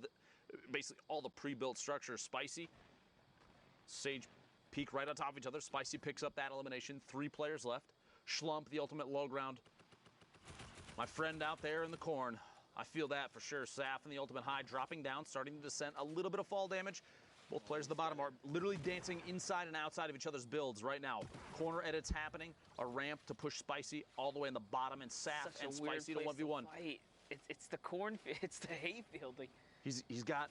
basically all the pre-built structures. Spicy, Sage peek right on top of each other. Spicy picks up that elimination. 3 players left. Schlump, the ultimate low ground. My friend out there in the corn. I feel that for sure. Saf in the ultimate high, dropping down, starting to descend. A little bit of fall damage. Both players at the bottom are literally dancing inside and outside of each other's builds right now. Corner edits happening. A ramp to push Spicy all the way in the bottom, and Saf and Spicy to 1v1. It's the corn, it's the hayfield. Like, He's got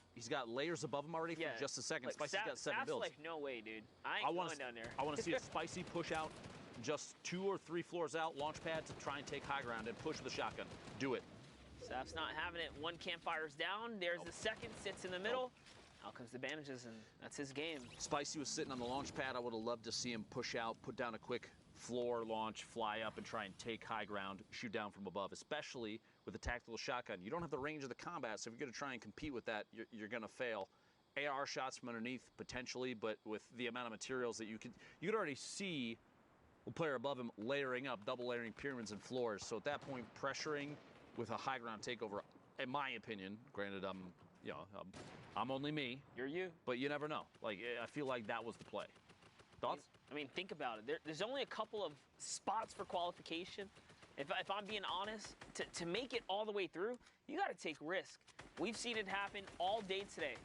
layers above him already for just a second. Like, Spicy's got 7 that's builds. like, no way, dude. I ain't going down there. I want to see a Spicy push out just 2 or 3 floors out, launch pad to try and take high ground and push with a shotgun. Do it. Saf's not having it. 1 campfire's down. There's the second, sits in the middle. Out comes the bandages, and that's his game. Spicy was sitting on the launch pad. I would have loved to see him push out, put down a quick floor launch, fly up, and try and take high ground, shoot down from above, especially with a tactical shotgun. You don't have the range of the combat, so if you're going to try and compete with that, you're going to fail. AR shots from underneath, potentially, but with the amount of materials that you could already see the player above him layering up, double layering pyramids and floors. So at that point, pressuring with a high ground takeover, in my opinion, granted I'm only me. You're you. But you never know. Like, I feel like that was the play. Thoughts? I mean, think about it. There's only a couple of spots for qualification. If I'm being honest, to make it all the way through, you got to take risk. We've seen it happen all day today.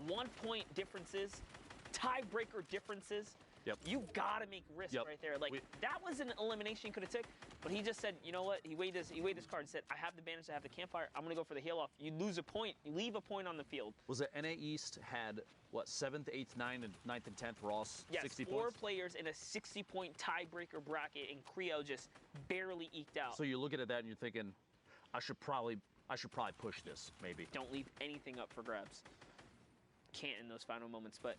1-point differences, tiebreaker differences. Yep. You got to make risk right there. Like, that was an elimination you could have took, but he just said, you know what? He weighed his card and said, I have the bandage, I have the campfire. I'm going to go for the heal off. You lose a point. You leave a point on the field. Was it NA East had, what, 7th, 8th, 9th, and 9th and 10th were all 60 points? Yes, 4 players in a 60-point tiebreaker bracket, and Creo just barely eked out. So you're looking at that and you're thinking, I should probably push this, maybe. Don't leave anything up for grabs. Can't in those final moments, but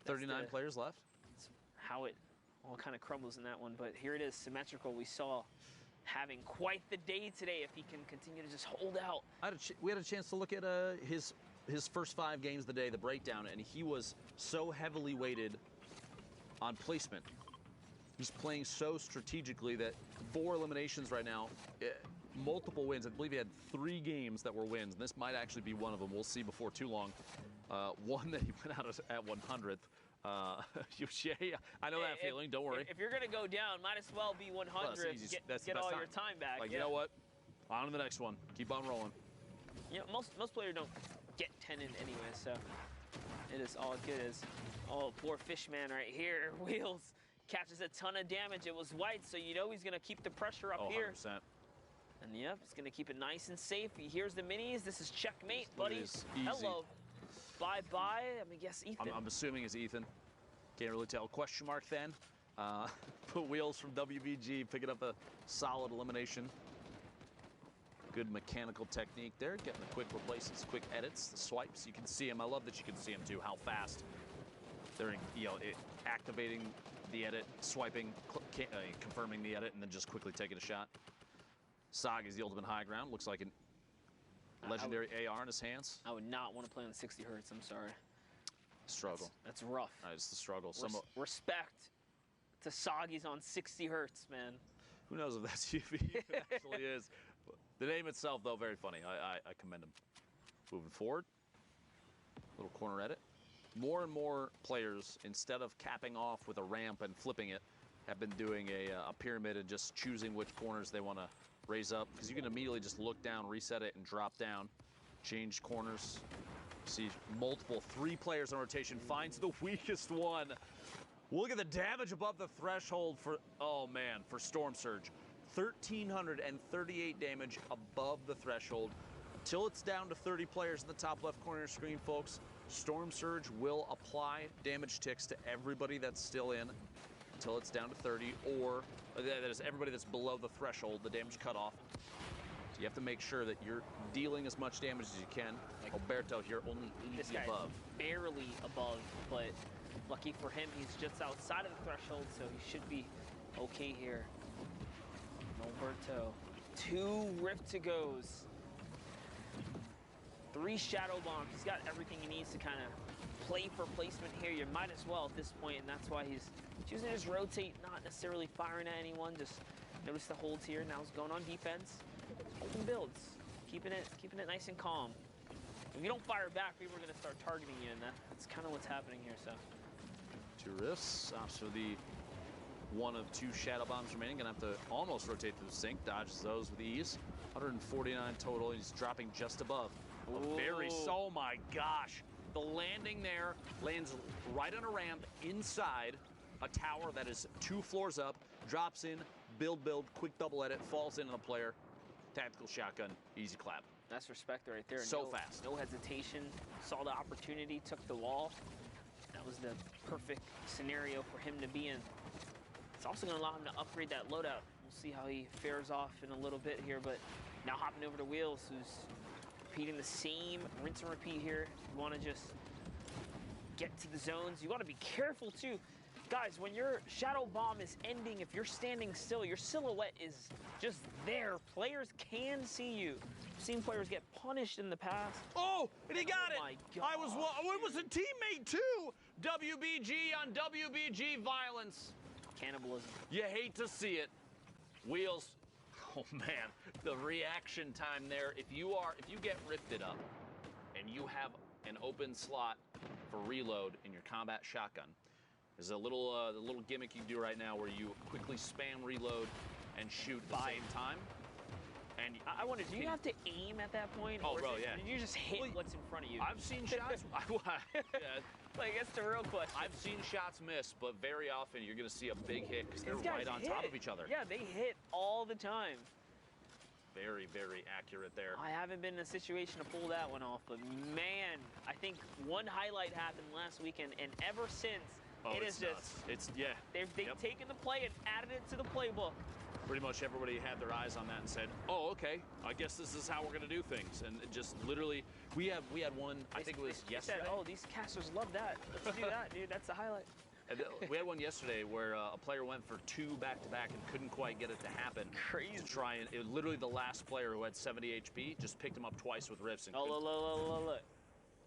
39 players left. That's how it all kind of crumbles in that one. But here it is, symmetrical. We saw having quite the day today if he can continue to just hold out. We had a chance to look at his first 5 games of the day, the breakdown, and he was so heavily weighted on placement. He's playing so strategically that 4 eliminations right now, multiple wins. I believe he had 3 games that were wins, and this might actually be one of them. We'll see before too long. One that he went out at 100th. I know that feeling. Don't worry. If you're going to go down, might as well be 100. Get all your time back. Like, you know what? On to the next one. Keep on rolling. You know, most players don't get 10 in anyway, so it is all good as, oh, poor Fishman right here. Wheels catches a ton of damage. It was white, so you know he's going to keep the pressure up here. 100%. And yep, he's going to keep it nice and safe. He hears the minis. This is checkmate, buddy. Hello. Bye-bye. I mean, guess Ethan. I'm assuming it's Ethan. Can't really tell. Question mark then. Put Wheels from WBG picking up a solid elimination. Good mechanical technique there. Getting the quick replaces, quick edits, the swipes. You can see him. I love that you can see him too, how fast they're activating the edit, swiping, confirming the edit, and then just quickly taking a shot. Sog is the ultimate high ground. Looks like a legendary AR in his hands. I would not want to play on 60 hertz. I'm sorry. Struggle. That's rough. It's the struggle. Respect to Soggies on 60 hertz, man. Who knows if that's UV? It actually is. The name itself, though, very funny. I commend him. Moving forward. Little corner edit. More and more players, instead of capping off with a ramp and flipping it, have been doing a pyramid and just choosing which corners they want to raise up, because you can immediately just look down, reset it, and drop down. Change corners. See multiple 3 players on rotation. Finds the weakest one. Look at the damage above the threshold for, oh man, for Storm Surge. 1,338 damage above the threshold. Till it's down to 30 players in the top left corner of your screen, folks. Storm Surge will apply damage ticks to everybody that's still in until it's down to 30, or that is everybody that's below the threshold, the damage cutoff. So you have to make sure that you're dealing as much damage as you can. Like Alberto here, only 80 above. Barely above, but lucky for him, he's just outside of the threshold, so he should be okay here. Alberto, 2 Rift to goes. 3 Shadow Bombs. He's got everything he needs to kind of play for placement here. You might as well at this point, and that's why he's choosing to just rotate, not necessarily firing at anyone. Just notice the holds here. Now he's going on defense. Holding builds. Keeping it nice and calm. If you don't fire back, people are going to start targeting you, and that's kind of what's happening here. So 2 rifts. So the 1 of 2 Shadow Bombs remaining. Gonna have to almost rotate through the sink. Dodges those with ease. 149 total. He's dropping just above. Oh my gosh. The landing there lands right on a ramp inside a tower that is 2 floors up. Drops in, build, quick double edit, falls in on the player. Tactical shotgun, easy clap. That's respect right there. So fast. No hesitation. Saw the opportunity, took the wall. That was the perfect scenario for him to be in. It's also going to allow him to upgrade that loadout. We'll see how he fares off in a little bit here, but now hopping over to Wheels, who's repeating the same rinse and repeat here. You want to just get to the zones. You want to be careful too. Guys, when your shadow bomb is ending, if you're standing still, your silhouette is just there. Players can see you. I've seen players get punished in the past. Oh, and he got it. My God. It was a teammate too. WBG on WBG violence. Cannibalism. You hate to see it. Wheels. Oh man, the reaction time there. If you get rifted up and you have an open slot for reload in your combat shotgun, there's a little the little gimmick you do right now where you quickly spam reload and shoot at the same time. And I wonder, do you have to aim at that point? Oh, or bro, yeah. Did you just hit what's in front of you? I've seen shots. Like, that's the real question. I've seen shots miss, but very often you're going to see a big hit because they're right on top of each other. Yeah, they hit all the time. Very, very accurate there. I haven't been in a situation to pull that one off, but man, I think one highlight happened last weekend, and ever since, it is just... They've taken the play and added it to the playbook. Pretty much everybody had their eyes on that and said, oh, okay, I guess this is how we're going to do things. And it just literally, we had one, I think it was yesterday. Said, oh, these casters love that. Let's do that, dude. That's the highlight. And we had one yesterday where a player went for 2 back-to-back and couldn't quite get it to happen. Crazy. To try and, it was literally the last player who had 70 HP just picked him up twice with rifts. And look.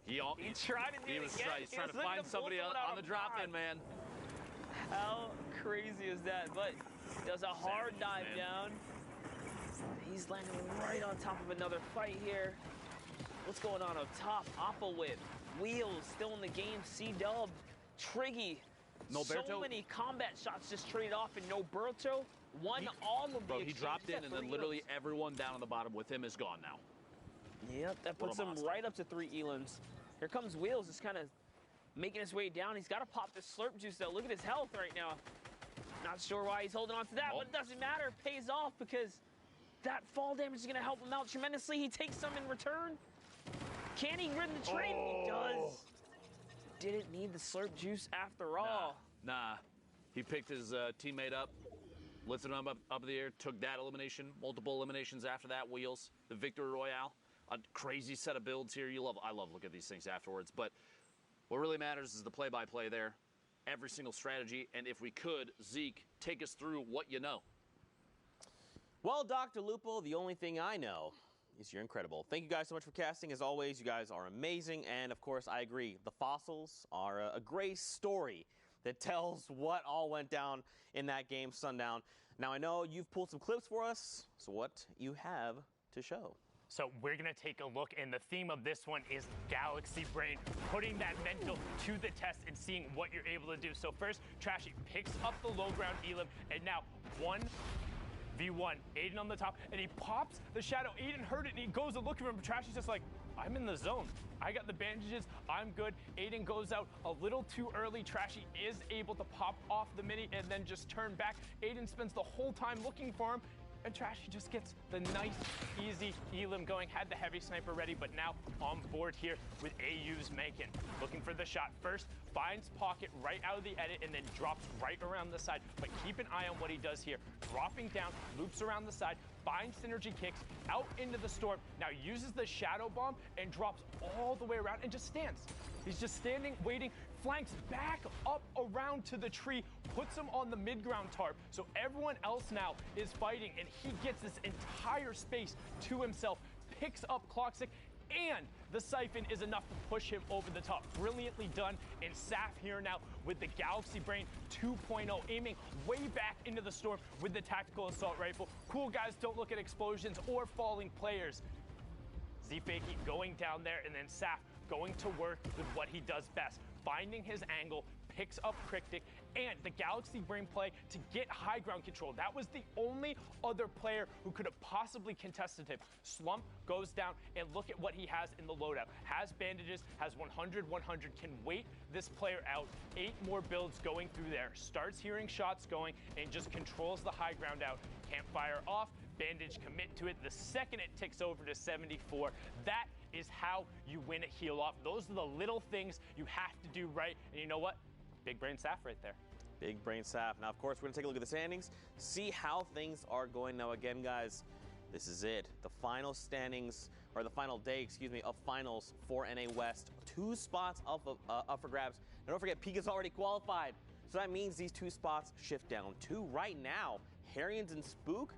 He tried to do it again. He's trying to find somebody on the drop-in, man. How crazy is that? But does a hard dive down. He's landing right on top of another fight here. What's going on up top? Oppa Whip. Wheels still in the game. C-Dub. Triggy. Noberto. So many combat shots just traded off, and Noberto won all of the Bro, he dropped in, and then literally everyone down on the bottom with him is gone now. Yep, that puts him right up to 3 elims. Here comes Wheels, just kind of making his way down. He's got to pop this slurp juice, though. Look at his health right now. Not sure why he's holding on to that, but it doesn't matter. It pays off because that fall damage is going to help him out tremendously. He takes some in return. Can he win the trade? He does. Didn't need the slurp juice after all. Nah. He picked his teammate up, lifted him up in the air, took that elimination, multiple eliminations after that, Wheels, the Victory Royale. A crazy set of builds here. I love looking at these things afterwards, but what really matters is the play-by-play there. Every single strategy, and if we could, Zeke, take us through what you know. Well, Dr. Lupo, the only thing I know is you're incredible. Thank you guys so much for casting. As always, you guys are amazing, and of course, I agree. The fossils are a great story that tells what all went down in that game, Sundown. Now, I know you've pulled some clips for us, so what you have to show? So we're going to take a look, and the theme of this one is Galaxy Brain, putting that mental to the test and seeing what you're able to do. So first, Trashy picks up the low ground elim, and now 1v1. Aiden on the top, and he pops the shadow. Aiden heard it, and he goes to look for him, but Trashy's just like, I'm in the zone. I got the bandages. I'm good. Aiden goes out a little too early. Trashy is able to pop off the mini and then just turn back. Aiden spends the whole time looking for him, and Trashy just gets the nice, easy elim going. Had the heavy sniper ready, but now on board here with AU's Mankin. Looking for the shot. First, finds pocket right out of the edit and then drops right around the side. But keep an eye on what he does here. Dropping down, loops around the side, finds synergy kicks, out into the storm. Now uses the shadow bomb and drops all the way around and just stands. He's just standing, waiting, flanks back up around to the tree, puts him on the mid-ground tarp. So everyone else now is fighting, and he gets this entire space to himself, picks up Cloxic, and the siphon is enough to push him over the top. Brilliantly done. And Saf here now with the Galaxy Brain 2.0, aiming way back into the storm with the tactical assault rifle. Cool guys don't look at explosions or falling players. Z-Fakey going down there, and then Saf going to work with what he does best, finding his angle, picks up Cryptic, and the Galaxy Brain play to get high ground control. That was the only other player who could have possibly contested him. Slump goes down, and look at what he has in the loadout. Has bandages, has 100, can wait this player out. 8 more builds going through there. Starts hearing shots going and just controls the high ground out. Can't fire off, bandage, commit to it. The second it ticks over to 74, that is how you win a heal off. Those are the little things you have to do right. And you know what? Big brain Saf right there. Big brain Saf. Now, of course, we're going to take a look at the standings, see how things are going. Now, again, guys, this is it. The final standings, or the final day, excuse me, of finals for NA West. 2 spots up for grabs. And don't forget, Pika's already qualified. So that means these 2 spots shift down 2 right now. Harrians and Spook,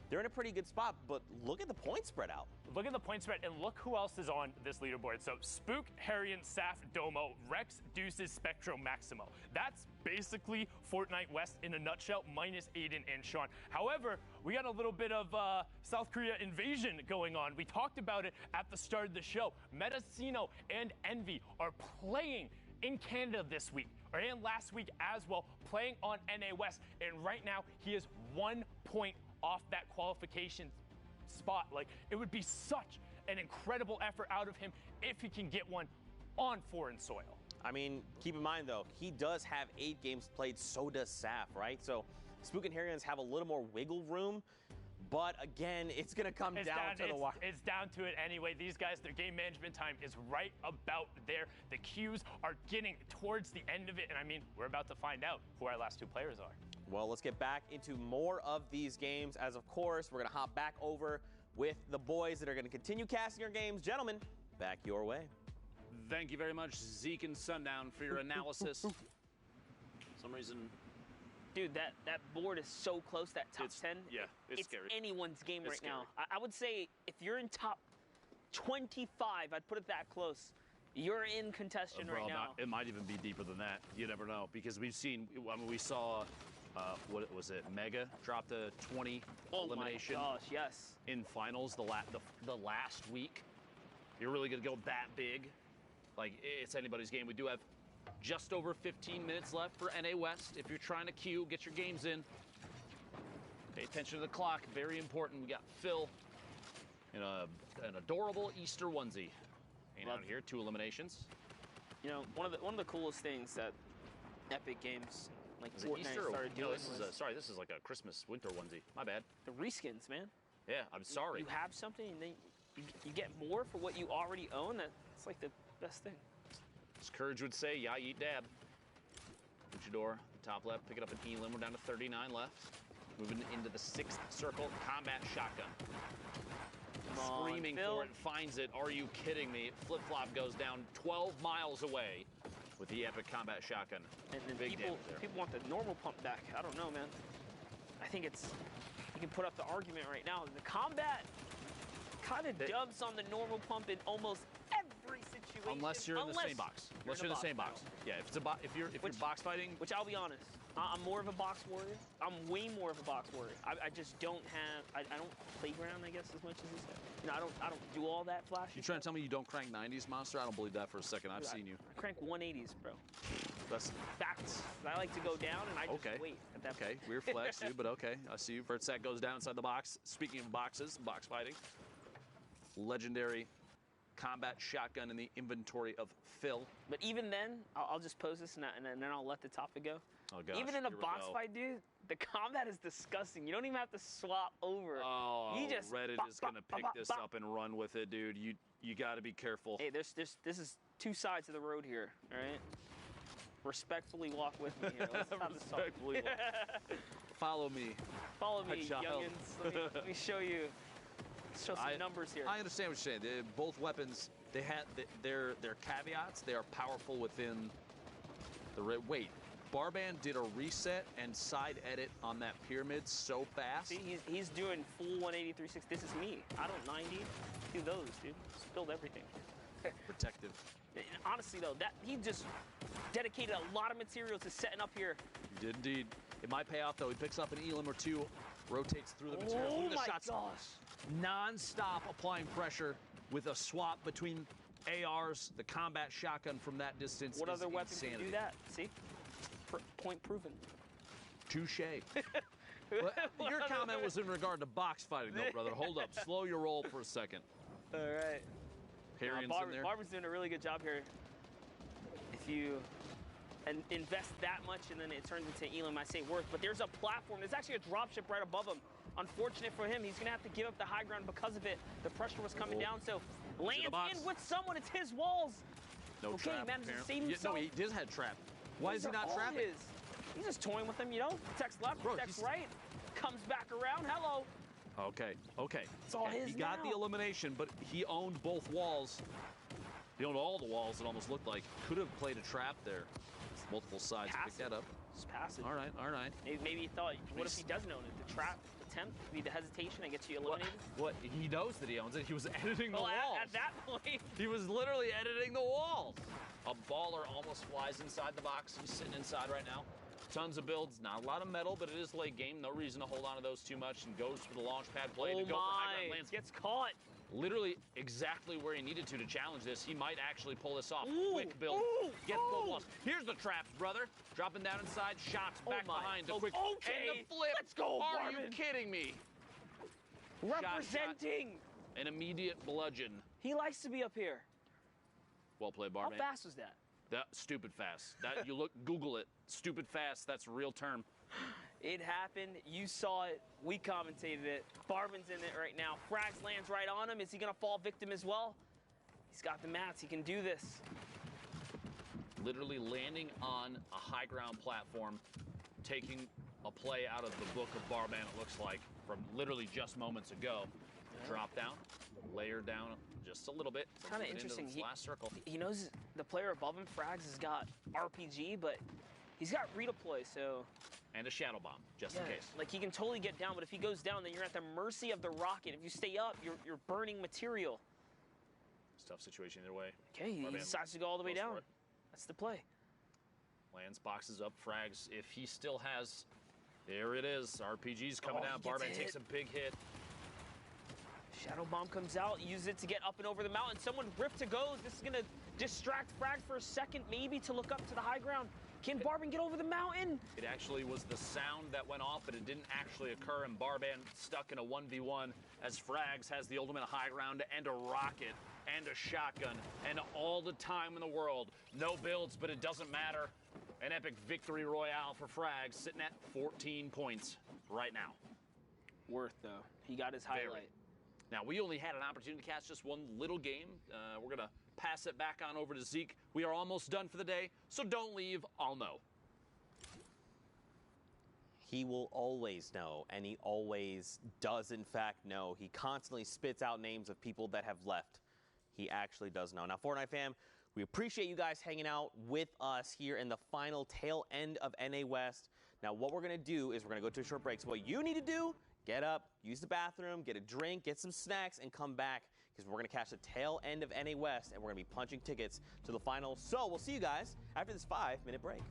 they're in a pretty good spot, but look at the point spread out. Look at the point spread, and look who else is on this leaderboard. So Spook, Harrian, Saf, Domo, Rex, Deuces, Spectro, Maximo. That's basically Fortnite West in a nutshell, minus Aiden and Sean. However, we got a little bit of South Korea invasion going on. We talked about it at the start of the show. Metacino and Envy are playing in Canada this week, and last week as well, playing on NA West. And right now, he is 1 point off that qualification spot. Like, it would be such an incredible effort out of him if he can get one on foreign soil. I mean, keep in mind, though, he does have 8 games played, so does Saf, right? So Spook and Harrians have a little more wiggle room. But again, it's going to come down to the wire. It's down to it anyway. These guys, their game management time is right about there. The queues are getting towards the end of it. And I mean, we're about to find out who our last 2 players are. Well, let's get back into more of these games, as of course, we're going to hop back over with the boys that are going to continue casting our games. Gentlemen, back your way. Thank you very much, Zeke and Sundown, for your analysis. For some reason... Dude, that board is so close, that top 10. Yeah, it's scary. Anyone's game It's right scary. now. I would say if you're in top 25, I'd put it that close. You're in contention right now. It might even be deeper than that. You never know, because we've seen, I mean, we saw, what was it, Mega dropped a 20 elimination. Oh my gosh, yes. In finals the last week. You're really going to go that big? Like, it's anybody's game. We do have just over 15 minutes left for NA West. If you're trying to queue, get your games in. Pay attention to the clock. Very important. We got Phil in an adorable Easter onesie. Hanging out here, 2 eliminations. You know, one of the coolest things that Epic Games, like Fortnite, started doing sorry, this is like a Christmas winter onesie. My bad. The reskins, man. Yeah, I'm sorry. You have something, and then you get more for what you already own. That's like the best thing. As Courage would say, yeah, eat dab. Luchador, the top left, pick it up an Elim. We're down to 39 left. Moving into the 6th circle, combat shotgun. Screaming for it, finds it. Are you kidding me? Flip-flop goes down 12 miles away with the epic combat shotgun. And then Big people damage there. want the normal pump back. I don't know, man. I think it's, you can put up the argument right now. The combat kind of dubs on the normal pump in almost every situation. Unless you're in the same box. Unless you're in the same box. Yeah, if you're box fighting. Which I'll be honest, I'm more of a box warrior. I'm way more of a box warrior. I just don't have. I don't playground, I guess, as much as you said. You know, I don't do all that flashy. You trying to tell me you don't crank 90s, Monster? I don't believe that for a second. I've seen you. I crank 180s, bro. That's facts. I like to go down and I just wait at that point. Weird flex, dude, but okay. I see you. Vertsack goes down inside the box. Speaking of boxes, box fighting. Legendary combat shotgun in the inventory of Phil. But even then, I'll just pose this and then I'll let the topic go. Oh, gosh. Even in a box fight, dude, the combat is disgusting. You don't even have to swap over. Oh, you just Reddit is going to pick this up and run with it, dude. You got to be careful. Hey, this is 2 sides of the road here, all right? Respectfully walk with me here. Let's have this talk. Respectfully walk. Follow me. Follow me, Child. youngins. Let me show you. Show some numbers here. I understand what you're saying. Both weapons, they had their caveats. They are powerful within the wait. Barband did a reset and side edit on that pyramid so fast. See, he's doing full 180, 360. This is me. I don't 90. Do those, dude. Spilled everything. Protective. Honestly, though, he just dedicated a lot of material to setting up here. He did indeed. It might pay off, though. He picks up an Elim or 2, rotates through the material. Oh, the my shots. gosh. Non-stop applying pressure with a swap between ARs, the combat shotgun from that distance. What is other weapon insanity. can do that? See? Point proven. Touche. Your comment was in regard to box fighting, though, brother. Hold up. Slow your roll for a second. All right. Harrian's in there. Barber's doing a really good job here. If you invest that much and then it turns into Elim, I say worth. But there's a platform. There's actually a dropship right above him. Unfortunate for him, he's going to have to give up the high ground because of it. The pressure was coming down, so lands in with someone. It's his walls. No okay, trap. Manages to save himself. No, he does have trap. Why is he not trapping? He's just toying with him, you know? Protects left, protects right. Comes back around. Hello. Okay. It's all his He got now. the elimination, but he owned both walls. He owned all the walls, it almost looked like. Could have played a trap there. Multiple sides to pick that up. Just passive. All right. Maybe he thought, what if he doesn't own it? The trap attempt, be the hesitation and gets you eliminated? What? He knows that he owns it. He was editing the walls. At that point. He was literally editing the walls. A baller almost flies inside the box. He's sitting inside right now. Tons of builds, not a lot of metal, but it is late game. No reason to hold on to those too much, and goes for the launch pad play to go for high ground lands. Gets caught. Literally exactly where he needed to challenge this. He might actually pull this off. Quick build. Get both walls. Here's the traps, brother. Dropping down inside. Shots back behind. The quick and the flip. Let's go, Are Barman. you kidding me? Representing. Shot. An immediate bludgeon. He likes to be up here. Well played, Barman. How fast was that? That stupid fast. That you look, Google it. Stupid fast. That's a real term. It happened. You saw it. We commentated it. Barman's in it right now. Frags lands right on him. Is he gonna fall victim as well? He's got the mats. He can do this. Literally landing on a high ground platform, taking a play out of the book of Barman, it looks like, from literally just moments ago. Drop down, layer down just a little bit. It's kind of interesting. Last circle. He knows the player above him, Frags, has got RPG, but he's got redeploy, so... And a shadow bomb, just in case. Like, he can totally get down, but if he goes down, then you're at the mercy of the rocket. If you stay up, you're burning material. It's a tough situation either way. Okay, he decides to go all the way down. That's the play. Lands, boxes up, Frags. If he still has... There it is. RPG's coming down. Barman takes a big hit. Shadow Bomb comes out, use it to get up and over the mountain. Someone ripped to go. This is going to distract Frag for a second, maybe to look up to the high ground. Can Barban get over the mountain? It actually was the sound that went off, but it didn't actually occur, and Barban stuck in a 1v1 as Frags has the ultimate high ground and a rocket and a shotgun and all the time in the world. No builds, but it doesn't matter. An epic victory royale for Frags, sitting at 14 points right now. Worth, though. He got his highlight. Now, we only had an opportunity to catch just one little game. We're going to pass it back on over to Zeke. We are almost done for the day, so don't leave. I'll know. He will always know, and he always does, in fact, know. He constantly spits out names of people that have left. He actually does know. Now, Fortnite fam, we appreciate you guys hanging out with us here in the final tail end of NA West. Now, what we're going to do is we're going to go to a short break. So what you need to do, get up, use the bathroom, get a drink, get some snacks, and come back because we're going to catch the tail end of NA West, and we're going to be punching tickets to the final. So we'll see you guys after this 5-minute break.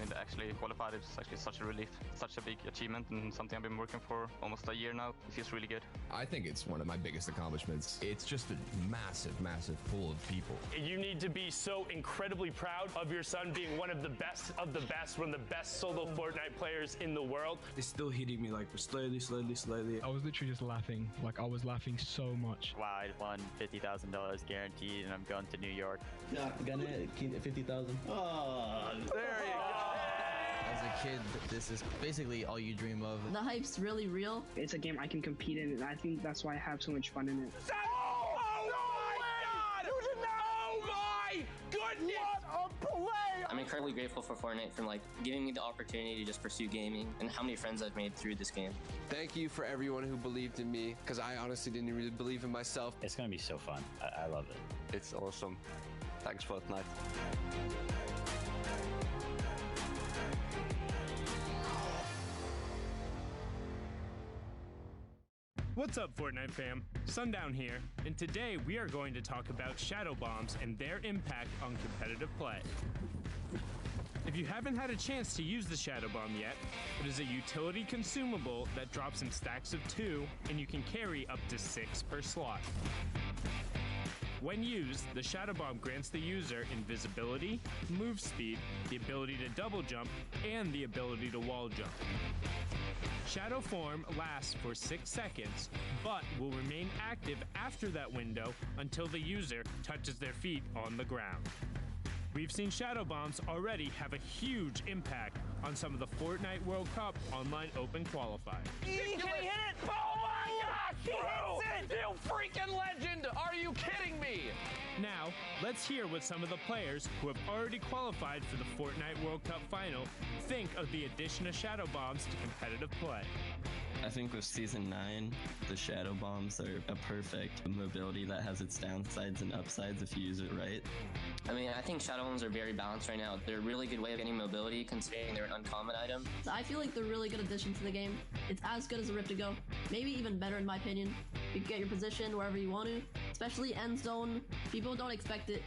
To actually qualify, it's actually such a relief, such a big achievement, and something I've been working for almost a year now. It feels really good. I think it's one of my biggest accomplishments. It's just a massive, massive pool of people. You need to be so incredibly proud of your son being one of the best, one of the best solo Fortnite players in the world. It's still hitting me like slowly. I was literally just laughing. Like, I was laughing so much. Wow, I won $50,000 guaranteed, and I'm going to New York. Yeah, gonna keep 50,000. Oh, there you go. As a kid, this is basically all you dream of. The hype's really real. It's a game I can compete in, and I think that's why I have so much fun in it. Oh my God! Oh my goodness! What a play! I'm incredibly grateful for Fortnite for giving me the opportunity to just pursue gaming, and how many friends I've made through this game. Thank you for everyone who believed in me, because I honestly didn't really believe in myself. It's gonna be so fun. I love it. It's awesome. Thanks, Fortnite. What's up, Fortnite fam? Sundown here, and today we are going to talk about shadow bombs and their impact on competitive play. If you haven't had a chance to use the shadow bomb yet, it is a utility consumable that drops in stacks of 2, and you can carry up to 6 per slot. When used, the shadow bomb grants the user invisibility, move speed, the ability to double jump, and the ability to wall jump. Shadow form lasts for 6 seconds, but will remain active after that window until the user touches their feet on the ground. We've seen shadow bombs already have a huge impact on some of the Fortnite World Cup online open qualifiers. Can he hit it? Oh my gosh! He hits it! You freaking legend! Are you kidding me? Now, let's hear what some of the players who have already qualified for the Fortnite World Cup final think of the addition of shadow bombs to competitive play. I think with Season 9, the Shadow Bombs are a perfect mobility that has its downsides and upsides if you use it right. I mean, I think Shadow Bombs are very balanced right now. They're a really good way of getting mobility considering they're an uncommon item. I feel like they're a really good addition to the game. It's as good as a Rip to Go. Maybe even better in my opinion. You can get your position wherever you want to, especially end zone. People don't expect it.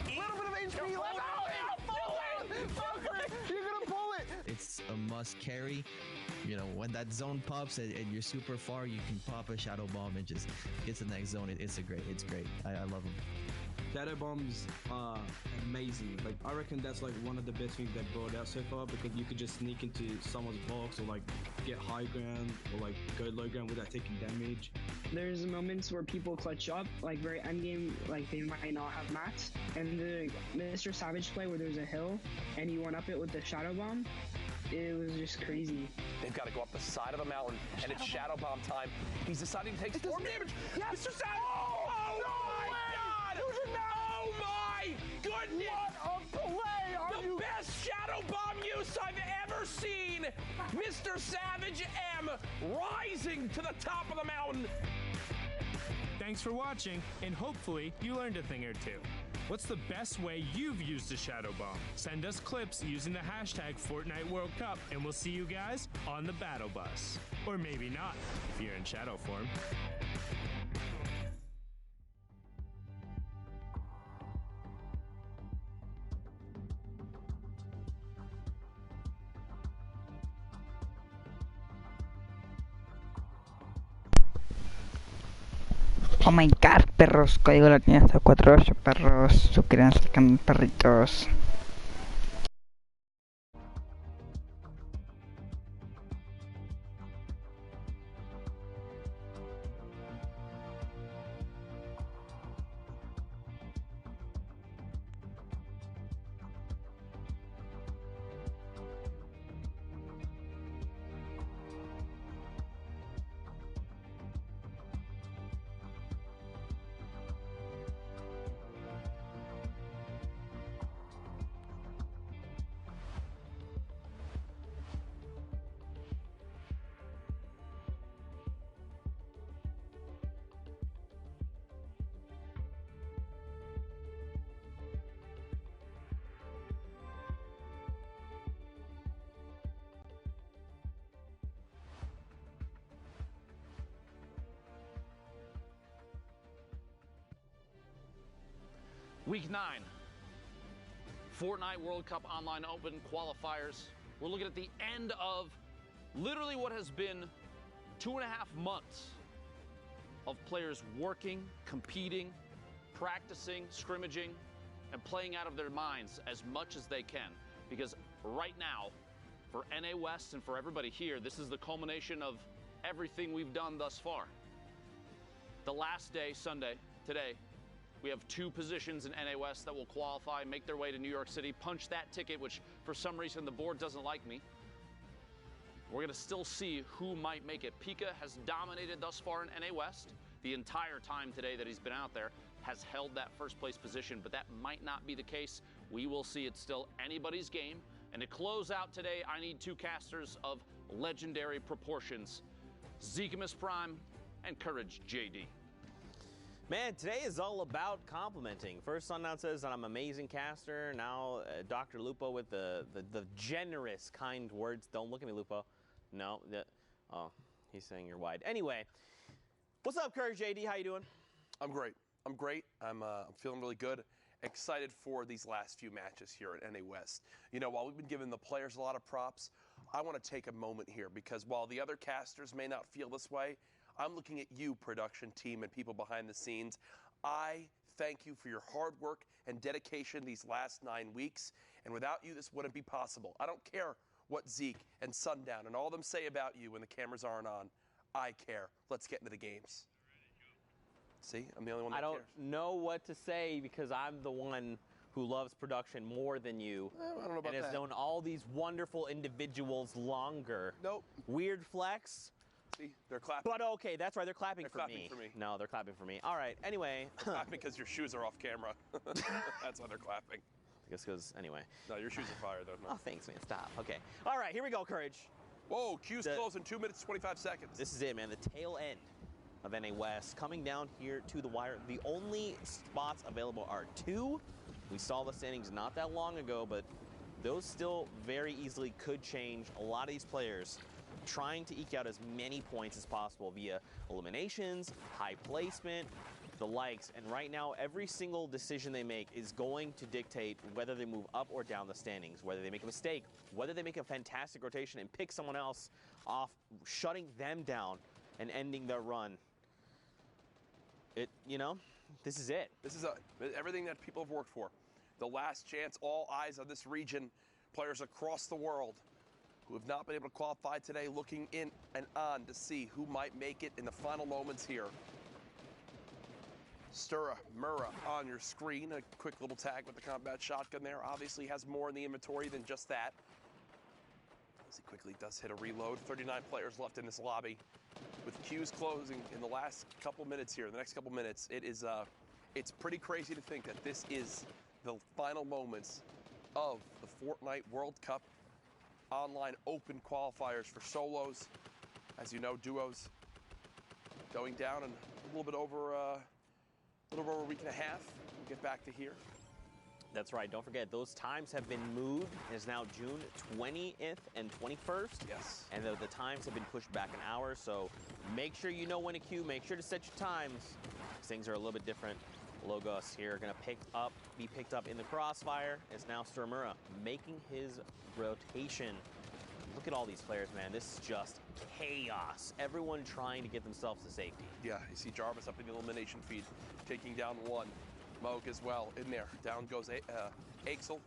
A little bit of HP left. You're gonna pull it. It's a must carry. You know, when that zone pops and you're super far, you can pop a shadow bomb and just get to the next zone. It's great. I love them. Shadow bombs are amazing. Like, I reckon that's like one of the best things they brought out so far, because you could just sneak into someone's box or like get high ground or like go low ground without taking damage. There's moments where people clutch up, like very end game, like they might not have mats, and the Mr. Savage play where there's a hill and you went up it with the shadow bomb. It was just crazy. They've got to go up the side of a mountain, and it's shadow bomb time. He's deciding to take storm damage. Yes. Mr. Savage! Oh my God! Oh my goodness! What a play! The best shadow bomb use I've ever seen. Mr. Savage M rising to the top of the mountain. Thanks for watching, and hopefully you learned a thing or two. What's the best way you've used a shadow bomb? Send us clips using the hashtag Fortnite World Cup, and we'll see you guys on the battle bus. Or maybe not, if you're in shadow form. Oh my god, perros, código latino hasta 48, perros, suscríbanse al canal, perritos. Week 9, Fortnite World Cup Online Open qualifiers. We're looking at the end of literally what has been 2.5 months of players working, competing, practicing, scrimmaging, and playing out of their minds as much as they can. Because right now, for NA West and for everybody here, this is the culmination of everything we've done thus far. The last day, Sunday, today, we have 2 positions in NA West that will qualify, make their way to New York City, punch that ticket, which for some reason the board doesn't like me. We're gonna still see who might make it. Pika has dominated thus far in NA West. The entire time today that he's been out there has held that first place position, but that might not be the case. We will see. It's still anybody's game. And to close out today, I need 2 casters of legendary proportions, Zekemus Prime and Courage JD. Man, today is all about complimenting. First, Sundown says that I'm an amazing caster. Now, Dr. Lupo with the generous, kind words. Don't look at me, Lupo. No. Oh, he's saying you're wide. Anyway, what's up, Courage JD? How you doing? I'm great. I'm feeling really good. Excited for these last few matches here at NA West. You know, while we've been giving the players a lot of props, I want to take a moment here because while the other casters may not feel this way, I'm looking at you, production team, and people behind the scenes. I thank you for your hard work and dedication these last 9 weeks. And without you, this wouldn't be possible. I don't care what Zeke and Sundown and all of them say about you when the cameras aren't on. I care. Let's get into the games. See, I'm the only one that cares. I don't know what to say because I'm the one who loves production more than you. I don't know about and has that. known all these wonderful individuals longer. Nope. Weird flex. See, they're clapping. But okay, that's right. They're clapping, for me. No, they're clapping for me. All right. Anyway. They're clapping because your shoes are off camera. That's why they're clapping. I guess because, anyway. No, your shoes are fire, though. No. Oh, thanks, man. Stop. Okay. All right, here we go, Courage. Whoa, queue's close in 2 minutes, 25 seconds. This is it, man. The tail end of NA West coming down here to the wire. The only spots available are 2. We saw the standings not that long ago, but those still very easily could change. A lot of these players trying to eke out as many points as possible via eliminations, high placement, the likes. And right now, every single decision they make is going to dictate whether they move up or down the standings, whether they make a mistake, whether they make a fantastic rotation and pick someone else off, shutting them down and ending their run. This is it. This is everything that people have worked for. The last chance, all eyes on this region, players across the world who have not been able to qualify today, looking in and on to see who might make it in the final moments here. Stura Mura on your screen. A quick little tag with the combat shotgun there. Obviously has more in the inventory than just that. As he quickly does hit a reload. 39 players left in this lobby. With queues closing in the last couple minutes here, the next couple minutes, it's pretty crazy to think that this is the final moments of the Fortnite World Cup online open qualifiers for solos. As you know, duos going down in a little bit over a week and a half. We'll get back to here. That's right. Don't forget, those times have been moved. It is now June 20th and 21st. Yes. And the times have been pushed back an hour, so make sure you know when to queue. Make sure to set your times. Things are a little bit different. Logos here going to be picked up in the crossfire. It's now Sturmura making his rotation. Look at all these players, man. This is just chaos. Everyone trying to get themselves to safety. Yeah, you see Jarvis up in the elimination feed, taking down one. Moog as well in there. Down goes Axel.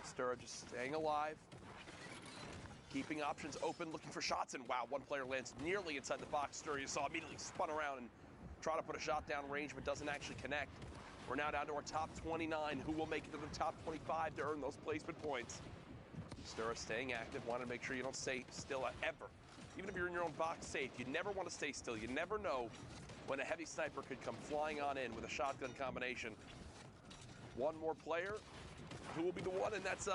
Stura just staying alive. Keeping options open, looking for shots. And wow, one player lands nearly inside the box. Stura, you saw, immediately spun around and try to put a shot down range, but doesn't actually connect. We're now down to our top 29. Who will make it to the top 25 to earn those placement points? Stura staying active. Want to make sure you don't stay still ever. Even if you're in your own box safe, you never want to stay still. You never know when a heavy sniper could come flying on in with a shotgun combination. One more player. Who will be the one? And that's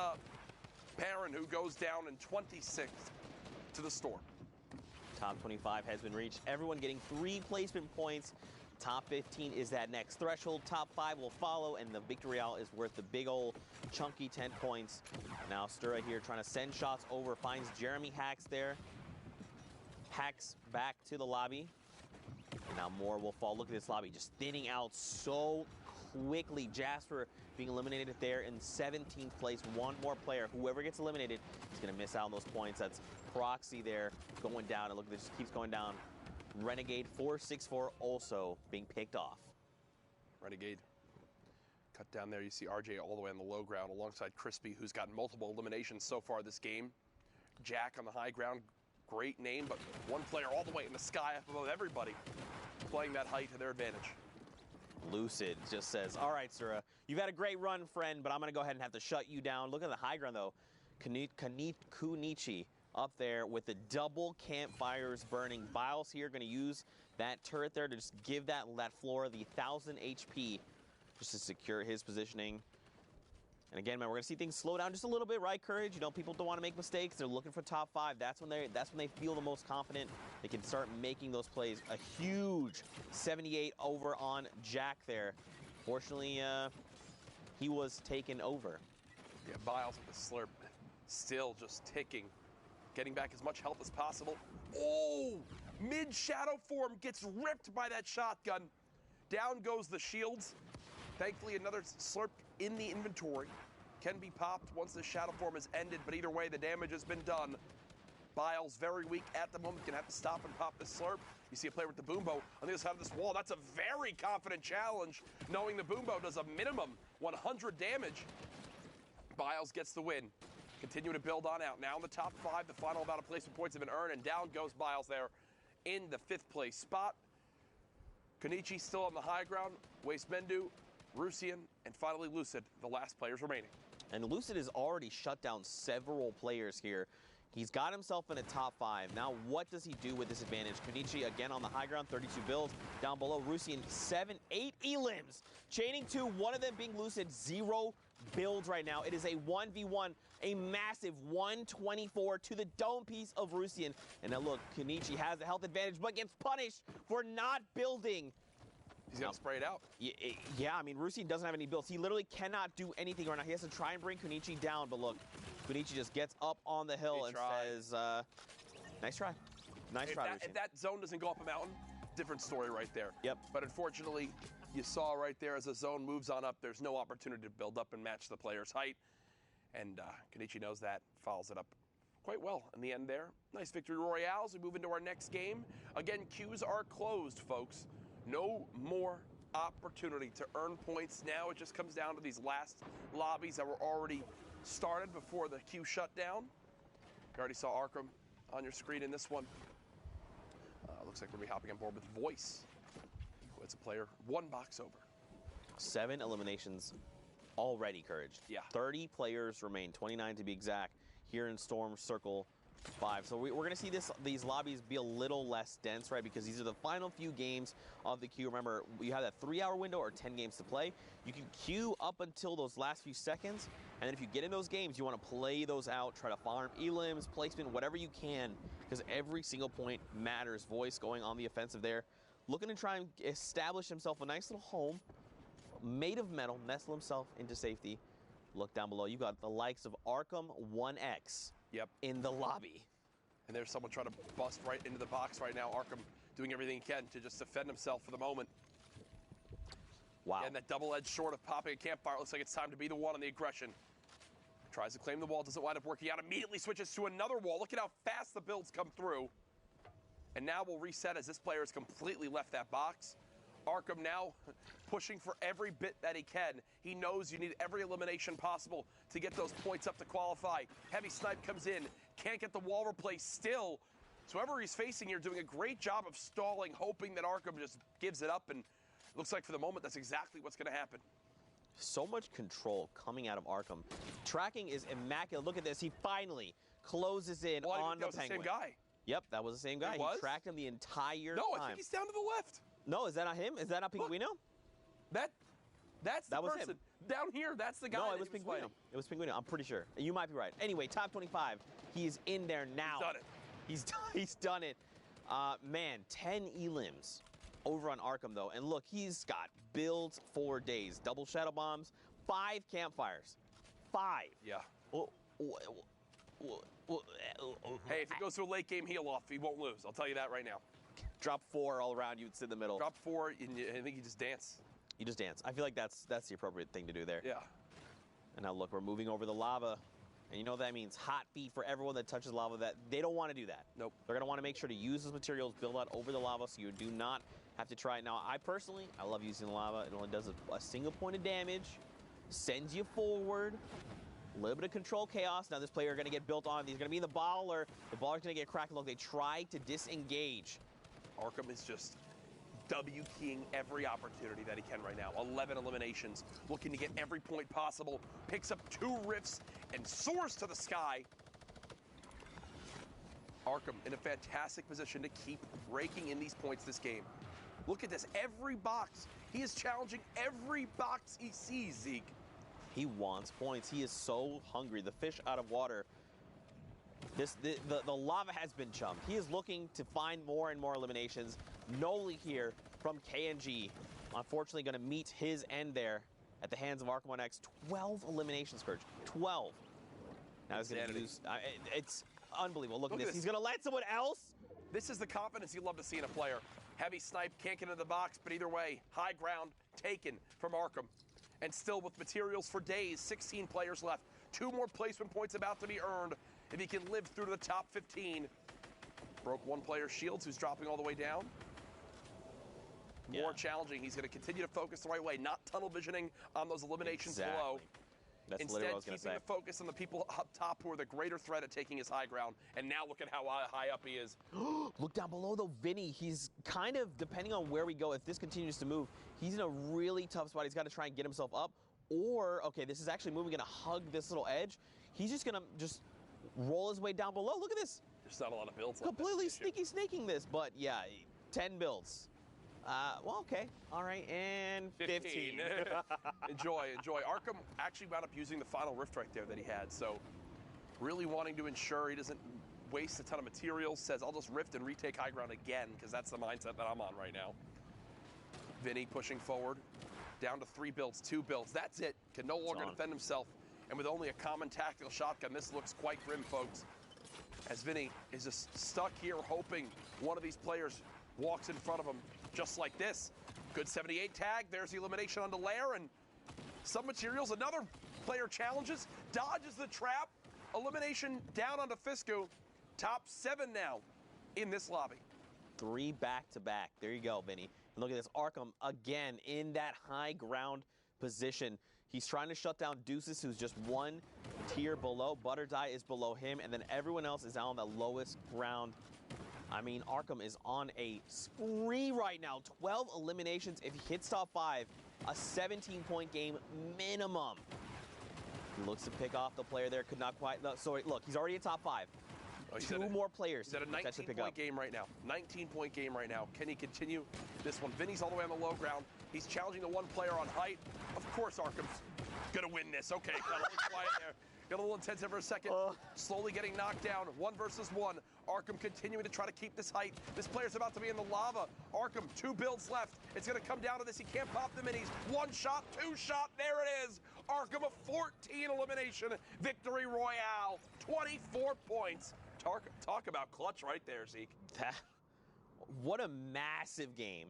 Perrin, who goes down in 26th to the storm. Top 25 has been reached. Everyone getting 3 placement points. Top 15 is that next threshold. Top 5 will follow, and the victory royale is worth the big old chunky 10 points. Now Stura here trying to send shots over, finds Jeremy Hacks there. Hacks back to the lobby. And now more will fall. Look at this lobby just thinning out so quickly. Jasper being eliminated there in 17th place. One more player. Whoever gets eliminated is going to miss out on those points. That's Proxy there going down. And look, it just keeps going down. Renegade 464 also being picked off. Renegade cut down there. You see RJ all the way on the low ground alongside Crispy, who's gotten multiple eliminations so far this game. Jack on the high ground. Great name, but one player all the way in the sky up above everybody, playing that height to their advantage. Lucid just says, all right, Sura, you've had a great run, friend, but I'm going to go ahead and have to shut you down. Look at the high ground, though. Kunichi up there with the double campfires burning. Biles here going to use that turret there to just give that floor the 1,000 HP just to secure his positioning. And again, man, we're gonna see things slow down just a little bit, right, Courage? You know, people don't want to make mistakes. They're looking for top 5. That's when they feel the most confident. They can start making those plays. A huge 78 over on Jack there. Fortunately, he was taken over. Yeah, Biles with the slurp, still just ticking, getting back as much health as possible. Oh, mid-shadow form gets ripped by that shotgun. Down goes the shields. Thankfully, another slurp in the inventory can be popped once the shadow form is ended, but either way, the damage has been done. Biles very weak at the moment, gonna have to stop and pop the slurp. You see a player with the boombo on the other side of this wall. That's a very confident challenge, knowing the boombo does a minimum 100 damage. Biles gets the win. Continuing to build on out. Now in the top 5, the final amount of placement points have been earned, and down goes Biles there in the 5th place spot. Konichi still on the high ground. Waste Mendu Rusian, and finally Lucid, the last players remaining. And Lucid has already shut down several players here. He's got himself in a top 5. Now, what does he do with this advantage? Kunichi again on the high ground, 32 builds. Down below, Rusian 7, 8 elims. Chaining 2, one of them being Lucid, 0 builds right now. It is a 1v1, a massive 124 to the dome piece of Rusian. And now look, Kunichi has a health advantage, but gets punished for not building. He's going to spray it out. Yeah, I mean, Rusian doesn't have any builds. He literally cannot do anything right now. He has to try and bring Kunichi down, but look, Kunichi just gets up on the hill and says, nice try. Nice try, Rusian. If that zone doesn't go up a mountain, different story right there. Yep. But unfortunately, you saw right there as the zone moves on up, there's no opportunity to build up and match the player's height. And Kunichi knows that, follows it up quite well in the end there. Nice victory royale as we move into our next game. Again, queues are closed, folks. No more opportunity to earn points. Now it just comes down to these last lobbies that were already started before the queue shut down. You already saw Arkham on your screen in this one. Looks like we're going to be hopping on board with Voice, who is a player 1 box over. 7 eliminations already, Courage. Yeah. 30 players remain, 29 to be exact, here in Storm Circle 5. So we're going to see these lobbies be a little less dense, right? Because these are the final few games of the queue. Remember, you have that 3-hour window or 10 games to play. You can queue up until those last few seconds. And then if you get in those games, you want to play those out, try to farm elims, placement, whatever you can, because every single point matters. Voice going on the offensive there, looking to try and establish himself a nice little home made of metal, nestle himself into safety. Look down below. You got the likes of Arkham 1X. Yep. In the lobby. And there's someone trying to bust right into the box right now. Arkham doing everything he can to just defend himself for the moment. Wow. And that double-edged sword of popping a campfire looks like it's time to be the one on the aggression. Tries to claim the wall, doesn't wind up working out. Immediately switches to another wall. Look at how fast the builds come through. And now we'll reset as this player has completely left that box. Arkham now pushing for every bit that he can. He knows you need every elimination possible to get those points up to qualify. Heavy Snipe comes in, can't get the wall replaced still. So whoever he's facing here doing a great job of stalling, hoping that Arkham just gives it up, and it looks like for the moment that's exactly what's going to happen. So much control coming out of Arkham. Tracking is immaculate. Look at this. He finally closes in on the Penguin. The same guy. Yep, that was the same guy. It was? He tracked him the entire time. No, I think he's down to the left. No, is that not him? Is that not Pinguino? That's the was person. him. Down here, that's the guy. No, it was Pinguino. It was Pinguino. I'm pretty sure. You might be right. Anyway, top 25. He is in there now. He's done it. He's done it. Man, 10 elims over on Arkham, though. And look, he's got builds for days. Double Shadow Bombs, 5 campfires. 5. Yeah. Hey, if he goes to a late game heal off, he won't lose. I'll tell you that right now. Drop 4 all around, you would sit in the middle. Drop 4, and I think you just dance. You just dance. I feel like that's the appropriate thing to do there. Yeah. And now look, we're moving over the lava. And you know what that means? Hot feet for everyone that touches lava. That they don't want to do that. Nope. They're going to want to make sure to use those materials, build out over the lava, so you do not have to try it. Now, I personally, I love using lava. It only does a single point of damage, sends you forward, a little bit of control chaos. Now this player is going to get built on. He's going to be in the baller. The baller's going to get cracked. Look, they try to disengage. Arkham is just W-keying every opportunity that he can right now. 11 eliminations, looking to get every point possible. Picks up 2 rifts and soars to the sky. Arkham in a fantastic position to keep raking in these points this game. Look at this, every box. He is challenging every box he sees, Zeke. He wants points. He is so hungry. The fish out of water. The lava has been chumped. He is looking to find more and more eliminations. Noli here from KNG. Unfortunately going to meet his end there at the hands of Arkham 1X. 12 eliminations, Courage. 12. Now he's going to use... it's unbelievable. Look at this. He's going to let someone else. This is the confidence you love to see in a player. Heavy Snipe can't get into the box, but either way, high ground taken from Arkham. And still with materials for days, 16 players left. 2 more placement points about to be earned if he can live through to the top 15. Broke 1 player's shields, who's dropping all the way down. More challenging. He's going to continue to focus the right way, not tunnel visioning on those eliminations below. That's Instead, literally what I was going to keeping say. the focus on the people up top who are the greater threat at taking his high ground. And now look at how high up he is. Look down below, though, Vinny. He's kind of, depending on where we go, if this continues to move, he's in a really tough spot. He's got to try and get himself up. Or, okay, this is actually moving, going to hug this little edge. He's just going to just roll his way down below. Look at this. There's not a lot of builds left. Completely snaking this. But, yeah, 10 builds. Well, okay. All right, and 15. Enjoy. Arkham actually wound up using the final rift right there that he had, so really wanting to ensure he doesn't waste a ton of materials, says, I'll just rift and retake high ground again, because that's the mindset that I'm on right now. Vinny pushing forward, down to 3 builds, 2 builds. That's it. Can no longer defend himself, and with only a common tactical shotgun, this looks quite grim, folks, as Vinny is just stuck here hoping one of these players walks in front of him just like this. Good 78 tag. There's the elimination onto Lair, and some materials. Another player challenges, dodges the trap. Elimination down onto Fisku. Top 7 now in this lobby. 3 back-to-back. There you go, Vinny. And look at this. Arkham, again, in that high ground position. He's trying to shut down Deuces, who's just 1 tier below. Butter Die is below him, and then everyone else is on the lowest ground. I mean, Arkham is on a spree right now. 12 eliminations. If he hits top 5, a 17-point game minimum. He looks to pick off the player there. Could not quite. No, sorry, look, he's already in top 5. Oh, 2 more players. He's at a 19-point game right now. 19-point game right now. Can he continue this one? Vinny's all the way on the low ground. He's challenging the 1 player on height. Of course, Arkham's going to win this. Okay, got a little quiet there. Got a little intensive for a second. Slowly getting knocked down. 1 versus 1. Arkham continuing to try to keep this height. This player's about to be in the lava. Arkham, 2 builds left. It's going to come down to this. He can't pop the minis. 1 shot, 2 shot. There it is. Arkham, a 14 elimination victory royale. 24 points. Talk about clutch right there, Zeke. What a massive game,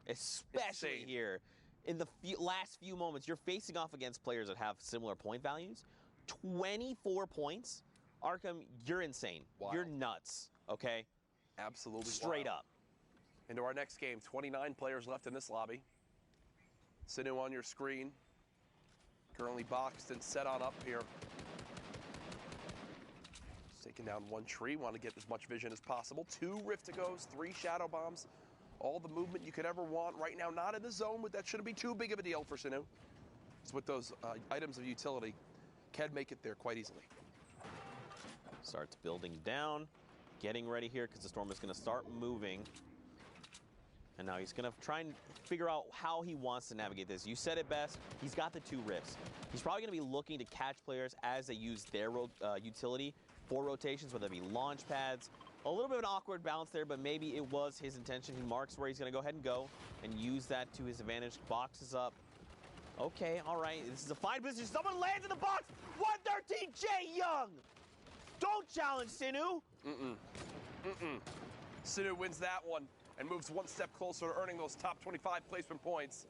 especially here. In the last few moments, you're facing off against players that have similar point values. 24 points. Arkham, you're insane. Wow. You're nuts, okay? Absolutely Straight wild. up. Into our next game. 29 players left in this lobby. Sinu on your screen. Currently boxed and set on up here. Taking down 1 tree. Want to get as much vision as possible. 2 Rift-to-Goes, 3 Shadow Bombs. All the movement you could ever want. Right now, not in the zone, but that shouldn't be too big of a deal for Sinu. It's with those items of utility. Can make it there quite easily. Starts building down. Getting ready here because the storm is going to start moving. And now he's going to try and figure out how he wants to navigate this. You said it best. He's got the 2 rifts. He's probably going to be looking to catch players as they use their utility for rotations, whether it be launch pads. A little bit of an awkward bounce there, but maybe it was his intention. He marks where he's going to go ahead and go and use that to his advantage. Boxes up. Okay, all right. This is a fine position. Someone lands in the box. 113, Jay Young. Don't challenge Sinu. Sinu wins that one and moves 1 step closer to earning those top 25 placement points.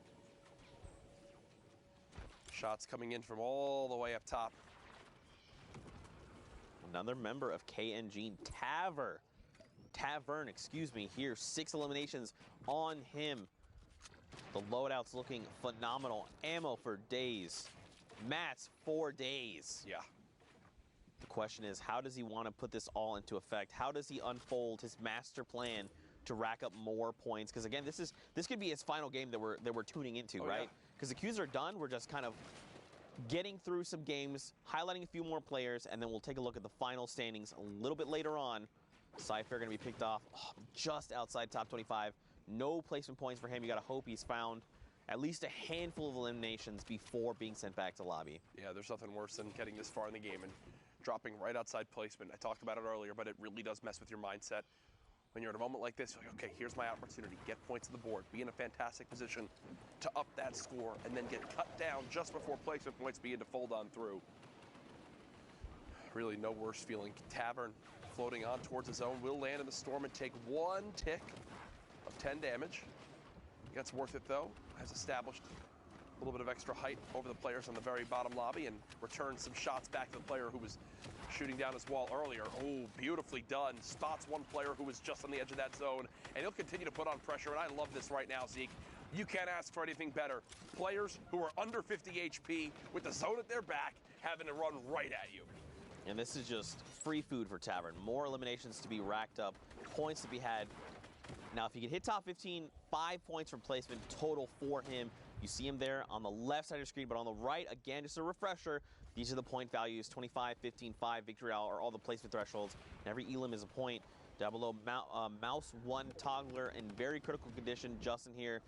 Shots coming in from all the way up top. Another member of KNG, Tavern, excuse me, here. 6 eliminations on him. The loadout's looking phenomenal. Ammo for days. Mats for days. Yeah. The question is, how does he want to put this all into effect? How does he unfold his master plan to rack up more points? Because again, this could be his final game that we're tuning into, right? Because the queues are done. We're just kind of getting through some games, highlighting a few more players, and then we'll take a look at the final standings a little bit later on. Cypher going to be picked off just outside top 25. No placement points for him. You got to hope he's found at least a handful of eliminations before being sent back to lobby. Yeah, there's nothing worse than getting this far in the game and dropping right outside placement. I talked about it earlier, but it really does mess with your mindset. When you're in a moment like this, you're like, okay, here's my opportunity. Get points on the board. Be in a fantastic position to up that score and then get cut down just before placement points begin to fold on through. Really no worse feeling. Tavern floating on towards his own. Will land in the storm and take 1 tick of 10 damage. That's worth it, though. Has established a little bit of extra height over the players on the very bottom lobby and returned some shots back to the player who was shooting down his wall earlier. Oh, beautifully done. Spots 1 player who was just on the edge of that zone, and he'll continue to put on pressure, and I love this right now, Zeke. You can't ask for anything better. Players who are under 50 HP with the zone at their back having to run right at you. And this is just free food for Tavern. More eliminations to be racked up, points to be had. Now, if he can hit top 15, 5 points from placement total for him. You see him there on the left side of your screen, but on the right, again, just a refresher, these are the point values, 25, 15, 5, victory hour, are all the placement thresholds. And every elim is a point. Down below, Mouse 1 Toggler in very critical condition. Justin here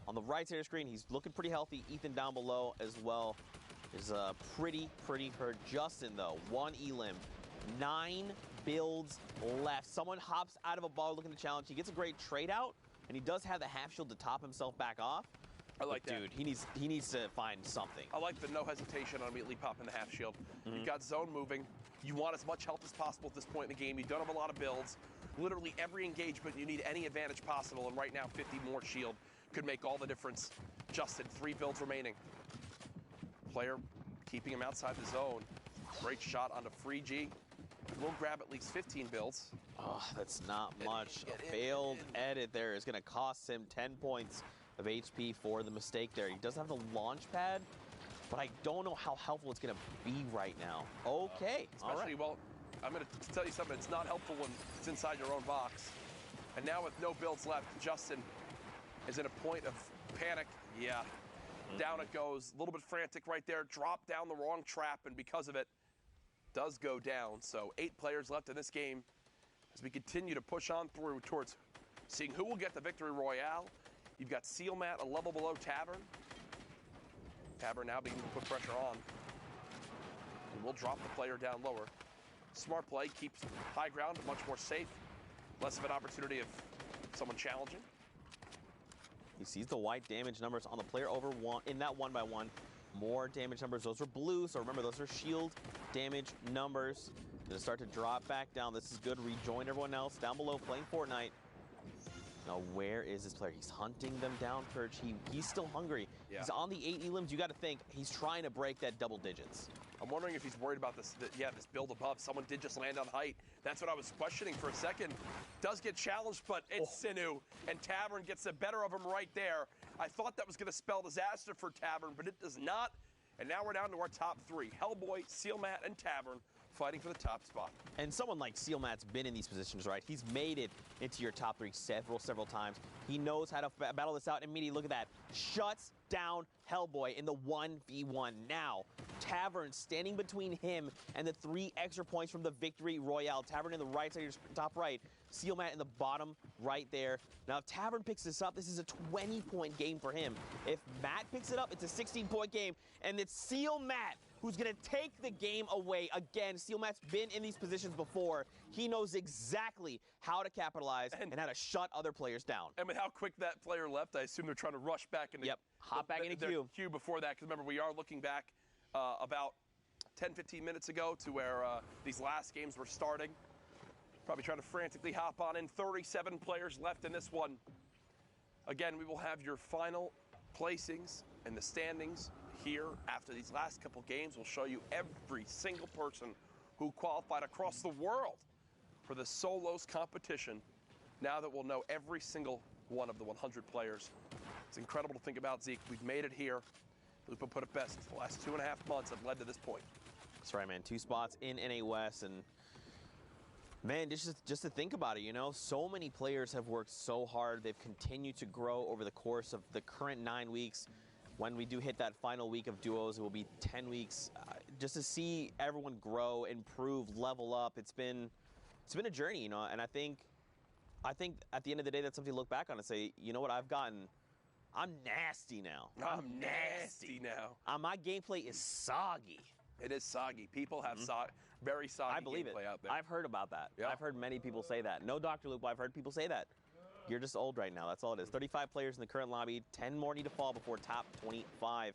on the right side of your screen, he's looking pretty healthy. Ethan down below as well is pretty hurt. Justin, though, 1 elim, 9 builds left. Someone hops out of a ball looking to challenge. He gets a great trade out, and he does have the half shield to top himself back off. I like that. Dude, he needs to find something. I like the no hesitation on immediately popping the half shield. You've got zone moving. You want as much health as possible at this point in the game. You don't have a lot of builds. Literally every engagement, you need any advantage possible, and right now 50 more shield could make all the difference. Justin, 3 builds remaining. Player keeping him outside the zone. Great shot onto Free G. We'll grab at least 15 builds. Oh, that's not much. A failed edit there is going to cost him 10 points of HP for the mistake there. He doesn't have the launch pad, but I don't know how helpful it's going to be right now. Okay, all right. Well, I'm going to tell you something. It's not helpful when it's inside your own box. And now with no builds left, Justin is in a point of panic. Yeah, down it goes. A little bit frantic right there. Dropped down the wrong trap, and because of it, does go down. So 8 players left in this game as we continue to push on through towards seeing who will get the victory royale. You've got Seal Mat a level below Tavern. Tavern now beginning to put pressure on. And we'll drop the player down lower. Smart play, keeps high ground, much more safe. Less of an opportunity of someone challenging. He sees the white damage numbers on the player over one in that 1x1. More damage numbers. Those are blue, so remember those are shield damage numbers. Gonna start to drop back down. This is good. Rejoin everyone else down below playing Fortnite. Now, where is this player? He's hunting them down, Perch. He's still hungry. Yeah. He's on the 8 elims. You got to think he's trying to break that double digits. I'm wondering if he's worried about this. This build above. Someone did just land on height. That's what I was questioning for a second. Does get challenged, but it's Sinew, and Tavern gets the better of him right there. I thought that was going to spell disaster for Tavern, but it does not. And now we're down to our top 3. Hellboy, Seal Mat, and Tavern fighting for the top spot. And someone like Seal Mat's been in these positions, right? He's made it into your top 3 several times. He knows how to battle this out immediately. Look at that. Shuts down Hellboy in the 1v1. Now, Tavern standing between him and the 3 extra points from the victory royale. Tavern in the right side of your top right. Seal Mat in the bottom right there. Now, if Tavern picks this up, this is a 20-point game for him. If Matt picks it up, it's a 16-point game. And it's Seal Mat who's going to take the game away. Again, Seal Mat's been in these positions before. He knows exactly how to capitalize and how to shut other players down. And with how quick that player left, I assume they're trying to rush back into hop back into queue before that. Because remember, we are looking back about 10-15 minutes ago to where these last games were starting. Probably trying to frantically hop on in. 37 players left in this one. Again, we will have your final placings and the standings here after these last couple games. We'll show you every single person who qualified across the world for the solos competition. Now that we'll know every single one of the 100 players. It's incredible to think about, Zeke. We've made it here. Lupa put it best. The last 2.5 months have led to this point. That's right, man. 2 spots in NA West, and man, just to think about it, you know, so many players have worked so hard. They've continued to grow over the course of the current 9 weeks. When we do hit that final week of duos, it will be 10 weeks. Just to see everyone grow, improve, level up, it's been a journey, you know. And I think at the end of the day, that's something to look back on and say, you know what, I'm nasty now. I'm nasty now. My gameplay is soggy. It is soggy. People have very soggy gameplay out there. I've heard about that. Yeah. I've heard many people say that. No Dr. Luke, but I've heard people say that. You're just old right now. That's all it is. 35 players in the current lobby. 10 more need to fall before top 25.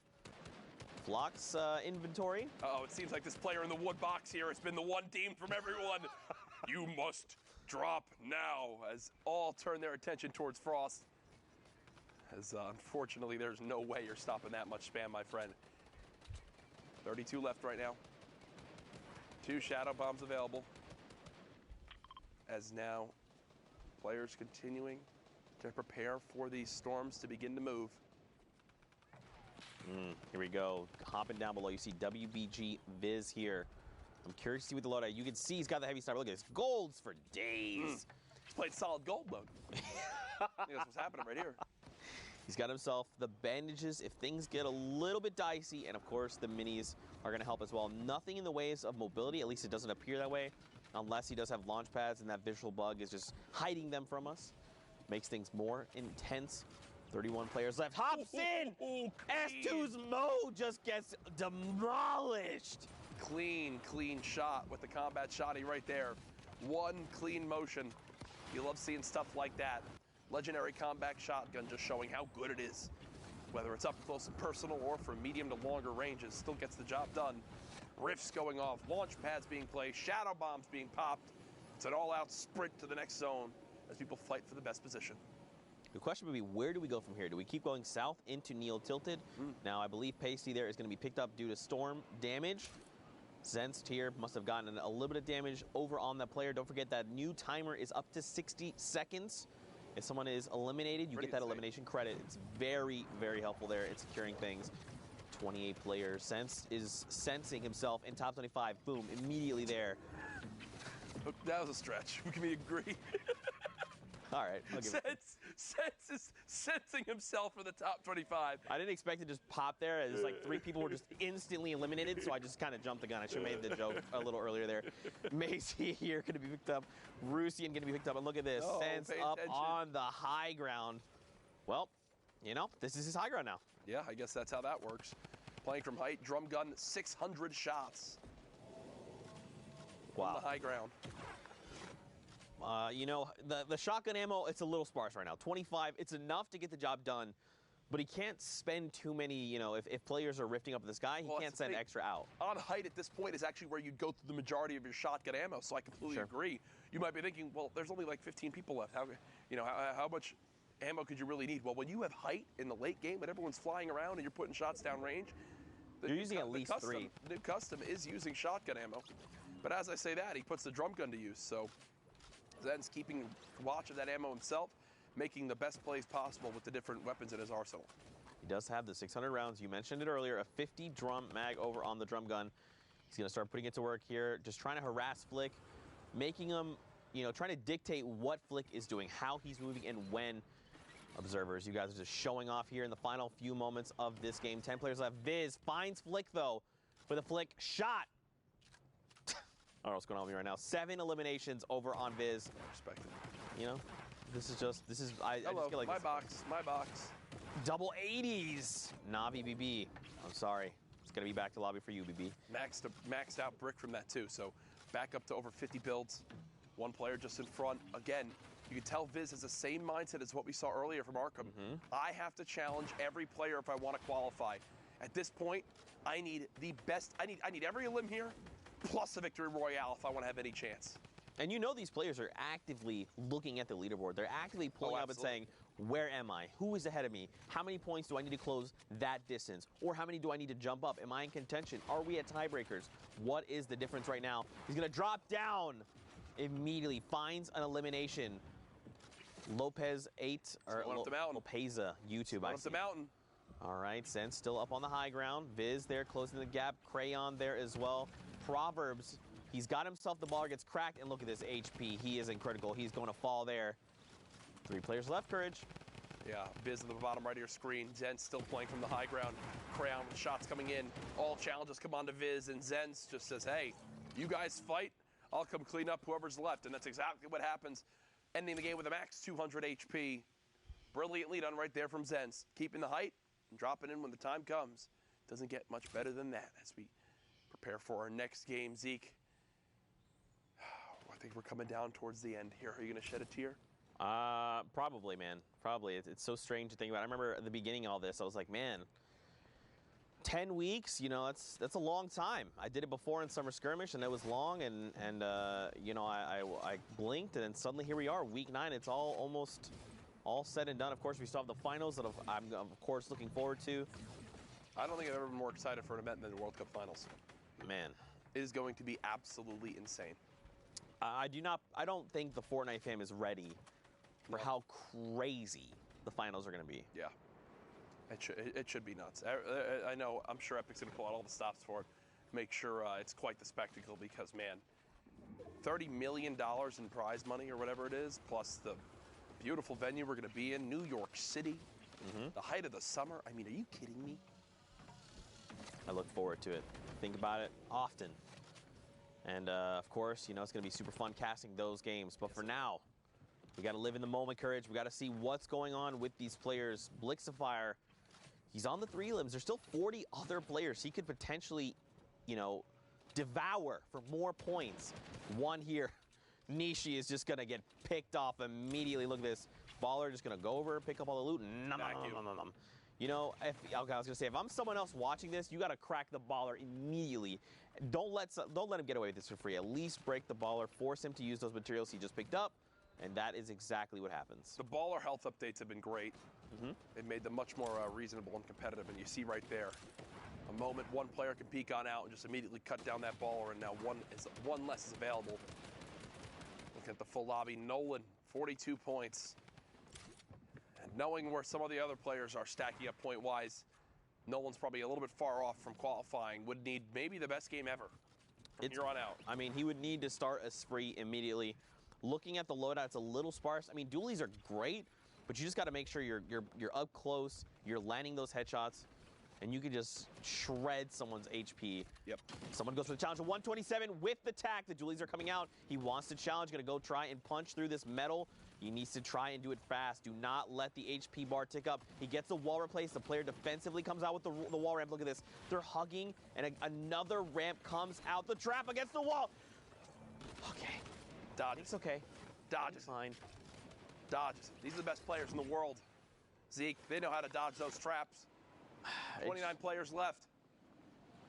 Flock's inventory. Uh-oh, it seems like this player in the wood box here has been the one deemed from everyone. You must drop now, as all turn their attention towards Frost. As unfortunately, there's no way you're stopping that much spam, my friend. 32 left right now. 2 shadow bombs available. As now, players continuing to prepare for these storms to begin to move. Here we go. Hopping down below, you see WBG Viz here. I'm curious to see what the loadout. You can see he's got the heavy sniper. Look at this. Golds for days. He's played solid gold mode. I think that's what's happening right here. He's got himself the bandages if things get a little bit dicey, and of course the minis are going to help as well. Nothing in the ways of mobility, at least it doesn't appear that way, unless he does have launch pads and that visual bug is just hiding them from us. Makes things more intense. 31 players left. Hops in! S2's mode just gets demolished. Clean shot with the combat shotty right there. One clean motion. You love seeing stuff like that. Legendary combat shotgun just showing how good it is. Whether it's up close and personal or from medium to longer ranges, still gets the job done. Rifts going off, launch pads being placed, shadow bombs being popped. It's an all-out sprint to the next zone as people fight for the best position. The question would be, where do we go from here? Do we keep going south into Neil Tilted? Now, I believe Pasty there is going to be picked up due to storm damage. Zenst here must have gotten a little bit of damage over on that player. Don't forget that new timer is up to 60 seconds. If someone is eliminated, you get that elimination credit. It's very, very helpful there in securing things. 28 players. Sense is sensing himself in top 25. Boom, immediately there. That was a stretch. Can we agree? All right. Sense is sensing himself for the top 25. I didn't expect it to just pop there. It's like 3 people were just instantly eliminated, so I just kind of jumped the gun. I should have made the joke a little earlier there. Macy here going to be picked up. Rusian going to be picked up. And look at this. Sense up on the high ground. Well, you know, this is his high ground now. Yeah, I guess that's how that works. Playing from height, drum gun, 600 shots. Wow. On the high ground. You know, the shotgun ammo, it's a little sparse right now. 25, it's enough to get the job done, but he can't spend too many, you know, if players are rifting up the sky, he can't send extra out. On height at this point is actually where you'd go through the majority of your shotgun ammo, so I completely agree. You might be thinking, well, there's only like 15 people left. How much ammo could you really need? Well, when you have height in the late game, when everyone's flying around and you're putting shots down range, you're using at least 3. The new custom is using shotgun ammo. But as I say that, he puts the drum gun to use, so Zen's keeping watch of that ammo himself, making the best plays possible with the different weapons in his arsenal. He does have the 600 rounds. You mentioned it earlier, a 50 drum mag over on the drum gun. He's going to start putting it to work here, just trying to harass Flick, making him, you know, trying to dictate what Flick is doing, how he's moving, and when. Observers, you guys are just showing off here in the final few moments of this game. 10 players left. Viz finds Flick, though, with a Flick shot. I don't know what's going on with me right now. 7 eliminations over on Viz. Respect it. You know, I just feel like my box. Double 80s. Navi BB. I'm sorry. It's going to be back to lobby for you, BB. Maxed out brick from that, too. So back up to over 50 builds. One player just in front. Again, you can tell Viz has the same mindset as what we saw earlier from Arkham. I have to challenge every player if I want to qualify. At this point, I need the best. I need every elim here, plus a victory royale if I want to have any chance. And you know these players are actively looking at the leaderboard. They're actively pulling up and saying, where am I? Who is ahead of me? How many points do I need to close that distance? Or how many do I need to jump up? Am I in contention? Are we at tiebreakers? What is the difference right now? He's going to drop down immediately. Finds an elimination. Lopez 8, or Lopeza, YouTube, I see. Up the mountain. All right, Sense still up on the high ground. Viz there closing the gap. Crayon there as well. Proverbs, he's got himself the ball, gets cracked, and look at this HP. He isn't critical. He's going to fall there. 3 players left, Courage. Yeah, Viz on the bottom right of your screen. Zen's still playing from the high ground. Crayon with shots coming in. All challenges come on to Viz, and Zen's just says, hey, you guys fight. I'll come clean up whoever's left, and that's exactly what happens. Ending the game with a max 200 HP. Brilliantly done right there from Zen's. Keeping the height and dropping in when the time comes. Doesn't get much better than that as we prepare for our next game. Zeke, I think we're coming down towards the end here. Are you going to shed a tear? Probably, man. Probably. It's so strange to think about. I remember at the beginning of all this, I was like, man, 10 weeks, you know, that's a long time. I did it before in Summer Skirmish, and it was long, and you know, I blinked, and then suddenly here we are, week 9. It's almost all said and done. Of course, we still have the finals that I'm, of course, looking forward to. I don't think I've ever been more excited for an event than the World Cup Finals. Man. It is going to be absolutely insane. I don't think the Fortnite fam is ready for how crazy the finals are going to be. Yeah. It should be nuts. I know, I'm sure Epic's going to pull out all the stops for it. Make sure it's quite the spectacle because, man, $30 million in prize money or whatever it is, plus the beautiful venue we're going to be in, New York City, the height of the summer. I mean, are you kidding me? I look forward to it. Think about it often. And, of course, you know, it's going to be super fun casting those games. But for now, we got to live in the moment, Courage. We got to see what's going on with these players. Blixifier, he's on the 3 limbs. There's still 40 other players he could potentially, you know, devour for more points. One here, Nishi is just going to get picked off immediately. Look at this. Baller just going to go over, pick up all the loot. You know, okay, I was going to say, if I'm someone else watching this, you got to crack the Baller immediately. Don't let him get away with this for free. At least break the Baller, force him to use those materials he just picked up, and that is exactly what happens. The Baller health updates have been great. It made them much more reasonable and competitive, and you see right there, a moment one player can peek on out and just immediately cut down that Baller, and now one less is available. Look at the full lobby. Nolan, 42 points. And knowing where some of the other players are stacking up point-wise, Nolan's probably a little bit far off from qualifying. Would need maybe the best game ever from here on out. I mean, he would need to start a spree immediately. Looking at the loadout, it's a little sparse. I mean, dualies are great, but you just got to make sure you're up close, you're landing those headshots, and you can just shred someone's HP. Yep. Someone goes for the challenge of 127 with the tack. The dualies are coming out. He wants to challenge, going to go try and punch through this metal. He needs to try and do it fast. Do not let the HP bar tick up. He gets the wall replaced. The player defensively comes out with the wall ramp. Look at this. They're hugging, and another ramp comes out. The trap against the wall. Okay. Dodges. It's okay. Dodges. Fine. Dodges. These are the best players in the world. Zeke, they know how to dodge those traps. 29 players left.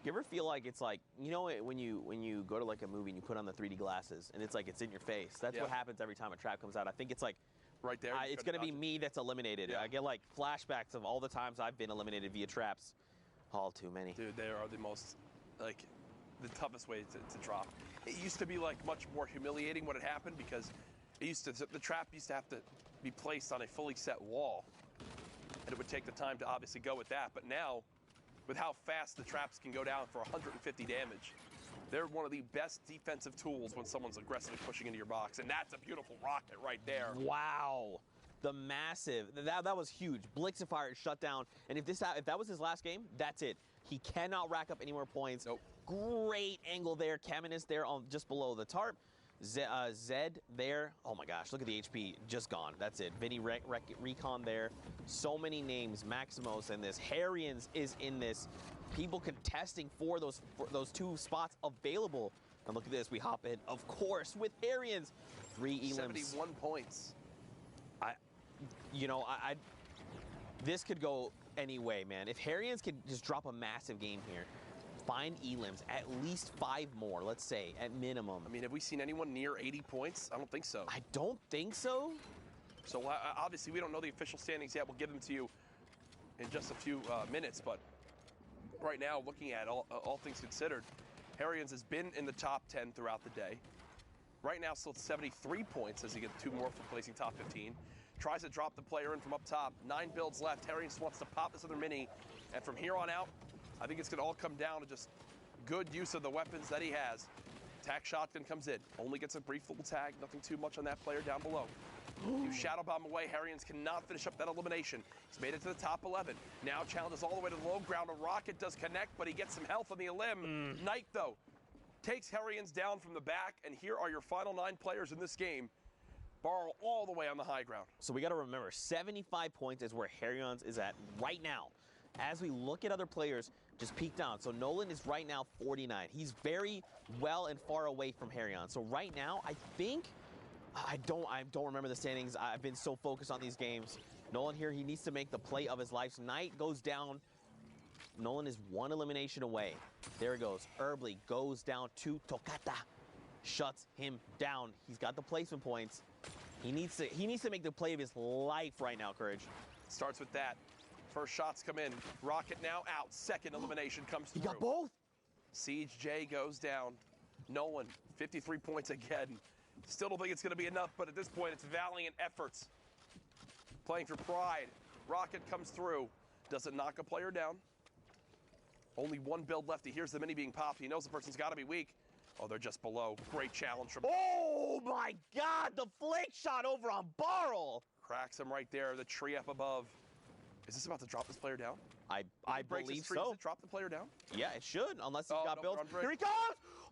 You ever feel like it's like, you know, when you go to like a movie and you put on the 3D glasses and it's like it's in your face? That's what happens every time a trap comes out. I think it's like right there. It's going to be me that's eliminated. I get like flashbacks of all the times I've been eliminated via traps. All too many. Dude, they are the most, like, the toughest way to drop. It used to be like much more humiliating when it happened because the trap used to have to be placed on a fully set wall. And it would take the time to obviously go with that. But now, with how fast the traps can go down for 150 damage, they're one of the best defensive tools when someone's aggressively pushing into your box. And that's a beautiful rocket right there. Wow. The massive, that was huge. Blixifier shut down. And if that was his last game, that's it. He cannot rack up any more points. Nope. Great angle there. Caminus there on just below the tarp. Zed there. Oh my gosh, look at the HP. Just gone. That's it. Vinny Recon there. So many names. Maximos in this. Harrians is in this. People contesting for those 2 spots available. And look at this. We hop in, of course, with Harrians. 3 elims. 71 points. This could go any way, man. If Harrians could just drop a massive game here, find elims, at least 5 more, let's say, at minimum. I mean, have we seen anyone near 80 points? I don't think so. I don't think so. So obviously we don't know the official standings yet. We'll give them to you in just a few minutes. But right now, looking at all things considered, Harrians has been in the top 10 throughout the day. Right now, still at 73 points as he gets 2 more for placing top 15. Tries to drop the player in from up top. 9 builds left. Harrians wants to pop this other mini. And from here on out, I think it's going to all come down to just good use of the weapons that he has. Tack shotgun comes in. Only gets a brief little tag. Nothing too much on that player down below. You shadow bomb away. Harrians cannot finish up that elimination. He's made it to the top 11. Now challenges all the way to the low ground. A rocket does connect, but he gets some health on the elim. Knight, though, takes Harrians down from the back. And here are your final 9 players in this game. Borrow all the way on the high ground. So we got to remember, 75 points is where Harrians is at right now. As we look at other players, just peek down. So Nolan is right now 49. He's very well and far away from Harrians. So right now, I think, I don't remember the standings. I've been so focused on these games. Nolan here, he needs to make the play of his life. Knight goes down. Nolan is 1 elimination away. There it goes. Herbley goes down to Tokata. Shuts him down. He's got the placement points. He needs to make the play of his life right now, Courage. Starts with that. First shots come in. Rocket now out. Second elimination comes through. He got both. Siege J goes down. Nolan, 53 points again. Still don't think it's going to be enough, but at this point, it's valiant efforts. playing for pride. Rocket comes through. Does it knock a player down? Only one build left. He hears the mini being popped. He knows the person's got to be weak. Oh, they're just below. Great challenge from... Oh, my God. The flank shot over on Barrel. Cracks him right there. The tree up above. Is this about to drop this player down? I believe so. Does it drop the player down? Yeah, it should, unless he's got built. Here Here he comes!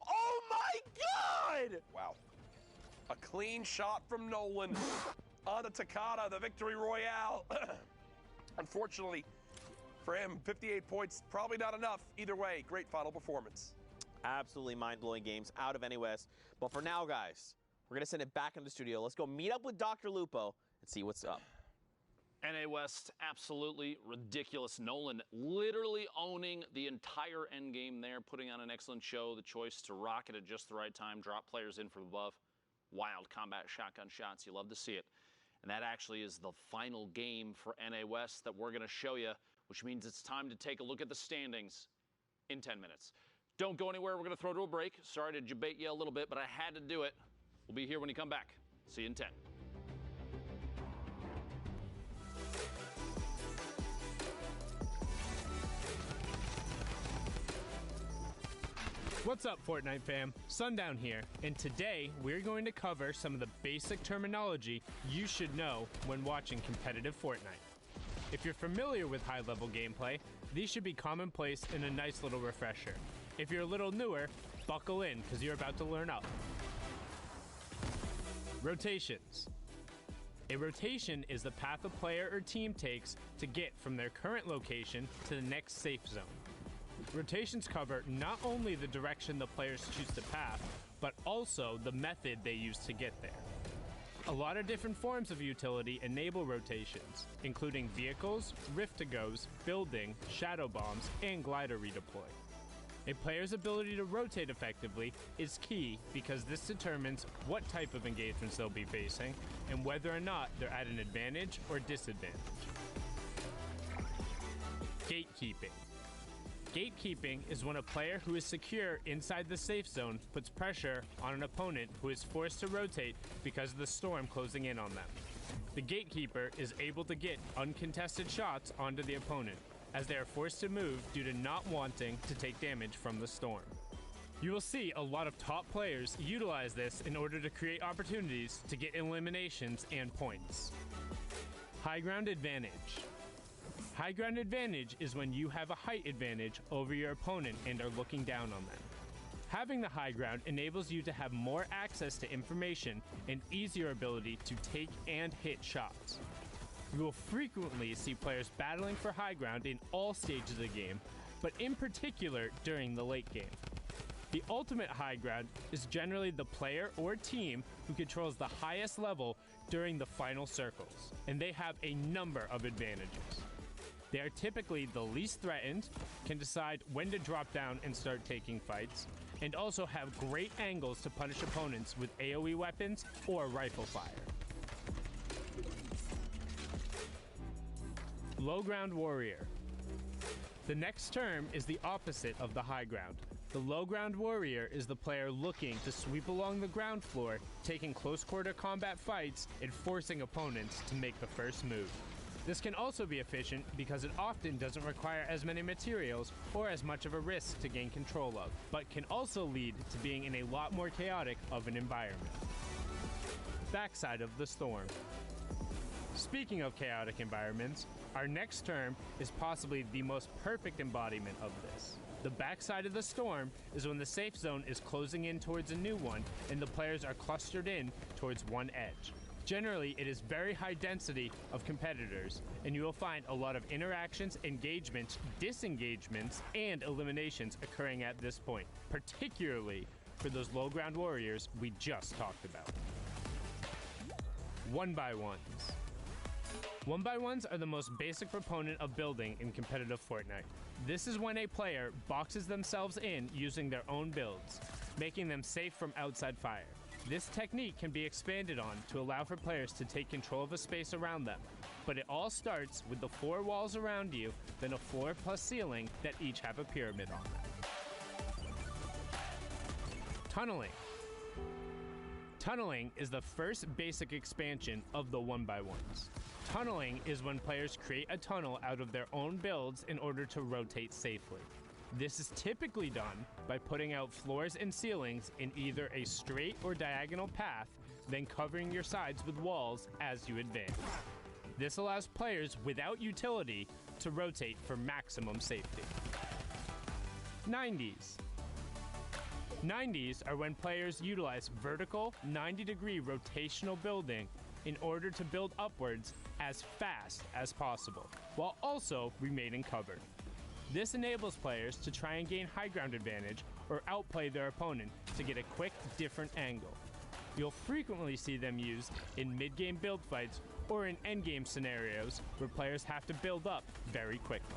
Oh, my God! Wow. A clean shot from Nolan on the Takata, the victory royale. Unfortunately for him, 58 points, probably not enough. Either way, great final performance. Absolutely mind-blowing games out of NA West. But for now, guys, we're going to send it back into the studio. Let's go meet up with Dr. Lupo and see what's up. NA West, absolutely ridiculous. Nolan literally owning the entire endgame there, putting on an excellent show. The choice to rocket at just the right time, drop players in from above. Wild combat shotgun shots. You love to see it. And that actually is the final game for NA West that we're going to show you, which means it's time to take a look at the standings in 10 minutes. Don't go anywhere. We're going to throw to a break. Sorry to debate you a little bit, but I had to do it. We'll be here when you come back. See you in 10. What's up, Fortnite fam? Sundown here, and today we're going to cover some of the basic terminology you should know when watching competitive Fortnite. If you're familiar with high-level gameplay, these should be commonplace and a nice little refresher. If you're a little newer, buckle in, because you're about to learn up. Rotations. A rotation is the path a player or team takes to get from their current location to the next safe zone. Rotations cover not only the direction the players choose to path, but also the method they use to get there. A lot of different forms of utility enable rotations, including vehicles, rift-to-goes, building, shadow bombs, and glider redeploy. A player's ability to rotate effectively is key because this determines what type of engagements they'll be facing and whether or not they're at an advantage or disadvantage. Gatekeeping. Gatekeeping is when a player who is secure inside the safe zone puts pressure on an opponent who is forced to rotate because of the storm closing in on them. The gatekeeper is able to get uncontested shots onto the opponent, as they are forced to move due to not wanting to take damage from the storm. You will see a lot of top players utilize this in order to create opportunities to get eliminations and points. High ground advantage. High ground advantage is when you have a height advantage over your opponent and are looking down on them. Having the high ground enables you to have more access to information and easier ability to take and hit shots. You will frequently see players battling for high ground in all stages of the game, but in particular during the late game. The ultimate high ground is generally the player or team who controls the highest level during the final circles, and they have a number of advantages. They are typically the least threatened, can decide when to drop down and start taking fights, and also have great angles to punish opponents with AoE weapons or rifle fire. Low ground warrior. The next term is the opposite of the high ground. The low ground warrior is the player looking to sweep along the ground floor, taking close quarter combat fights and forcing opponents to make the first move. This can also be efficient because it often doesn't require as many materials or as much of a risk to gain control of, but can also lead to being in a lot more chaotic of an environment. Backside of the storm. Speaking of chaotic environments, our next term is possibly the most perfect embodiment of this. The backside of the storm is when the safe zone is closing in towards a new one and the players are clustered in towards one edge. Generally, it is very high density of competitors, and you will find a lot of interactions, engagements, disengagements, and eliminations occurring at this point, particularly for those low ground warriors we just talked about. 1x1s. 1x1s are the most basic proponent of building in competitive Fortnite. This is when a player boxes themselves in using their own builds, making them safe from outside fire. This technique can be expanded on to allow for players to take control of a space around them, but it all starts with the 4 walls around you, then a floor plus ceiling that each have a pyramid on them. Tunneling. Tunneling is the first basic expansion of the 1x1s. Tunneling is when players create a tunnel out of their own builds in order to rotate safely. This is typically done by putting out floors and ceilings in either a straight or diagonal path, then covering your sides with walls as you advance. This allows players without utility to rotate for maximum safety. 90s. 90s are when players utilize vertical 90-degree rotational building in order to build upwards as fast as possible, while also remaining covered. This enables players to try and gain high ground advantage or outplay their opponent to get a quick, different angle. You'll frequently see them used in mid-game build fights or in endgame scenarios where players have to build up very quickly.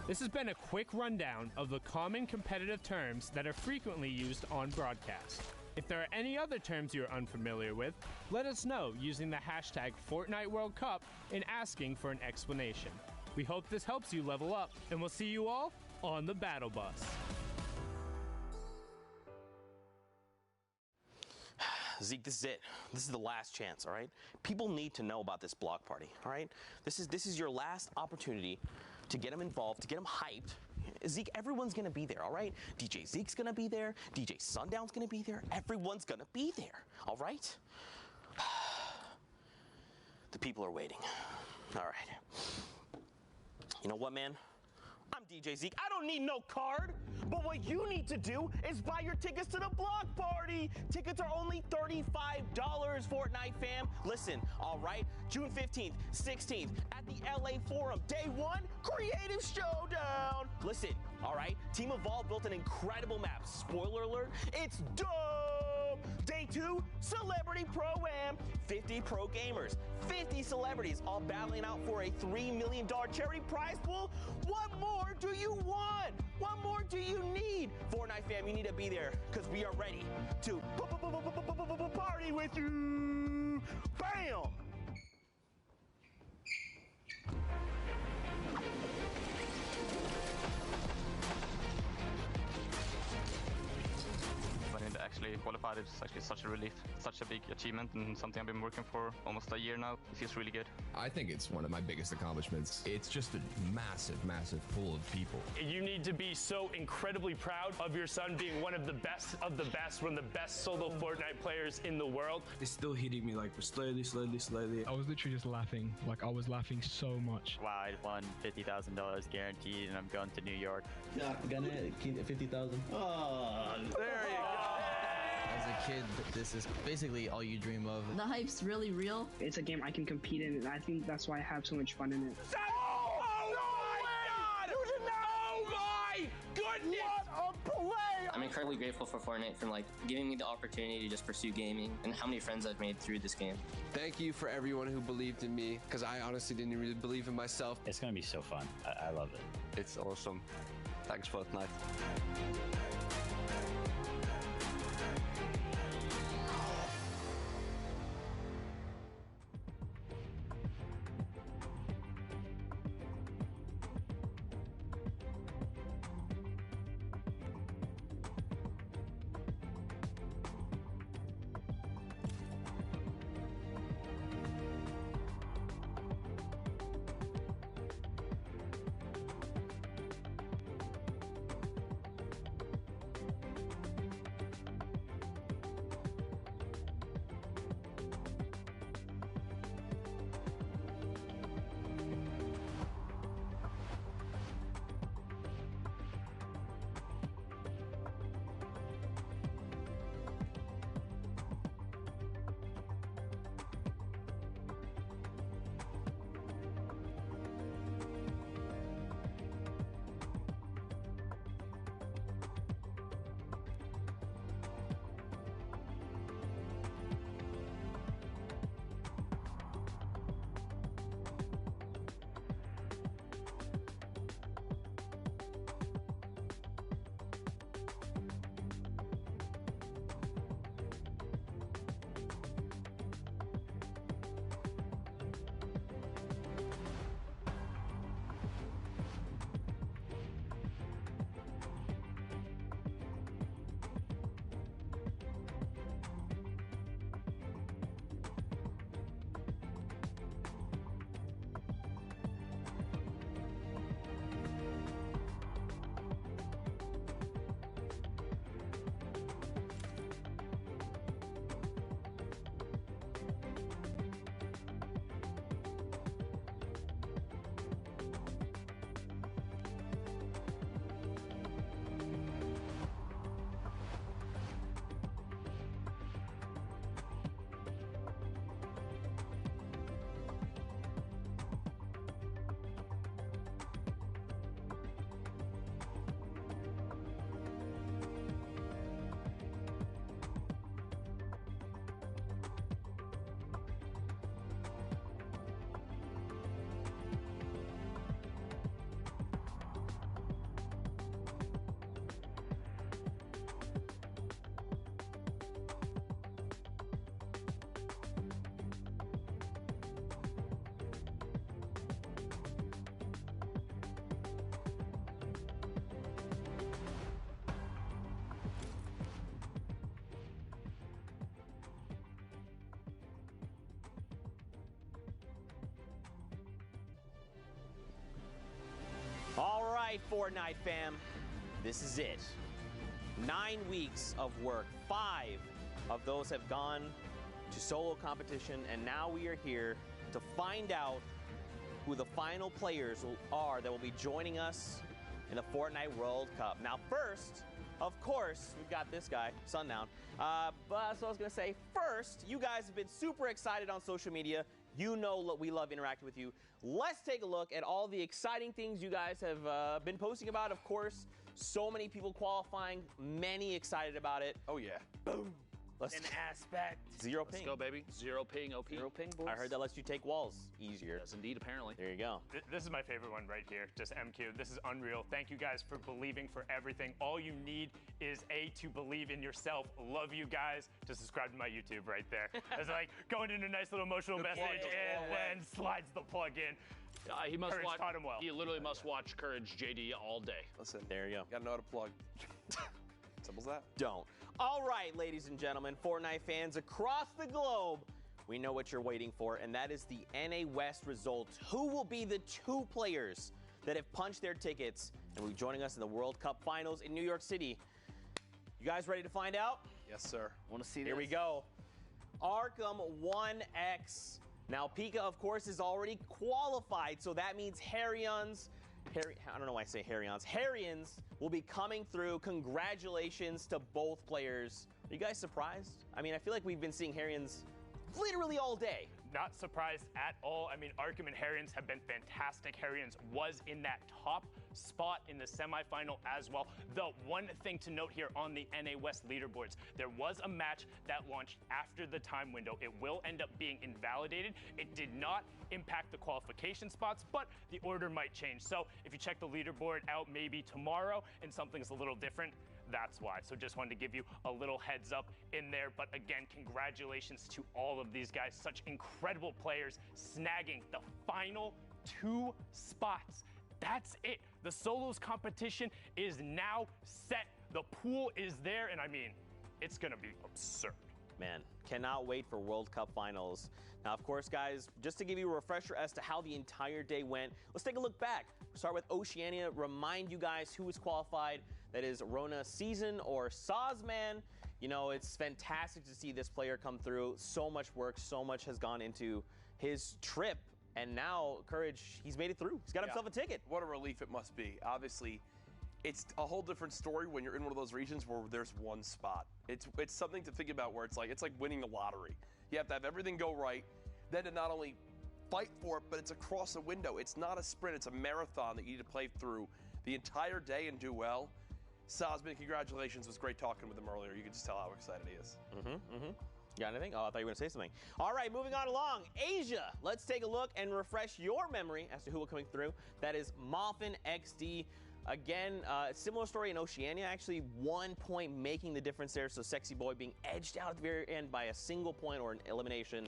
This has been a quick rundown of the common competitive terms that are frequently used on broadcast. If there are any other terms you are unfamiliar with, let us know using the hashtag Fortnite World Cup and asking for an explanation. We hope this helps you level up, and we'll see you all on the battle bus. Zeke, this is it. This is the last chance, all right? People need to know about this block party, all right? This is your last opportunity to get them involved, to get them hyped. Zeke, everyone's gonna be there, all right? DJ Zeke's gonna be there. DJ Sundown's gonna be there. Everyone's gonna be there, all right? The people are waiting. All right. You know what, man? I'm DJ Zeke. I don't need no card. But what you need to do is buy your tickets to the block party. Tickets are only $35, Fortnite fam. Listen, all right, June 15th, 16th at the LA Forum. Day 1, Creative Showdown. Listen, all right, Team Evolve built an incredible map. Spoiler alert, it's dope. Day 2, Celebrity Pro-Am. 50 pro gamers, 50 celebrities, all battling out for a $3 million charity prize pool. What more do you want? What more do you need? Fortnite fam, you need to be there because we are ready to party with you. Bam! To actually qualify, it's actually such a relief, such a big achievement, and something I've been working for almost a year now. It feels really good. I think it's one of my biggest accomplishments. It's just a massive, massive pool of people. You need to be so incredibly proud of your son being one of the best, one of the best solo Fortnite players in the world. It's still hitting me like slowly. I was literally just laughing. Like, I was laughing so much. Wow, I won $50,000 guaranteed, and I'm going to New York. Yeah, gonna keep 50,000. Oh, there you go. As a kid, this is basically all you dream of. The hype's really real. It's a game I can compete in, and I think that's why I have so much fun in it. Oh my God! Oh my goodness! What a play! I'm incredibly grateful for Fortnite for giving me the opportunity to just pursue gaming and how many friends I've made through this game. Thank you for everyone who believed in me, because I honestly didn't really believe in myself. It's gonna be so fun. I love it. It's awesome. Thanks, Fortnite. right, Fortnite fam. This is it. 9 weeks of work. 5 of those have gone to solo competition, and now we are here to find out who the final players are that will be joining us in the Fortnite World Cup. Now, first, of course, we've got this guy, Sundown. But so I was going to say, first, you guys have been super excited on social media. You know we love interacting with you. Let's take a look at all the exciting things you guys have been posting about. Of course, so many people qualifying, many excited about it. Oh, yeah. Boom. An aspect. Zero ping. Let's go, baby. Zero ping, OP. Zero ping, boys. I heard that lets you take walls easier. Yes, indeed, apparently. There you go. This is my favorite one right here, just MQ. This is unreal. Thank you guys for believing for everything. All you need is to believe in yourself. Love you guys. Just subscribe to my YouTube right there. It's like going into a nice little emotional message and then slides the plug in. He must Courage watch. taught him well. He literally must watch Courage JD all day. Listen, there you go. Gotta know how to plug. Simple as that. Don't. All right, ladies and gentlemen, Fortnite fans across the globe, we know what you're waiting for, and that is the NA West results. Who will be the 2 players that have punched their tickets and will be joining us in the World Cup Finals in New York City? You guys ready to find out? Yes, sir. Want to see this? Here we go. Arkham 1X. Now, Pika, of course, is already qualified, so that means Harryans will be coming through. Congratulations to both players. Are you guys surprised? I mean, I feel like we've been seeing Harryans literally all day. Not surprised at all. I mean, Arkham and Harryans have been fantastic. Harryans was in that top spot in the semifinal as well. The one thing to note here on the NA West leaderboards, there was a match that launched after the time window. It will end up being invalidated. It did not impact the qualification spots, but the order might change. So if you check the leaderboard out maybe tomorrow and something's a little different, that's why. So just wanted to give you a little heads up in there. But again, congratulations to all of these guys. Such incredible players snagging the final 2 spots. That's it. The solos competition is now set. The pool is there, and I mean, it's gonna be absurd. Man, cannot wait for World Cup Finals. Now, of course, guys, just to give you a refresher as to how the entire day went, let's take a look back. We'll start with Oceania, remind you guys who was qualified. That is Rona Season or Sazman. You know, it's fantastic to see this player come through. So much work, so much has gone into his trip. And now, Courage, he's made it through. He's got himself a ticket. What a relief it must be. Obviously, it's a whole different story when you're in one of those regions where there's one spot. It's something to think about where it's like winning the lottery. You have to have everything go right, then to not only fight for it, but it's across a window. It's not a sprint, it's a marathon that you need to play through the entire day and do well. Sazman, congratulations. It was great talking with him earlier. You can just tell how excited he is. You got anything? Oh, I thought you were going to say something. All right, moving on along. Asia. Let's take a look and refresh your memory as to who will coming through. That is Moffin XD. Again, similar story in Oceania. Actually, 1 point making the difference there. So Sexy Boy being edged out at the very end by a single point or an elimination.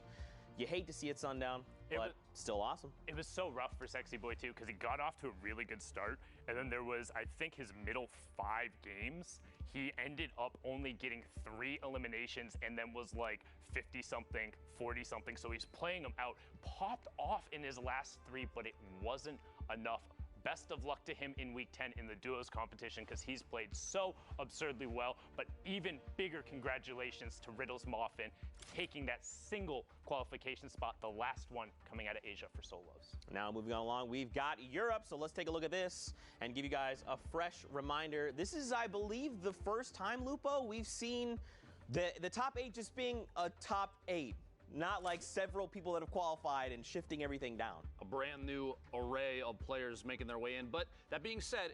You hate to see it, Sundown, but still awesome. It was so rough for Sexy Boy, too, because he got off to a really good start. And then there was, I think, his middle 5 games. He ended up only getting 3 eliminations and then was like 50-something, 40-something. So he's playing them out. Popped off in his last 3, but it wasn't enough. Best of luck to him in Week 10 in the duos competition because he's played so absurdly well. But even bigger congratulations to Riddles Moffin taking that single qualification spot, the last one coming out of Asia for solos. Now moving on along, we've got Europe. So let's take a look at this and give you guys a fresh reminder. This is, I believe, the first time, Lupo, we've seen the top 8 just being a top 8. Not like several people that have qualified and shifting everything down. A brand new array of players making their way in. But that being said,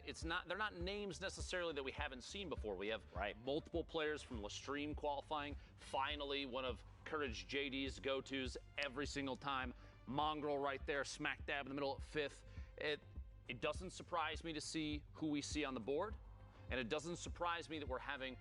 they're not names necessarily that we haven't seen before. We have multiple players from Lestream qualifying. Finally, one of Courage JD's go-tos every single time. Mongrel right there, smack dab in the middle at 5th. It doesn't surprise me to see who we see on the board. And it doesn't surprise me that we're having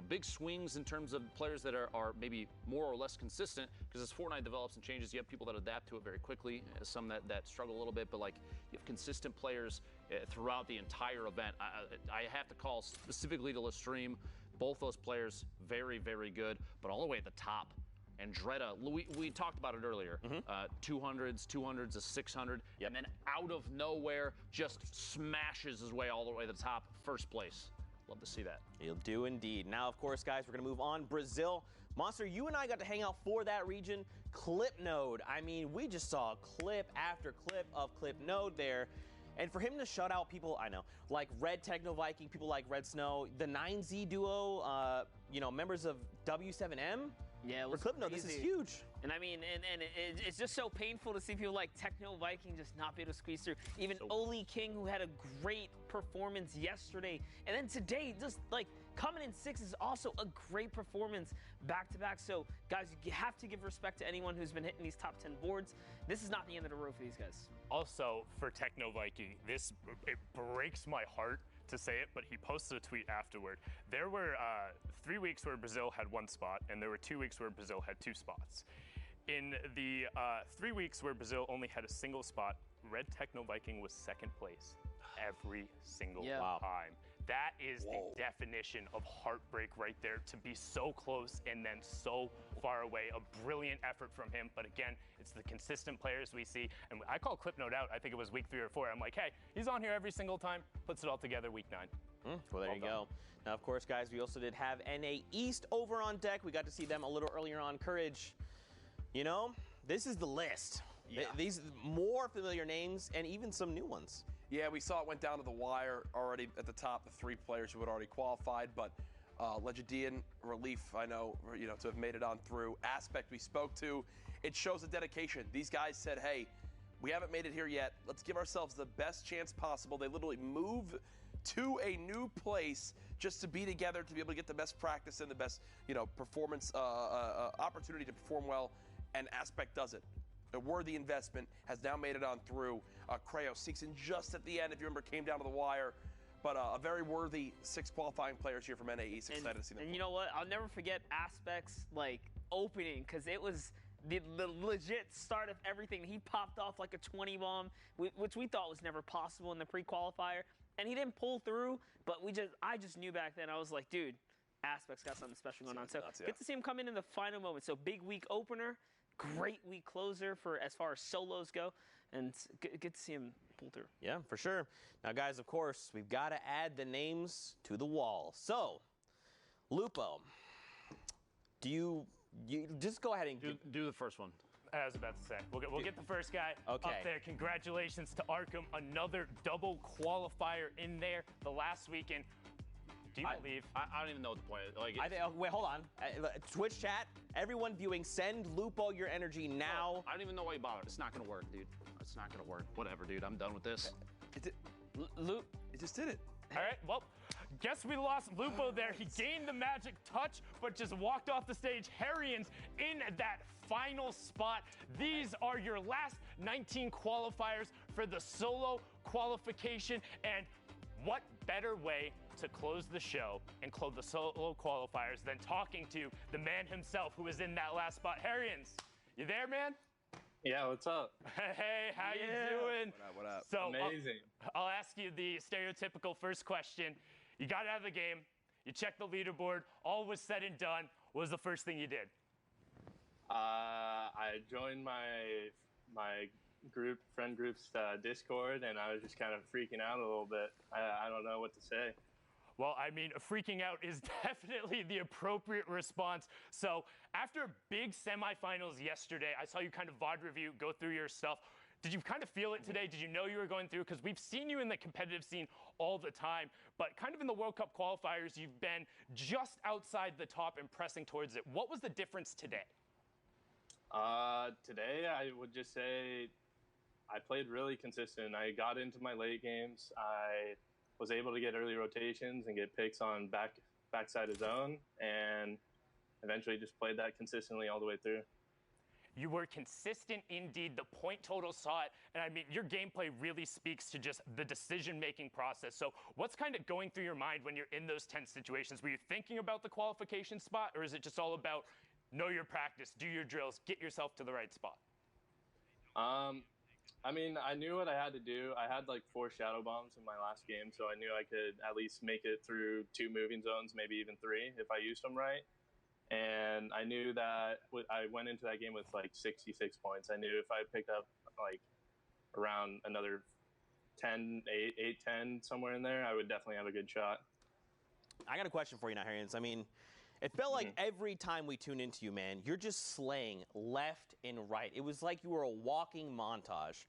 big swings in terms of players that are maybe more or less consistent, because as Fortnite develops and changes, you have people that adapt to it very quickly, some that struggle a little bit, but like you have consistent players throughout the entire event. I have to call specifically to Lestream, both those players very, very good, but all the way at the top, and Dreda, we talked about it earlier. 200s, a 600, and then out of nowhere, just smashes his way all the way to the top, first place. Love to see that. He'll do indeed. Now, of course, guys, we're going to move on. Brazil. Monster, you and I got to hang out for that region. Clip Node. I mean, we just saw clip after clip of Clip Node there. And for him to shut out people, I know, like Red Techno Viking, people like Red Snow, the 9Z duo, you know, members of W7M. Yeah, it was Clip Node, this is crazy. huge. And I mean, it's just so painful to see people like Techno Viking just not be able to squeeze through. Even Oli King, who had a great performance yesterday. And then today, just like coming in 6th is also a great performance back to back. So guys, you have to give respect to anyone who's been hitting these top 10 boards. This is not the end of the road for these guys. Also, for Techno Viking, it breaks my heart to say it, but he posted a tweet afterward. There were 3 weeks where Brazil had 1 spot, and there were 2 weeks where Brazil had 2 spots. In the 3 weeks where Brazil only had a single spot, Red Techno Viking was 2nd place every single time. That is the definition of heartbreak right there, to be so close and then so far away. A brilliant effort from him, but again, it's the consistent players we see. And I call Clipnote out, I think it was week 3 or 4. I'm like, hey, he's on here every single time, puts it all together week 9. Well, there you go. Now, of course, guys, we also did have NA East over on deck. We got to see them a little earlier on. Courage, you know, this is the list. Yeah. These more familiar names and even some new ones. Yeah, we saw it went down to the wire already at the top, the 3 players who had already qualified, but Legendian, Relief, I know, you know, to have made it on through. Aspect we spoke to, it shows the dedication. These guys said, hey, we haven't made it here yet. Let's give ourselves the best chance possible. They literally move to a new place just to be together, to be able to get the best practice and the best, you know, performance opportunity to perform well, and Aspect does it. A worthy investment, has now made it on through. Creo sneaks in just at the end, if you remember, came down to the wire. But a very worthy 6 qualifying players here from NA East. Excited to see them. And you know what? I'll never forget Aspect's like opening, because it was the legit start of everything. He popped off like a 20 bomb, which we thought was never possible in the pre-qualifier. And he didn't pull through, but I just knew back then. I was like, dude, Aspect's got something special going on. So good to see him come in the final moment. So big week opener. Great week closer for as far as solos go, and good to see him pull through. Yeah, for sure. Now, guys, of course, we've got to add the names to the wall. So, Lupo, do you just go ahead and do the first one? I was about to say, we'll get the first guy up there. Congratulations to Arkham, another double qualifier in there the last weekend. Do you believe? I don't even know what the point is. Like, wait, hold on. Twitch chat, everyone viewing, send Lupo your energy now. I don't even know why you bothered. It's not going to work, dude. It's not going to work. Whatever, dude. I'm done with this. It just did it. All right, well, guess we lost Lupo there. He gained the magic touch, but just walked off the stage. Harrians in that final spot. These are your last 19 qualifiers for the solo qualification, and what better way to close the show and close the solo qualifiers than talking to the man himself who was in that last spot. Harrians, you there, man? Yeah, what's up? Hey, how you doing? What up? So, amazing. I'll ask you the stereotypical first question. You got out of the game, you checked the leaderboard, all was said and done. What was the first thing you did? I joined my friend group's Discord, and I was just kind of freaking out a little bit. I don't know what to say. Well, I mean, freaking out is definitely the appropriate response. So after big semifinals yesterday, I saw you kind of VOD review, go through your stuff. Did you kind of feel it today? Did you know you were going through? Because we've seen you in the competitive scene all the time, but kind of in the World Cup qualifiers, you've been just outside the top and pressing towards it. What was the difference today? Today, I would just say I played really consistent. I got into my late games. I was able to get early rotations and get picks on backside of zone, and eventually just played that consistently all the way through. You were consistent indeed. The point total saw it. And I mean, your gameplay really speaks to just the decision-making process. So what's kind of going through your mind when you're in those tense situations? Were you thinking about the qualification spot, or is it just all about know your practice, do your drills, get yourself to the right spot? I mean, I knew what I had to do. I had like 4 shadow bombs in my last game, so I knew I could at least make it through 2 moving zones, maybe even 3 if I used them right. And I knew that I went into that game with like 66 points. I knew if I picked up like around another 10, 8, 10, somewhere in there, I would definitely have a good shot. I got a question for you now, Harrians. I mean, it felt like every time we tune into you, man, you're just slaying left and right. It was like you were a walking montage.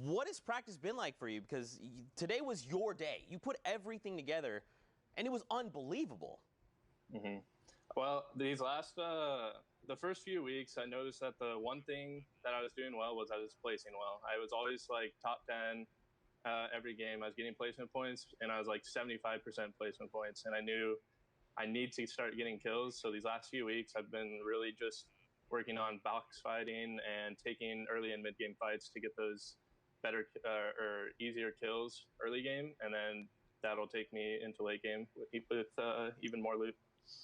What has practice been like for you? Because today was your day. You put everything together, and it was unbelievable. Well, these last, the first few weeks, I noticed that the one thing that I was doing well was I was placing well. I was always like top 10 every game. I was getting placement points, and I was like 75% placement points. And I knew I need to start getting kills. So these last few weeks, I've been really just working on box fighting and taking early and mid game fights to get those better or easier kills early game, and then that'll take me into late game with even more loot.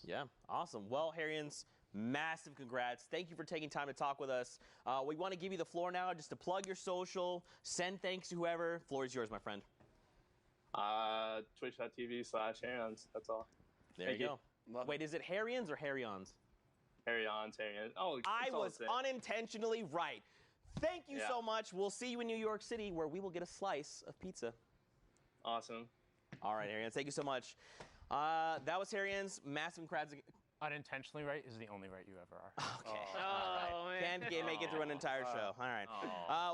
Yeah, awesome. Well, Harrians, massive congrats. Thank you for taking time to talk with us. We want to give you the floor now just to plug your social, send thanks to whoever. Floor is yours, my friend. Twitch.tv/Harrions. That's all. There you go. Wait, is it Harrians or Harryons? Harryons. Oh, I was unintentionally right. Thank you so much. We'll see you in New York City, where we will get a slice of pizza. Awesome. All right, Harrians, thank you so much. That was Harrians. Massive congrats. Unintentionally right is the only right you ever are. Okay. All right. Can't make it through an entire show. All right.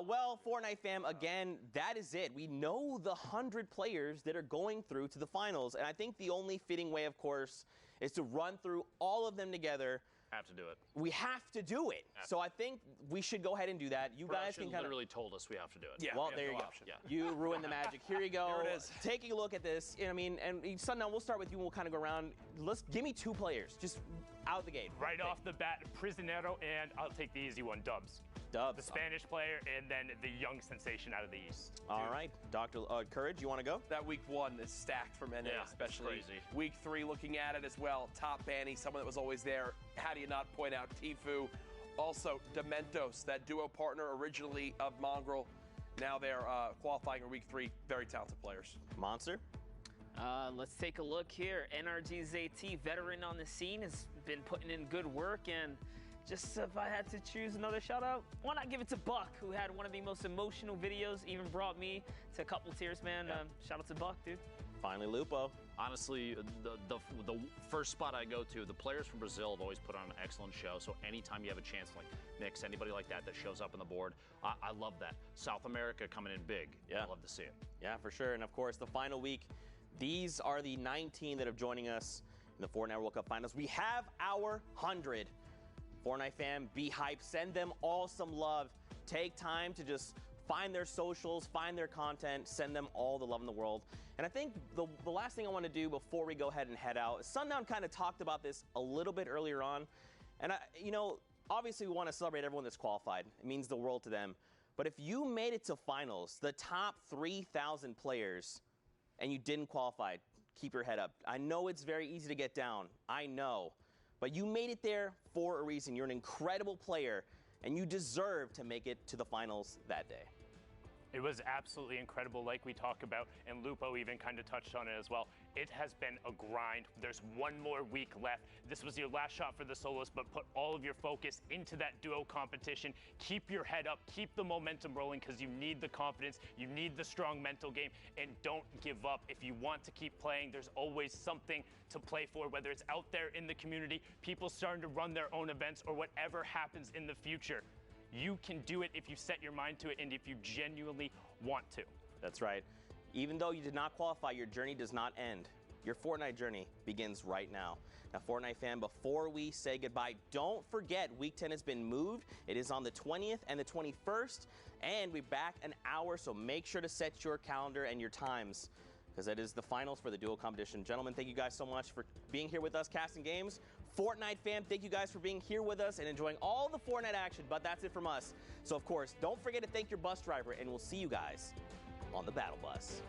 Well, Fortnite fam, again, that is it. We know the 100 players that are going through to the finals, and I think the only fitting way, of course, is to run through all of them together. Have to do it. We have to do it. So I think we should go ahead and do that. You guys can kind of literally told us we have to do it. Yeah. Well, there you go. Yeah. You ruined the magic. Here you go. Here it is. Taking a look at this. I mean, and Sundown, we'll start with you. And we'll kind of go around. Give me 2 players, just out the gate. Right off the bat, Prisionero, and I'll take the easy one, Dubs. Dubs. The Spanish player, and then the young sensation out of the East. All right, Dr. Courage, you want to go? That week 1 is stacked for NA, especially. It's crazy. Week 3, looking at it as well. Top Banny, someone that was always there. How do you not point out Tifu? Also, Dementos, that duo partner originally of Mongrel. Now they're qualifying in week 3. Very talented players. Monster? Let's take a look here. NRG ZT, veteran on the scene, has been putting in good work, and just if I had to choose another shout out, why not give it to Buck, who had one of the most emotional videos, even brought me to a couple tears, man. Shout out to Buck, dude. Finally, Lupo. Honestly, the first spot I go to, the players from Brazil have always put on an excellent show. So anytime you have a chance, like Nix, anybody like that shows up on the board, I love that. South America coming in big. Yeah. I love to see it. Yeah, for sure. And of course, the final week, these are the 19 that are joining us in the Fortnite World Cup Finals. We have our 100. Fortnite fam, be hyped. Send them all some love. Take time to just find their socials, find their content, send them all the love in the world. And I think the last thing I want to do before we go ahead and head out, Sundown kind of talked about this a little bit earlier on. And, obviously we want to celebrate everyone that's qualified. It means the world to them. But if you made it to finals, the top 3,000 players, and you didn't qualify, keep your head up. I know it's very easy to get down. I know. But you made it there for a reason. You're an incredible player, and you deserve to make it to the finals that day. It was absolutely incredible, like we talk about, and Lupo even kind of touched on it as well. It has been a grind. There's one more week left. This was your last shot for the solos, but put all of your focus into that duo competition. Keep your head up, keep the momentum rolling, because you need the confidence, you need the strong mental game, and don't give up. If you want to keep playing, there's always something to play for, whether it's out there in the community, people starting to run their own events, or whatever happens in the future. You can do it if you set your mind to it and if you genuinely want to. That's right. Even though you did not qualify, your journey does not end. Your Fortnite journey begins right now. Now, Fortnite fan, before we say goodbye, don't forget Week 10 has been moved. It is on the 20th and the 21st, and we're back an hour, so make sure to set your calendar and your times, because that is the finals for the duo competition. Gentlemen, thank you guys so much for being here with us, casting games. Fortnite fam, thank you guys for being here with us and enjoying all the Fortnite action, but that's it from us. So, of course, don't forget to thank your bus driver, and we'll see you guys on the battle bus.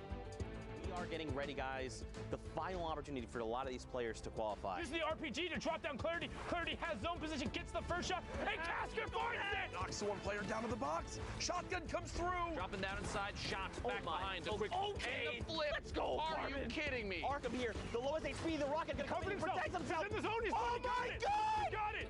We are getting ready, guys. The final opportunity for a lot of these players to qualify. Use the RPG to drop down Clarity. Clarity has zone position, gets the first shot, and Casker finds it! Knocks the one player down to the box. Shotgun comes through. Dropping down inside, shots back behind. The quick Okay, and the flip. let's go, Are Marvin. you kidding me? Arkham here. The lowest HP, the Rocket gonna come in and protect himself. He's in the zone, he's Oh got my it. God! He got it!